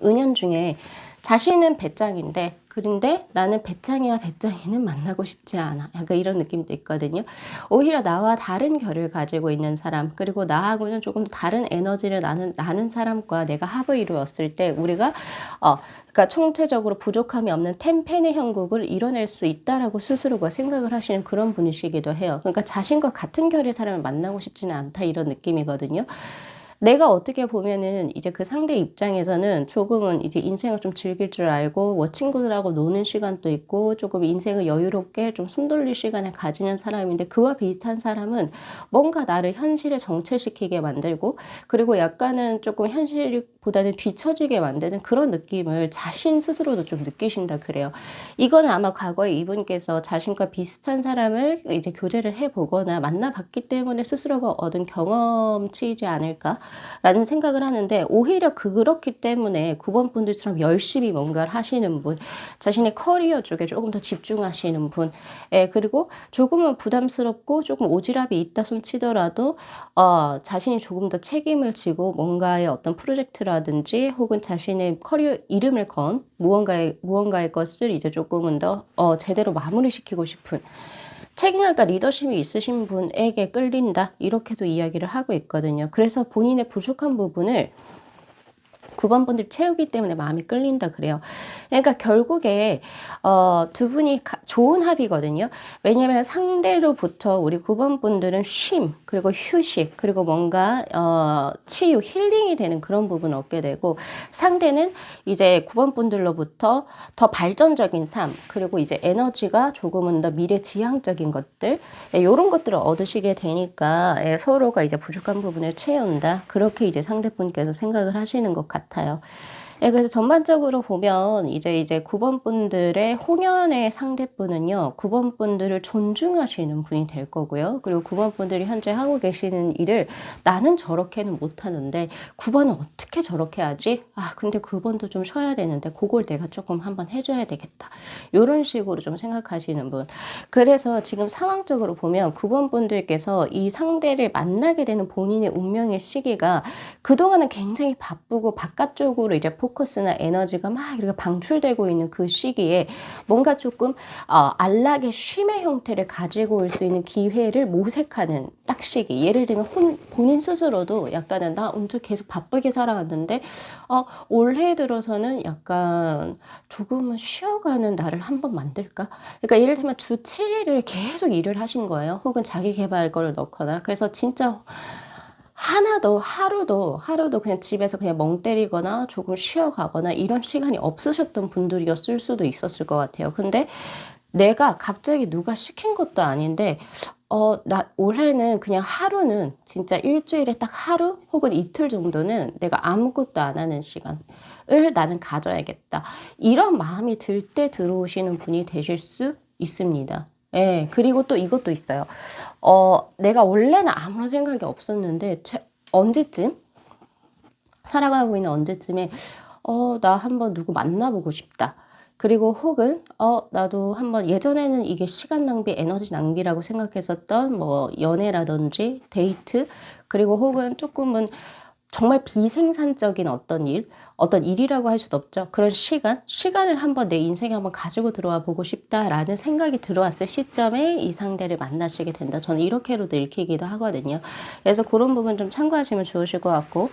은연중에 자신은 배짱인데, 그런데 나는 배짱이와 배짱이는 만나고 싶지 않아. 약간 이런 느낌도 있거든요. 오히려 나와 다른 결을 가지고 있는 사람, 그리고 나하고는 조금 더 다른 에너지를 나는 사람과 내가 합을 이루었을 때 우리가 그러니까 총체적으로 부족함이 없는 템펜의 형국을 이뤄낼 수 있다라고 스스로가 생각을 하시는 그런 분이시기도 해요. 그러니까 자신과 같은 결의 사람을 만나고 싶지는 않다, 이런 느낌이거든요. 내가 어떻게 보면은 이제 그 상대 입장에서는 조금은 이제 인생을 좀 즐길 줄 알고, 뭐 친구들하고 노는 시간도 있고 조금 인생을 여유롭게 좀 숨 돌릴 시간을 가지는 사람인데, 그와 비슷한 사람은 뭔가 나를 현실에 정체시키게 만들고, 그리고 약간은 조금 현실보다는 뒤처지게 만드는 그런 느낌을 자신 스스로도 좀 느끼신다 그래요. 이거는 아마 과거에 이분께서 자신과 비슷한 사람을 이제 교제를 해 보거나 만나 봤기 때문에 스스로가 얻은 경험치이지 않을까 라는 생각을 하는데, 오히려 그렇기 때문에 9번 분들처럼 열심히 뭔가를 하시는 분, 자신의 커리어 쪽에 조금 더 집중하시는 분, 예, 그리고 조금은 부담스럽고 조금 오지랖이 있다 손 치더라도 자신이 조금 더 책임을 지고 뭔가의 어떤 프로젝트라든지, 혹은 자신의 커리어 이름을 건 무언가의 것을 이제 조금은 더 제대로 마무리시키고 싶은, 책임감과 리더십이 있으신 분에게 끌린다, 이렇게도 이야기를 하고 있거든요. 그래서 본인의 부족한 부분을 9번 분들이 채우기 때문에 마음이 끌린다 그래요. 그러니까 결국에 두 분이 좋은 합이거든요. 왜냐하면 상대로부터 우리 9번 분들은 쉼, 그리고 휴식, 그리고 뭔가 치유, 힐링이 되는 그런 부분을 얻게 되고, 상대는 이제 9번 분들로부터 더 발전적인 삶, 그리고 이제 에너지가 조금은 더 미래지향적인 것들, 예, 요런 것들을 얻으시게 되니까, 예, 서로가 이제 부족한 부분을 채운다, 그렇게 이제 상대분께서 생각을 하시는 것 같아요. 예, 그래서 전반적으로 보면 이제 9번 분들의 홍연의 상대분은요, 9번 분들을 존중하시는 분이 될 거고요. 그리고 9번 분들이 현재 하고 계시는 일을 '나는 저렇게는 못하는데 9번은 어떻게 저렇게 하지? 아 근데 9번도 좀 쉬어야 되는데 그걸 내가 조금 한번 해 줘야 되겠다.' 요런 식으로 좀 생각하시는 분. 그래서 지금 상황적으로 보면 9번 분들께서 이 상대를 만나게 되는 본인의 운명의 시기가, 그동안은 굉장히 바쁘고 바깥쪽으로 이제 포커스나 에너지가 막 이렇게 방출되고 있는 그 시기에 뭔가 조금 안락의 쉼의 형태를 가지고 올 수 있는 기회를 모색하는 딱 시기. 예를 들면 본인 스스로도 약간은 '나 엄청 계속 바쁘게 살아왔는데 올해 들어서는 약간 조금은 쉬어가는 날을 한번 만들까?' 그러니까 예를 들면 주 7 일을 계속 일을 하신 거예요. 혹은 자기 계발 거를 넣거나. 그래서 진짜 하루도 그냥 집에서 그냥 멍 때리거나 조금 쉬어 가거나 이런 시간이 없으셨던 분들이었을 수도 있었을 것 같아요. 근데 내가 갑자기 누가 시킨 것도 아닌데 나 올해는 그냥 하루는 진짜 일 주일에 딱 하루 혹은 이틀 정도는 내가 아무것도 안 하는 시간을 나는 가져야겠다. 이런 마음이 들 때 들어오시는 분이 되실 수 있습니다. 예. 그리고 또 이것도 있어요. 내가 원래는 아무런 생각이 없었는데 언제쯤 살아가고 있는 언제쯤에 '나 한번 누구 만나 보고 싶다.' 그리고 혹은 나도 한번 예전에는 이게 시간 낭비, 에너지 낭비라고 생각했었던 뭐 연애라든지 데이트 그리고 혹은 쪼끔은 정말 비생산적인 어떤 일이라고 할 수도 없죠. 그런 시간을 한번 내 인생에 한번 가지고 들어와 보고 싶다라는 생각이 들어왔을 시점에 이 상대를 만나시게 된다. 저는 이렇게로도 읽히기도 하거든요. 그래서 고런 부분 좀 참고하시면 좋으실 것 같고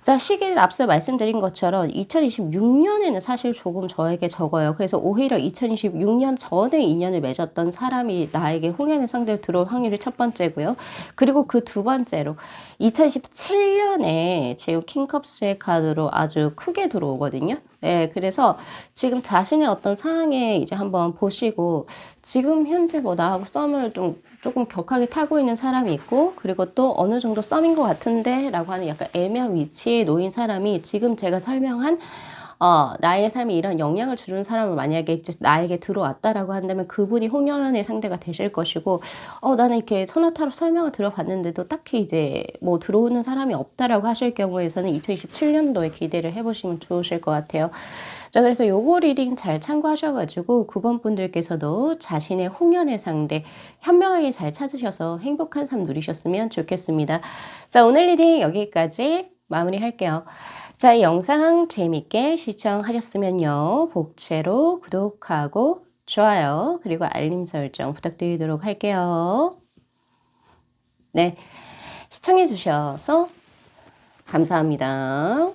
자 시기를 앞서 말씀드린 것처럼 2026년에는 사실 조금 저에게 적어요. 그래서 오히려 2026년 전에 인연을 맺었던 사람이 나에게 홍연의 상대로 들어올 확률이 첫 번째고요. 그리고 그 두 번째로 2017년에 지금 킹컵스의 카드로 아주 크게 들어오거든요. 예, 그래서 지금 자신의 어떤 상황에 이제 한번 보시고 지금 현재 뭐 나하고 썸을 조금 격하게 타고 있는 사람이 있고 그리고 또 어느 정도 썸인 것 같은데 라고 하는 약간 애매한 위치에 놓인 사람이 지금 제가 설명한 나의 삶에 이런 영향을 주는 사람을 만약에 이제 나에게 들어왔다라고 한다면 그분이 홍연의 상대가 되실 것이고 나는 이렇게 소나타로 설명을 들어봤는데도 딱히 이제 뭐 들어오는 사람이 없다라고 하실 경우에서는 2027년도에 기대를 해 보시면 좋으실 것 같아요. 자 그래서 요거 리딩 잘 참고하셔 가지고 9번 분들께서도 자신의 홍연의 상대 현명하게 잘 찾으셔서 행복한 삶 누리셨으면 좋겠습니다. 자 오늘 리딩 여기까지 마무리할게요. 자, 이 영상 재밌게 시청하셨으면요. 복채로 구독하고 좋아요, 그리고 알림 설정 부탁드리도록 할게요. 네, 시청해 주셔서 감사합니다.